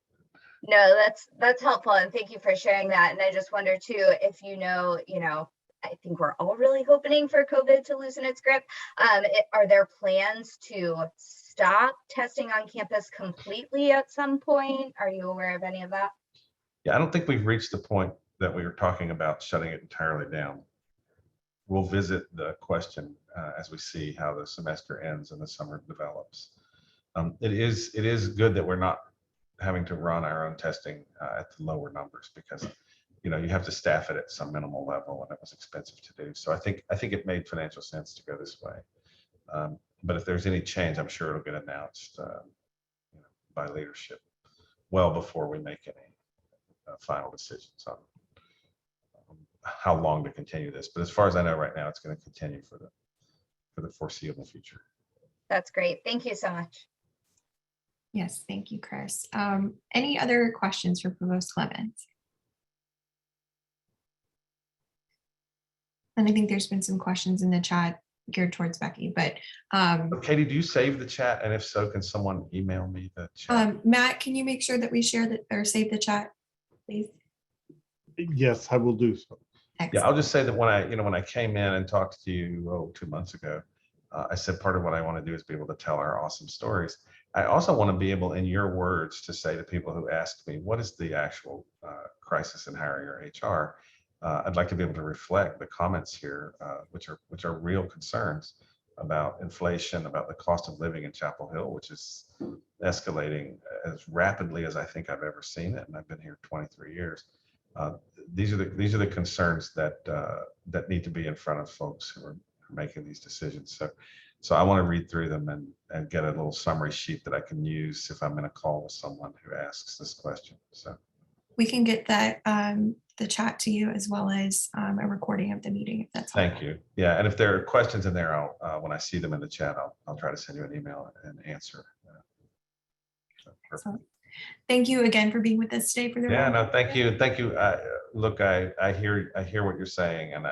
No, that's helpful, and thank you for sharing that. And I just wonder too, if you know, I think we're all really hoping for COVID to loosen its grip. Are there plans to stop testing on campus completely at some point? Are you aware of any of that? Yeah, I don't think we've reached the point that we were talking about shutting it entirely down. We'll visit the question as we see how the semester ends and the summer develops. It is good that we're not having to run our own testing at the lower numbers, because you have to staff it at some minimal level, and it was expensive to do. So I think it made financial sense to go this way. But if there's any change, I'm sure it'll get announced by leadership well before we make any final decisions on how long to continue this. But as far as I know right now, it's going to continue for the foreseeable future. That's great. Thank you so much. Yes, thank you, Chris. Any other questions for Provost Clemens? And I think there's been some questions in the chat geared towards Becky, but Katie, do you save the chat? And if so, can someone email me the chat? Matt, can you make sure that we share that or save the chat, please? Yes, I will do so. Excellent. Yeah, I'll just say that when I came in and talked to you 2 months ago, I said part of what I want to do is be able to tell our awesome stories. I also want to be able, in your words, to say to people who ask me, what is the actual crisis in hiring or HR? I'd like to be able to reflect the comments here, which are real concerns about inflation, about the cost of living in Chapel Hill, which is escalating as rapidly as I think I've ever seen it, and I've been here 23 years. These are the concerns that need to be in front of folks who are making these decisions. So I want to read through them and get a little summary sheet that I can use if I'm in a call with someone who asks this question. So we can get that the chat to you, as well as a recording of the meeting, if that's thank you. Yeah, and if there are questions in there, I'll when I see them in the chat, I'll try to send you an email and answer. So, thank you again for being with us today for the yeah, no, thank you. Look, I hear what you're saying, and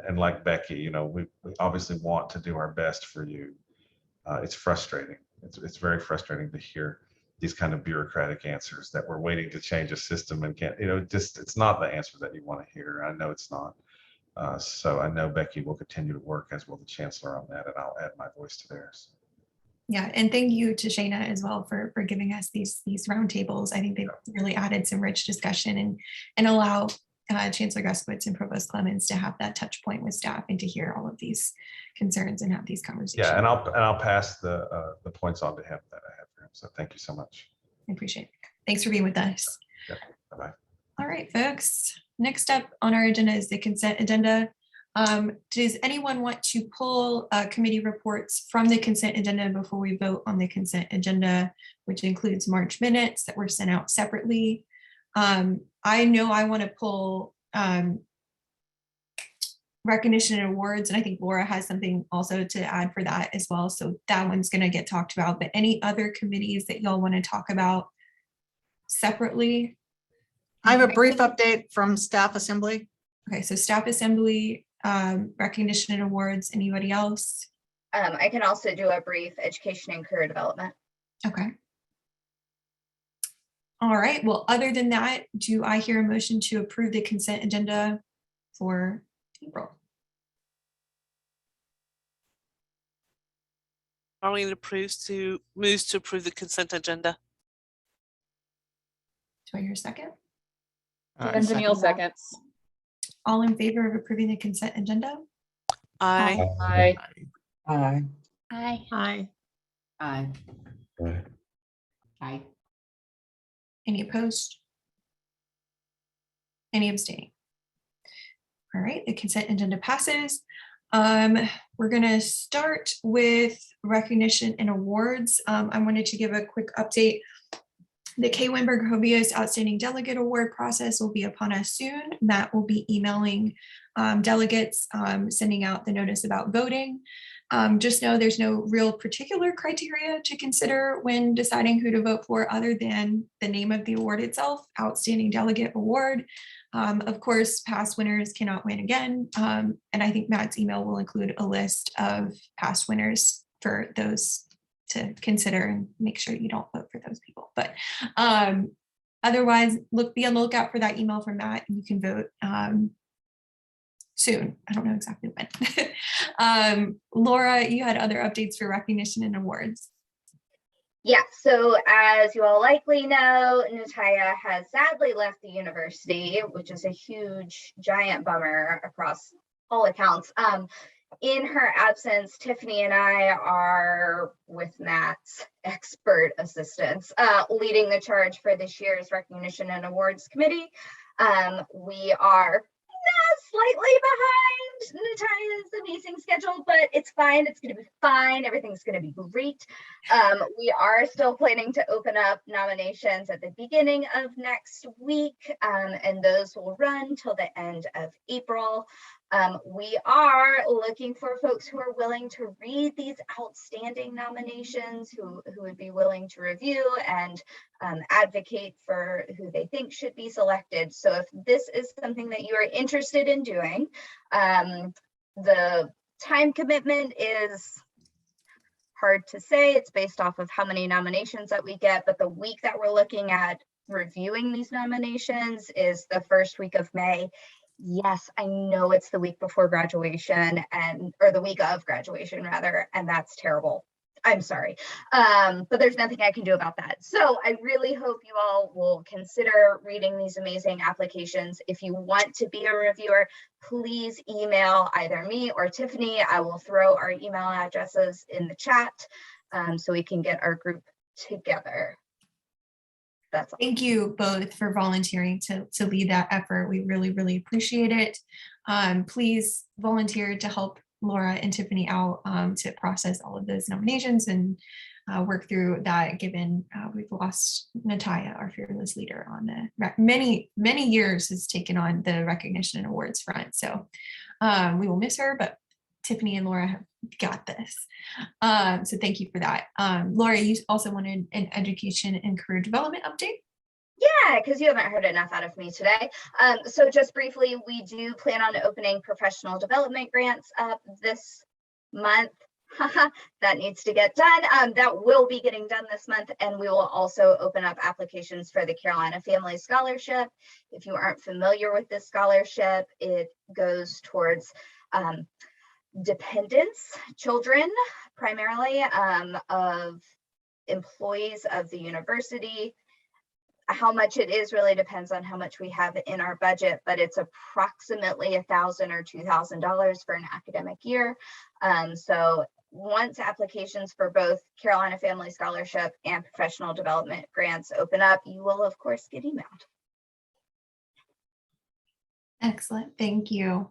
and like Becky, we obviously want to do our best for you. It's frustrating. It's very frustrating to hear these kind of bureaucratic answers that we're waiting to change a system and can't, it's not the answer that you want to hear. I know it's not. So I know Becky will continue to work, as will the chancellor, on that, and I'll add my voice to theirs. Yeah, and thank you to Shayna as well for giving us these roundtables. I think they've really added some rich discussion and allow Chancellor Guskowitz and Provost Clemens to have that touch point with staff and to hear all of these concerns and have these conversations. Yeah, and I'll pass the points on to him that I have for him. So thank you so much. I appreciate it. Thanks for being with us. Yeah, bye-bye. All right, folks. Next up on our agenda is the consent agenda. Does anyone want to pull committee reports from the consent agenda before we vote on the consent agenda, which includes March minutes that were sent out separately? I know I want to pull recognition and awards, and I think Laura has something also to add for that as well. So that one's going to get talked about, but any other committees that y'all want to talk about separately? I have a brief update from staff assembly. Okay, so staff assembly, recognition and awards, anybody else? I can also do a brief education and career development. Okay. All right, well, other than that, do I hear a motion to approve the consent agenda for April? Arlene moves to approve the consent agenda. Do I hear a second? And Danielle seconds. All in favor of approving the consent agenda? Aye. Aye. Aye. Aye. Aye. Aye. Aye. Any opposed? Any abstaining? All right, the consent agenda passes. We're going to start with recognition and awards. I wanted to give a quick update. The K. Winberg Hovius Outstanding Delegate Award process will be upon us soon. Matt will be emailing delegates, sending out the notice about voting. Just know there's no real particular criteria to consider when deciding who to vote for other than the name of the award itself, Outstanding Delegate Award. Of course, past winners cannot win again. And I think Matt's email will include a list of past winners for those to consider and make sure you don't vote for those people. But otherwise, be on the lookout for that email from Matt, and you can vote soon. I don't know exactly when. Laura, you had other updates for recognition and awards. Yeah, so as you all likely know, Nataya has sadly left the university, which is a huge, giant bummer across all accounts. In her absence, Tiffany and I are, with Matt's expert assistance, leading the charge for this year's Recognition and Awards Committee. We are slightly behind Nataya's amazing schedule, but it's fine. It's going to be fine. Everything's going to be great. We are still planning to open up nominations at the beginning of next week, and those will run till the end of April. We are looking for folks who are willing to read these outstanding nominations, who would be willing to review and advocate for who they think should be selected. So if this is something that you are interested in doing, the time commitment is hard to say. It's based off of how many nominations that we get, but the week that we're looking at reviewing these nominations is the first week of May. Yes, I know it's the week before graduation or the week of graduation rather, and that's terrible. I'm sorry, but there's nothing I can do about that. So I really hope you all will consider reading these amazing applications. If you want to be a reviewer, please email either me or Tiffany. I will throw our email addresses in the chat so we can get our group together. That's all. Thank you both for volunteering to lead that effort. We really, really appreciate it. Please volunteer to help Laura and Tiffany out to process all of those nominations and work through that, given we've lost Nataya, our fearless leader, on the many years has taken on the recognition and awards front. So we will miss her, but Tiffany and Laura have got this. So thank you for that. Laura, you also wanted an education and career development update? Yeah, because you haven't heard enough out of me today. So just briefly, we do plan on opening professional development grants up this month. That needs to get done. That will be getting done this month. And we will also open up applications for the Carolina Family Scholarship. If you aren't familiar with this scholarship, it goes towards dependents, children, primarily of employees of the university. How much it is really depends on how much we have in our budget, but it's approximately $1,000 or $2,000 for an academic year. So once applications for both Carolina Family Scholarship and professional development grants open up, you will of course get emailed. Excellent, thank you.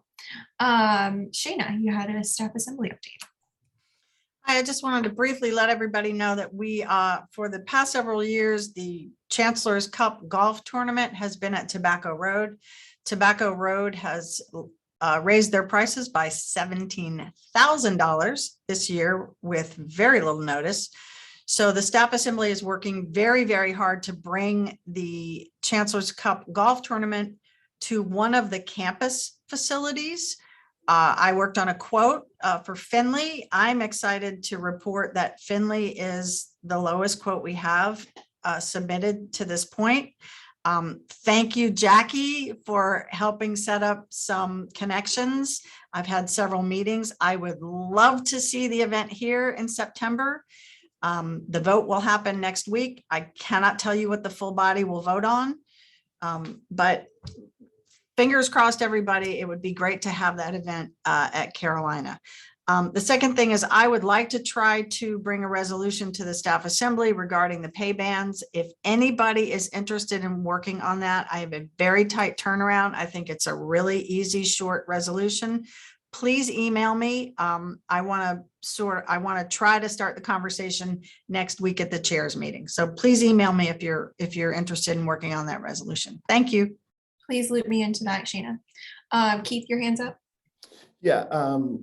Shayna, you had a staff assembly update. I just wanted to briefly let everybody know that we, for the past several years, the Chancellor's Cup Golf Tournament has been at Tobacco Road. Tobacco Road has raised their prices by $17,000 this year with very little notice. So the staff assembly is working very, very hard to bring the Chancellor's Cup Golf Tournament to one of the campus facilities. I worked on a quote for Findlay. I'm excited to report that Findlay is the lowest quote we have submitted to this point. Thank you, Jackie, for helping set up some connections. I've had several meetings. I would love to see the event here in September. The vote will happen next week. I cannot tell you what the full body will vote on, but fingers crossed, everybody. It would be great to have that event at Carolina. The second thing is I would like to try to bring a resolution to the staff assembly regarding the pay bands. If anybody is interested in working on that, I have a very tight turnaround. I think it's a really easy, short resolution. Please email me. I want to try to start the conversation next week at the chairs meeting. So please email me if you're interested in working on that resolution. Thank you. Please loop me into that, Shayna. Keith, your hand's up. Yeah,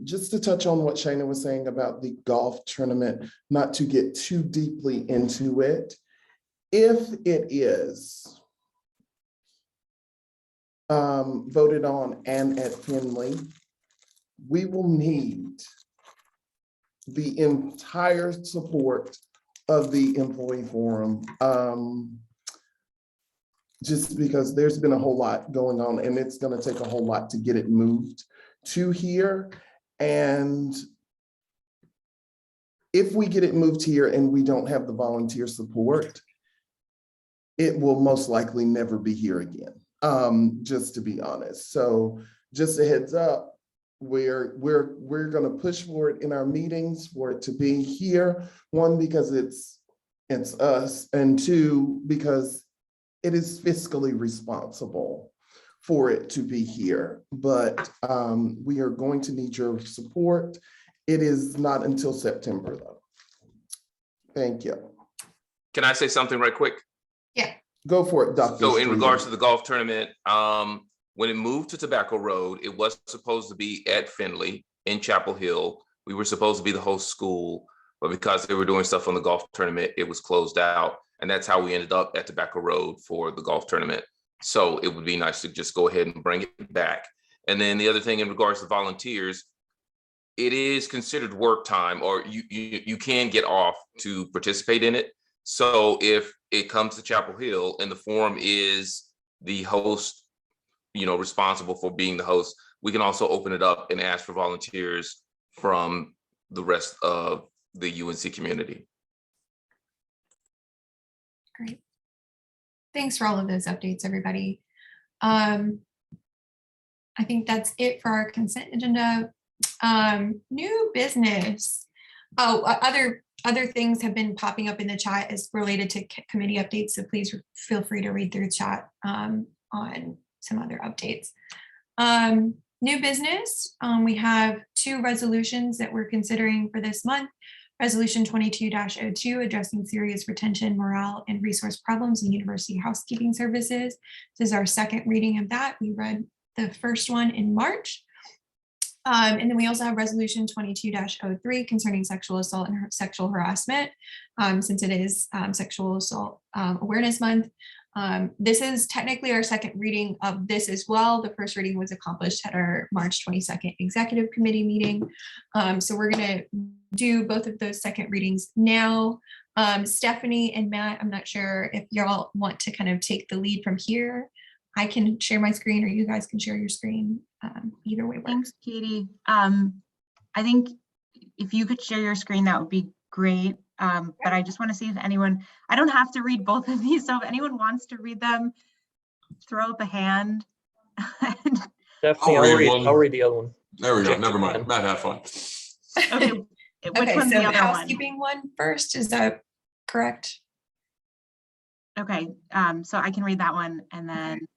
just to touch on what Shayna was saying about the golf tournament, not to get too deeply into it. If it is voted on and at Findlay, we will need the entire support of the employee forum. Just because there's been a whole lot going on and it's going to take a whole lot to get it moved to here. And if we get it moved here and we don't have the volunteer support, it will most likely never be here again, just to be honest. So just a heads up, we're going to push for it in our meetings for it to be here. One, because it's us, and two, because it is fiscally responsible for it to be here. But we are going to need your support. It is not until September though. Thank you. Can I say something right quick? Yeah. Go for it, Dr. So in Streeter. regards to the golf tournament, when it moved to Tobacco Road, it was supposed to be at Findlay in Chapel Hill. We were supposed to be the host school, but because they were doing stuff on the golf tournament, it was closed out. And that's how we ended up at Tobacco Road for the golf tournament. So it would be nice to just go ahead and bring it back. And then the other thing in regards to volunteers, it is considered work time, or you can get off to participate in it. So if it comes to Chapel Hill and the forum is the host, responsible for being the host, we can also open it up and ask for volunteers from the rest of the UNC community. Great. Thanks for all of those updates, everybody. I think that's it for our consent agenda. New business. Oh, other things have been popping up in the chat as related to committee updates. So please feel free to read through the chat on some other updates. New business. We have 2 resolutions that we're considering for this month. Resolution 22-02, addressing serious retention, morale, and resource problems in university housekeeping services. This is our second reading of that. We read the first one in March. And then we also have resolution 22-03 concerning sexual assault and sexual harassment, since it is Sexual Assault Awareness Month. This is technically our second reading of this as well. The first reading was accomplished at our March 22nd Executive Committee meeting. So we're going to do both of those second readings now. Stephanie and Matt, I'm not sure if y'all want to kind of take the lead from here. I can share my screen, or you guys can share your screen. Either way works. Thanks, Katie. I think if you could share your screen, that would be great. But I just want to see if anyone, I don't have to read both of these, so if anyone wants to read them, throw up a hand. Definitely, I'll read the other one. There we go. Never mind. Matt, have fun. Okay, which Okay, one's so the other housekeeping one first, is that correct? Okay, so I can read that one, and then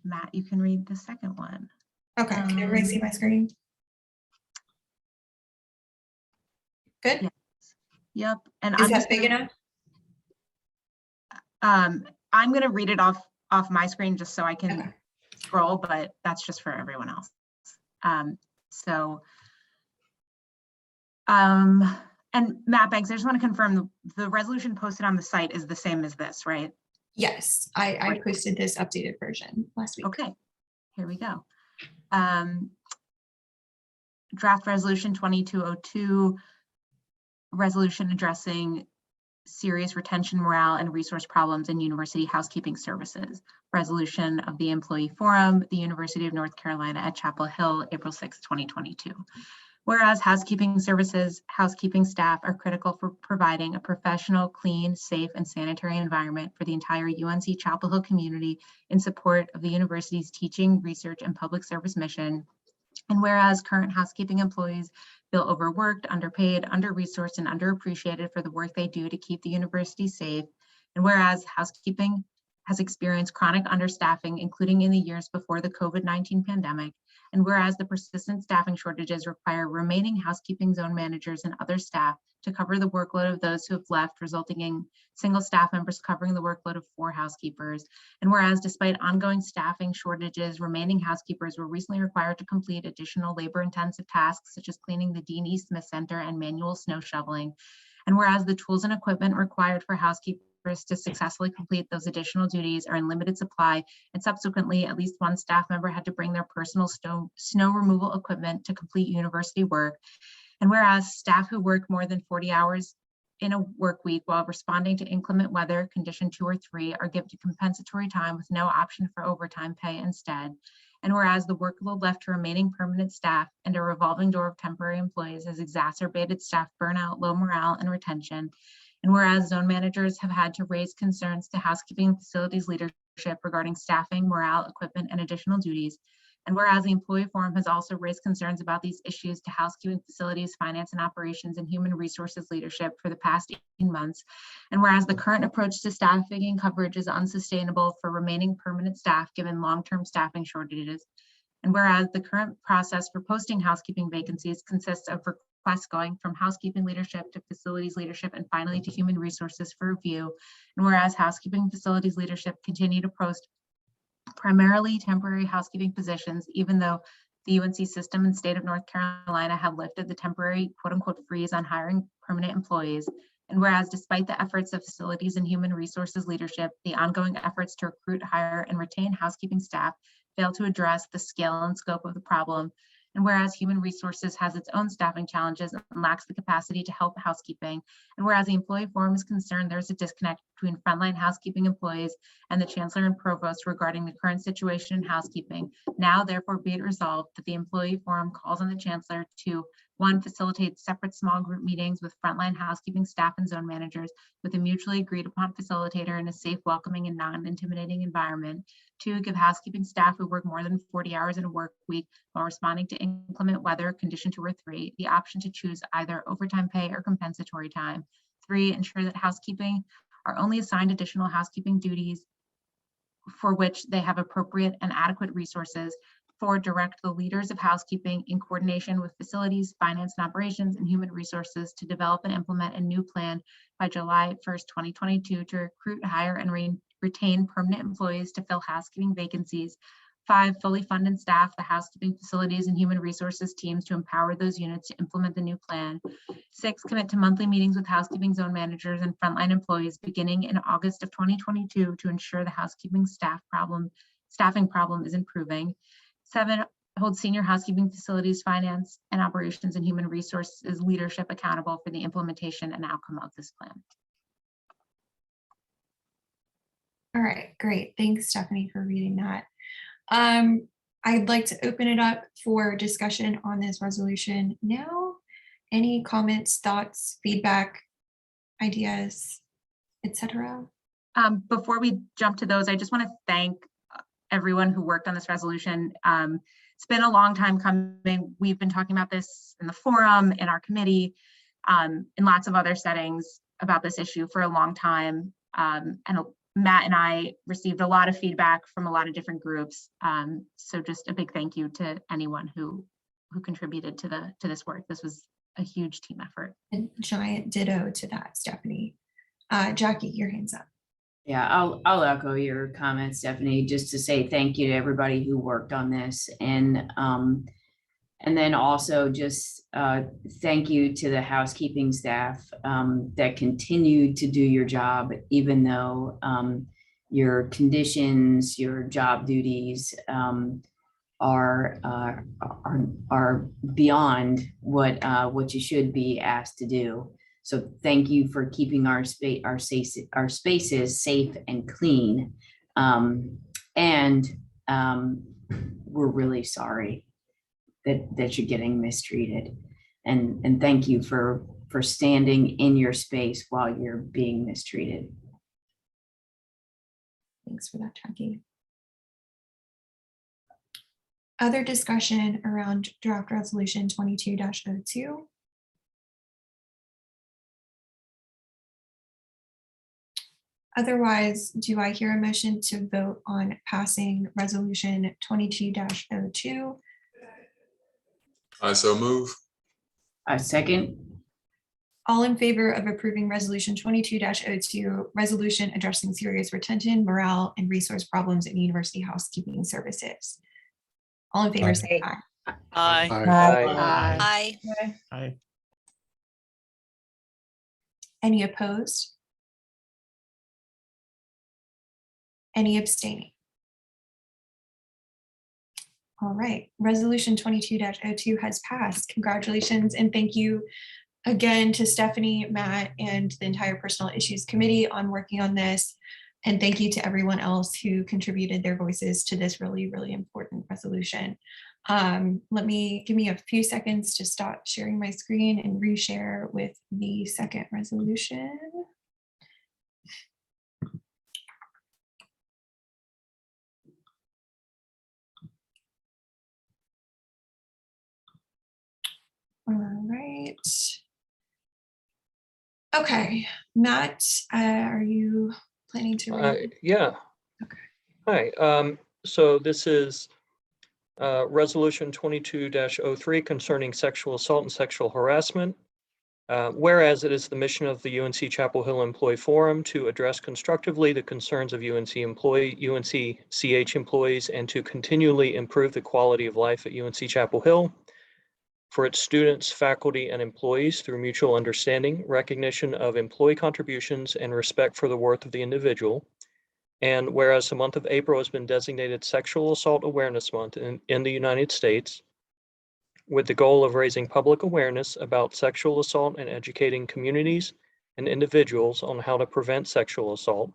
Matt, you can read the second one. Okay, can everybody see my screen? Good. Yes. Yep. And is that big enough? I'm gonna read it off my screen just so I can scroll, but that's just for everyone else. And Matt Banks, I just want to confirm the resolution posted on the site is the same as this, right? Yes, I posted this updated version last week. Okay, here we go. Draft resolution 2202, resolution addressing serious retention, morale, and resource problems in university housekeeping services. Resolution of the Employee Forum, the University of North Carolina at Chapel Hill, April 6, 2022. Whereas housekeeping services, housekeeping staff are critical for providing a professional, clean, safe, and sanitary environment for the entire UNC-Chapel Hill community in support of the university's teaching, research, and public service mission. And whereas current housekeeping employees feel overworked, underpaid, under-resourced, and underappreciated for the work they do to keep the university safe. And whereas housekeeping has experienced chronic understaffing, including in the years before the COVID-19 pandemic. And whereas the persistent staffing shortages require remaining housekeeping zone managers and other staff to cover the workload of those who have left, resulting in single staff members covering the workload of 4 housekeepers. And whereas despite ongoing staffing shortages, remaining housekeepers were recently required to complete additional labor-intensive tasks such as cleaning the Dean E. Smith Center and manual snow shoveling. And whereas the tools and equipment required for housekeepers to successfully complete those additional duties are in limited supply, and subsequently at least one staff member had to bring their personal snow removal equipment to complete university work. And whereas staff who work more than 40 hours in a work week while responding to inclement weather, condition 2 or 3, are given compensatory time with no option for overtime pay instead. And whereas the workload left to remaining permanent staff and a revolving door of temporary employees has exacerbated staff burnout, low morale, and retention. And whereas zone managers have had to raise concerns to housekeeping facilities leadership regarding staffing, morale, equipment, and additional duties. And whereas the employee forum has also raised concerns about these issues to housekeeping facilities, finance and operations, and human resources leadership for the past 18 months. And whereas the current approach to staffing and coverage is unsustainable for remaining permanent staff given long-term staffing shortages. And whereas the current process for posting housekeeping vacancies consists of requests going from housekeeping leadership to facilities leadership and finally to human resources for review. And whereas housekeeping facilities leadership continue to post primarily temporary housekeeping positions, even though the UNC system and state of North Carolina have lifted the temporary quote unquote freeze on hiring permanent employees. And whereas despite the efforts of facilities and human resources leadership, the ongoing efforts to recruit, hire, and retain housekeeping staff fail to address the scale and scope of the problem. And whereas human resources has its own staffing challenges and lacks the capacity to help housekeeping. And whereas the employee forum is concerned there's a disconnect between frontline housekeeping employees and the chancellor and provost regarding the current situation in housekeeping. Now, therefore, be it resolved that the employee forum calls on the chancellor to 1, facilitate separate small group meetings with frontline housekeeping staff and zone managers with a mutually agreed upon facilitator in a safe, welcoming, and non-intimidating environment. 2, give housekeeping staff who work more than 40 hours in a work week while responding to inclement weather, condition 2 or 3, the option to choose either overtime pay or compensatory time. 3, ensure that housekeeping are only assigned additional housekeeping duties for which they have appropriate and adequate resources. 4, direct the leaders of housekeeping in coordination with facilities, finance and operations, and human resources to develop and implement a new plan by July 1st, 2022 to recruit, hire, and retain permanent employees to fill housekeeping vacancies. 5, fully fund and staff the housekeeping facilities and human resources teams to empower those units to implement the new plan. 6, commit to monthly meetings with housekeeping zone managers and frontline employees beginning in August of 2022 to ensure the housekeeping staffing problem is improving. 7, hold senior housekeeping facilities, finance and operations, and human resources leadership accountable for the implementation and outcome of this plan. All right, great. Thanks, Stephanie, for reading that. I'd like to open it up for discussion on this resolution now. Any comments, thoughts, feedback, ideas, etc.? Before we jump to those, I just want to thank everyone who worked on this resolution. It's been a long time coming. We've been talking about this in the forum, in our committee, in lots of other settings about this issue for a long time. And Matt and I received a lot of feedback from a lot of different groups. So just a big thank you to anyone who contributed to this work. This was a huge team effort. And giant ditto to that, Stephanie. Jackie, your hand's up. Yeah, I'll echo your comments, Stephanie, just to say thank you to everybody who worked on this. And then also just thank you to the housekeeping staff that continued to do your job, even though your conditions, your job duties are beyond what you should be asked to do. So thank you for keeping our spaces safe and clean. And we're really sorry that you're getting mistreated. And thank you for standing in your space while you're being mistreated. Thanks for that, Jackie. Other discussion around draft resolution 22-02. Otherwise, do I hear a motion to vote on passing resolution 22-02? I so move. A second. All in favor of approving resolution 22-02, resolution addressing serious retention, morale, and resource problems in university housekeeping services? All in favor, say aye. Aye. Aye. Aye. Aye. Any opposed? Any abstaining? All right, resolution 22-02 has passed. Congratulations and thank you again to Stephanie, Matt, and the entire Personnel Issues Committee on working on this. And thank you to everyone else who contributed their voices to this really, really important resolution. Give me a few seconds to stop sharing my screen and reshare with the second resolution. All right. Okay, Matt, are you planning to read? Yeah. Okay. Hi. So this is Resolution 22-03 concerning sexual assault and sexual harassment. Whereas it is the mission of the UNC-Chapel Hill Employee Forum to address constructively the concerns of UNC-CH employees and to continually improve the quality of life at UNC-Chapel Hill for its students, faculty, and employees through mutual understanding, recognition of employee contributions, and respect for the worth of the individual. And whereas the month of April has been designated Sexual Assault Awareness Month in the United States, with the goal of raising public awareness about sexual assault and educating communities and individuals on how to prevent sexual assault.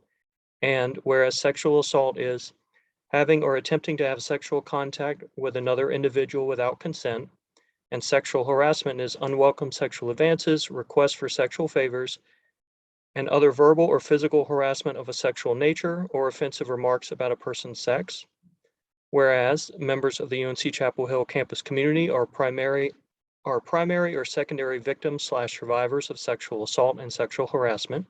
And whereas sexual assault is having or attempting to have sexual contact with another individual without consent, and sexual harassment is unwelcome sexual advances, requests for sexual favors, and other verbal or physical harassment of a sexual nature or offensive remarks about a person's sex. Whereas members of the UNC-Chapel Hill campus community are primary or secondary victims/survivors of sexual assault and sexual harassment.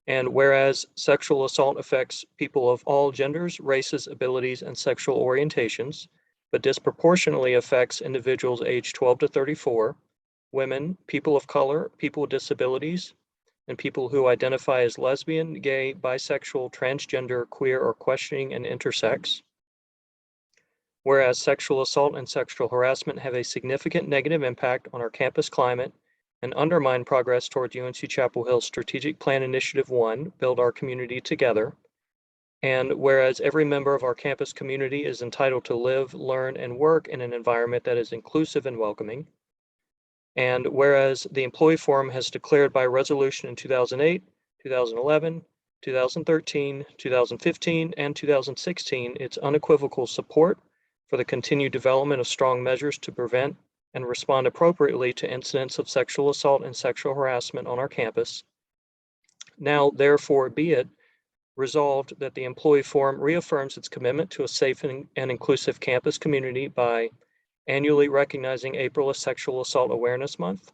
And whereas sexual assault affects people of all genders, races, abilities, and sexual orientations, but disproportionately affects individuals aged 12 to 34, women, people of color, people with disabilities, and people who identify as lesbian, gay, bisexual, transgender, queer, or questioning and intersex. Whereas sexual assault and sexual harassment have a significant negative impact on our campus climate and undermine progress toward UNC-Chapel Hill's Strategic Plan Initiative 1, Build Our Community Together. And whereas every member of our campus community is entitled to live, learn, and work in an environment that is inclusive and welcoming. And whereas the Employee Forum has declared by resolution in 2008, 2011, 2013, 2015, and 2016 its unequivocal support for the continued development of strong measures to prevent and respond appropriately to incidents of sexual assault and sexual harassment on our campus. Now, therefore, be it resolved that the Employee Forum reaffirms its commitment to a safe and inclusive campus community by annually recognizing April as Sexual Assault Awareness Month,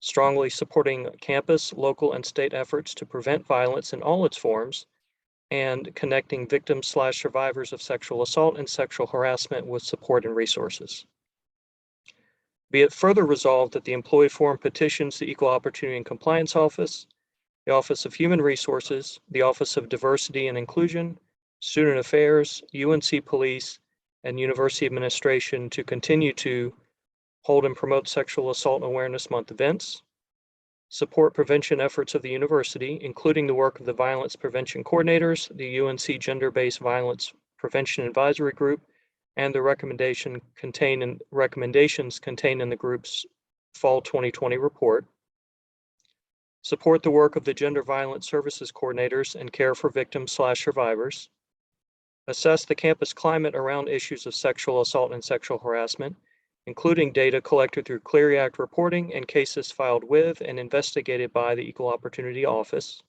strongly supporting campus, local, and state efforts to prevent violence in all its forms, and connecting victims/survivors of sexual assault and sexual harassment with support and resources. Be it further resolved that the Employee Forum petitions the Equal Opportunity and Compliance Office, the Office of Human Resources, the Office of Diversity and Inclusion, Student Affairs, UNC Police, and University Administration to continue to hold and promote Sexual Assault Awareness Month events, support prevention efforts of the university, including the work of the Violence Prevention Coordinators, the UNC Gender-Based Violence Prevention Advisory Group, and the recommendations contained in the group's Fall 2020 report, support the work of the Gender Violence Services Coordinators and Care for Victims/Survivors, assess the campus climate around issues of sexual assault and sexual harassment, including data collected through Clery Act reporting and cases filed with and investigated by the Equal Opportunity Office,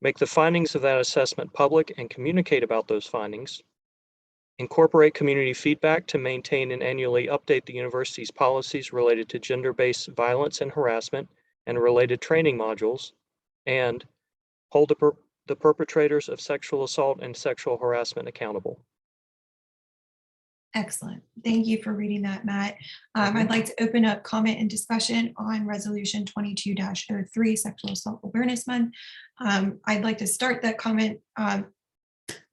make the findings of that assessment public and communicate about those findings, incorporate community feedback to maintain and annually update the university's policies related to gender-based violence and harassment and related training modules, and hold the perpetrators of sexual assault and sexual harassment accountable. Excellent. Thank you for reading that, Matt. I'd like to open up comment and discussion on Resolution 22-03, Sexual Assault Awareness Month. I'd like to start that comment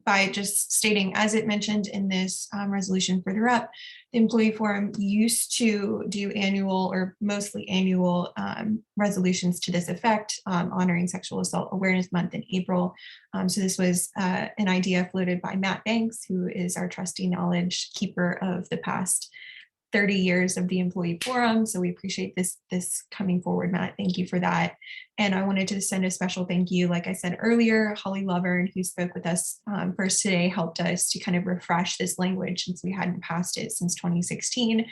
by just stating, as it mentioned in this resolution further up, the Employee Forum used to do annual or mostly annual resolutions to this effect, honoring Sexual Assault Awareness Month in April. So this was an idea floated by Matt Banks, who is our trustee knowledge keeper of the past 30 years of the employee forum. So we appreciate this coming forward, Matt. Thank you for that. And I wanted to send a special thank you. Like I said earlier, Holly Lovern, who spoke with us first today, helped us to kind of refresh this language since we hadn't passed it since 2016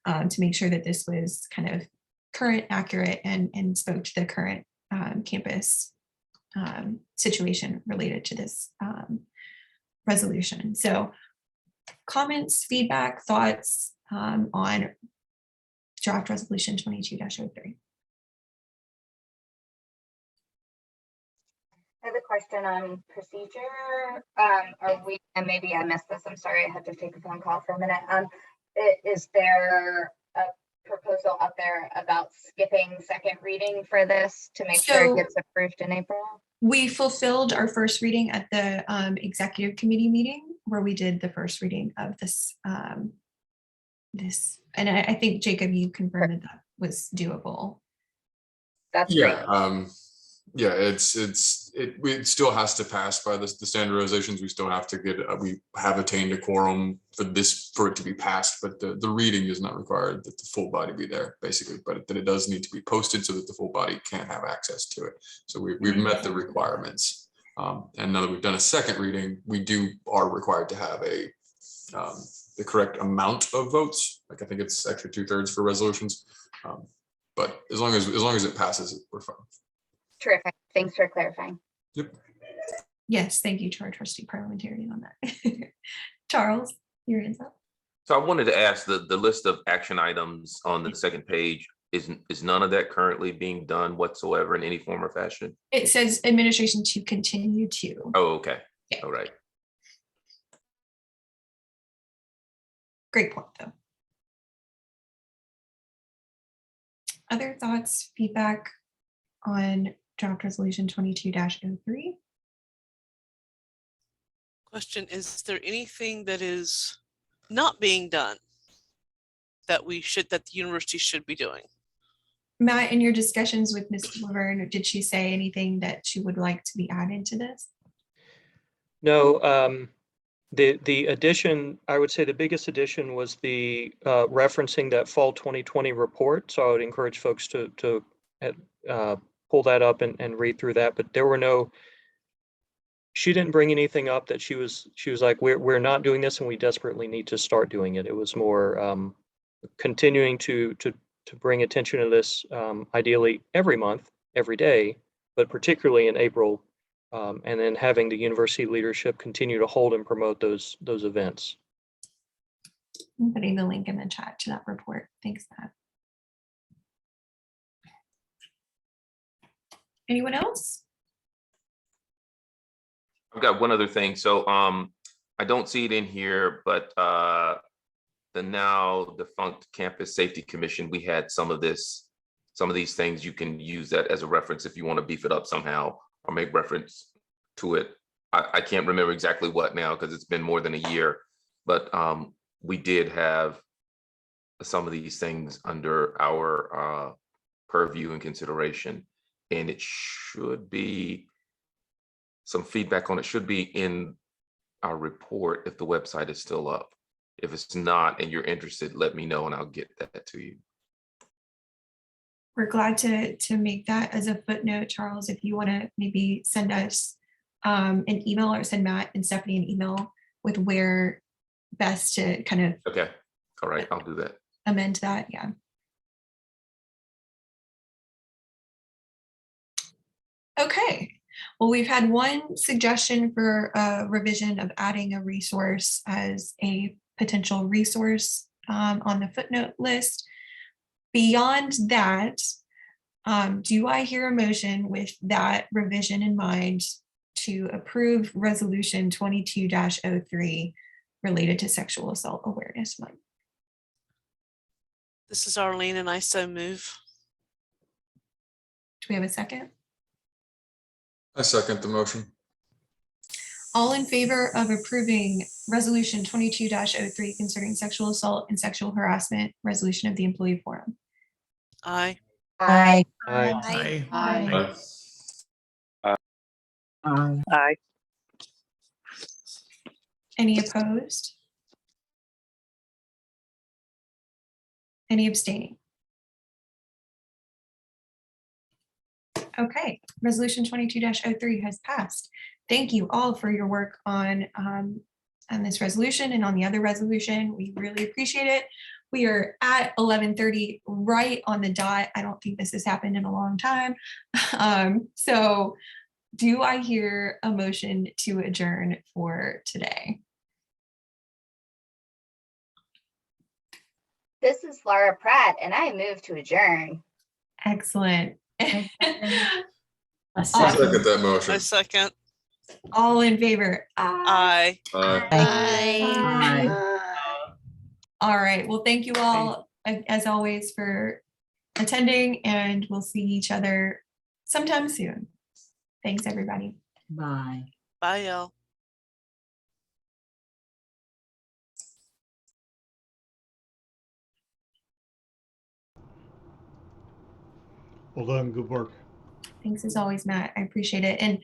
to make sure that this was kind of current, accurate, and spoke to the current campus situation related to this resolution. So comments, feedback, thoughts on draft resolution 22-03. I have a question on procedure. And maybe I missed this, I'm sorry, I had to take a phone call for a minute. Is there a proposal out there about skipping second reading for this to make sure it gets approved in April? We fulfilled our first reading at the executive committee meeting where we did the first reading of this. And I think Jacob, you confirmed that that was doable. That's Yeah, great. yeah, it still has to pass by the standardizations. We still have to get, we have attained a quorum for it to be passed, but the reading is not required that the full body be there, basically, but that it does need to be posted so that the full body can have access to it. So we've met the requirements. And now that we've done a second reading, we are required to have the correct amount of votes. Like I think it's actually 2/3 for resolutions. But as long as it passes, we're fine. Terrific. Thanks for clarifying. Yep. Yes, thank you to our trustee parliamentarian on that. Charles, your hands up. So I wanted to ask the list of action items on the second page, is none of that currently being done whatsoever in any form or fashion? It says administration to continue to. Oh, okay. Yeah. All right. Great point, though. Other thoughts, feedback on draft resolution 22-03? Question, is there anything that is not being done that the university should be doing? Matt, in your discussions with Ms. Laverne, did she say anything that she would like to be added to this? No, the addition, I would say the biggest addition was the referencing that fall 2020 report. So I would encourage folks to pull that up and read through that. But there were she didn't bring anything up that she was like, we're not doing this and we desperately need to start doing it. It was more continuing to bring attention to this, ideally every month, every day, but particularly in April. And then having the university leadership continue to hold and promote those events. I'm putting the link in the chat to that report. Thanks, Matt. Anyone else? I've got one other thing. So I don't see it in here, but the now defunct Campus Safety Commission, we had some of these things. You can use that as a reference if you want to beef it up somehow or make reference to it. I can't remember exactly what now because it's been more than a year, but we did have some of these things under our purview and consideration, and it should be some feedback on it should be in our report if the website is still up. If it's not and you're interested, let me know and I'll get that to you. We're glad to make that as a footnote, Charles. If you want to maybe send us an email or send Matt and Stephanie an email with where best to kind of. Okay. All right. I'll do that. Amend that. Yeah. Okay. Well, we've had one suggestion for a revision of adding a resource as a potential resource on the footnote list. Beyond that, do I hear a motion with that revision in mind to approve resolution 22-03 related to Sexual Assault Awareness Month? This is Arlene and I so move. Do we have a second? I second the motion. All in favor of approving resolution 22-03 concerning sexual assault and sexual harassment resolution of the employee forum? Aye. Aye. Aye. Aye. Aye. Any opposed? Any abstaining? Okay, resolution 22-03 has passed. Thank you all for your work on this resolution and on the other resolution. We really appreciate it. We are at 11:30, right on the dot. I don't think this has happened in a long time. So do I hear a motion to adjourn for today? This is Laura Pratt, and I move to adjourn. Excellent. I'll second that motion. I second. All in favor? Aye. Aye. All right. Well, thank you all, as always, for attending, and we'll see each other sometime soon. Thanks, everybody. Bye. Bye, y'all. Well done, good work. Thanks as always, Matt. I appreciate it. And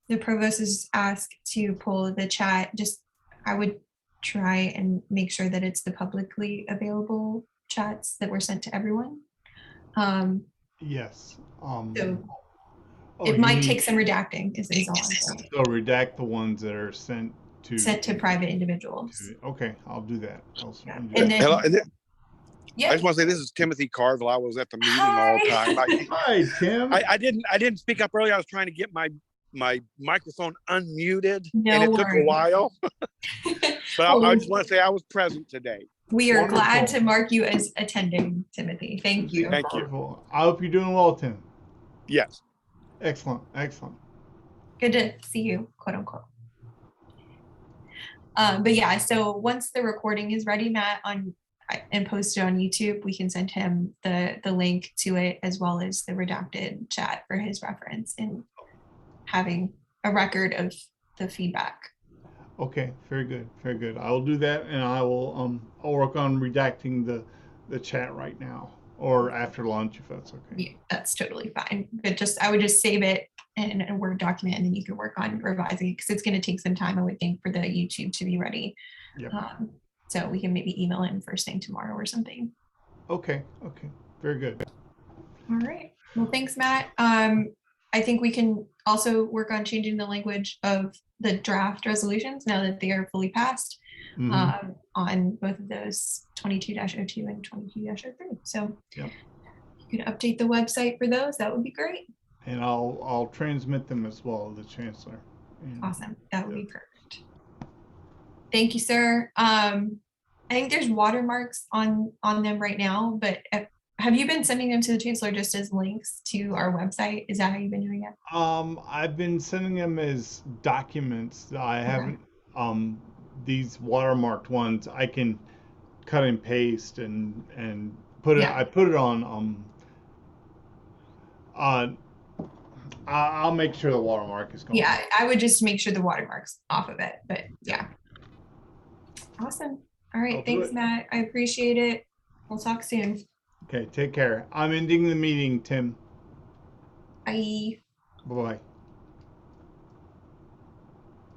the provost is asked to pull the chat. Just, I would try and make sure that it's the publicly available chats that were sent to everyone. Yes. So Oh, it you might mean- take some redacting, is all I'm saying. So redact the ones that are sent To private individuals. Okay, I'll do that. And then, Hello, yeah. I just want to say this is Timothy Carville. I was at the meeting all the time. Hi, Tim. I didn't speak up earlier. I was trying to get my microphone unmuted, No and it took a worries. while. But I just want to say I was present today. We are Wonderful. glad to mark you as attending, Timothy. Thank you. Thank you. Wonderful. I hope you're doing well, Tim. Yes. Excellent, excellent. Good to see you, quote unquote. But yeah, so once the recording is ready, Matt, and posted on YouTube, we can send him the link to it, as well as the redacted chat for his reference and having a record of the feedback. Okay, very good, very good. I will do that, and I will I'll work on redacting the chat right now or after lunch, if that's okay. Yeah, that's totally fine. But I would just save it in a Word document, and then you can work on revising it, because it's going to take some time, I would think, for the YouTube to be ready. Yep. So we can maybe email him first thing tomorrow or something. Okay, very good. All right. Well, thanks, Matt. I think we can also work on changing the language of the draft resolutions now that they are fully passed on both of those 22-02 and 22-03. So yep. You can update the website for those. That would be great. And I'll transmit them as well, the chancellor. And, awesome. That would be perfect. Thank you, sir. I think there's watermarks on them right now, but have you been sending them to the chancellor just as links to our website? Is that how you've been doing it? I've been sending them as documents. I haven't these watermarked ones I can cut and paste and put it. Yeah. I put it on I'll make sure the watermark is gone. Yeah, I would just make sure the watermark's off of it, but yeah. Awesome. All right. Thanks, Matt. I appreciate it. We'll talk soon. Okay, take care. I'm ending the meeting, Tim. Bye. Bye-bye.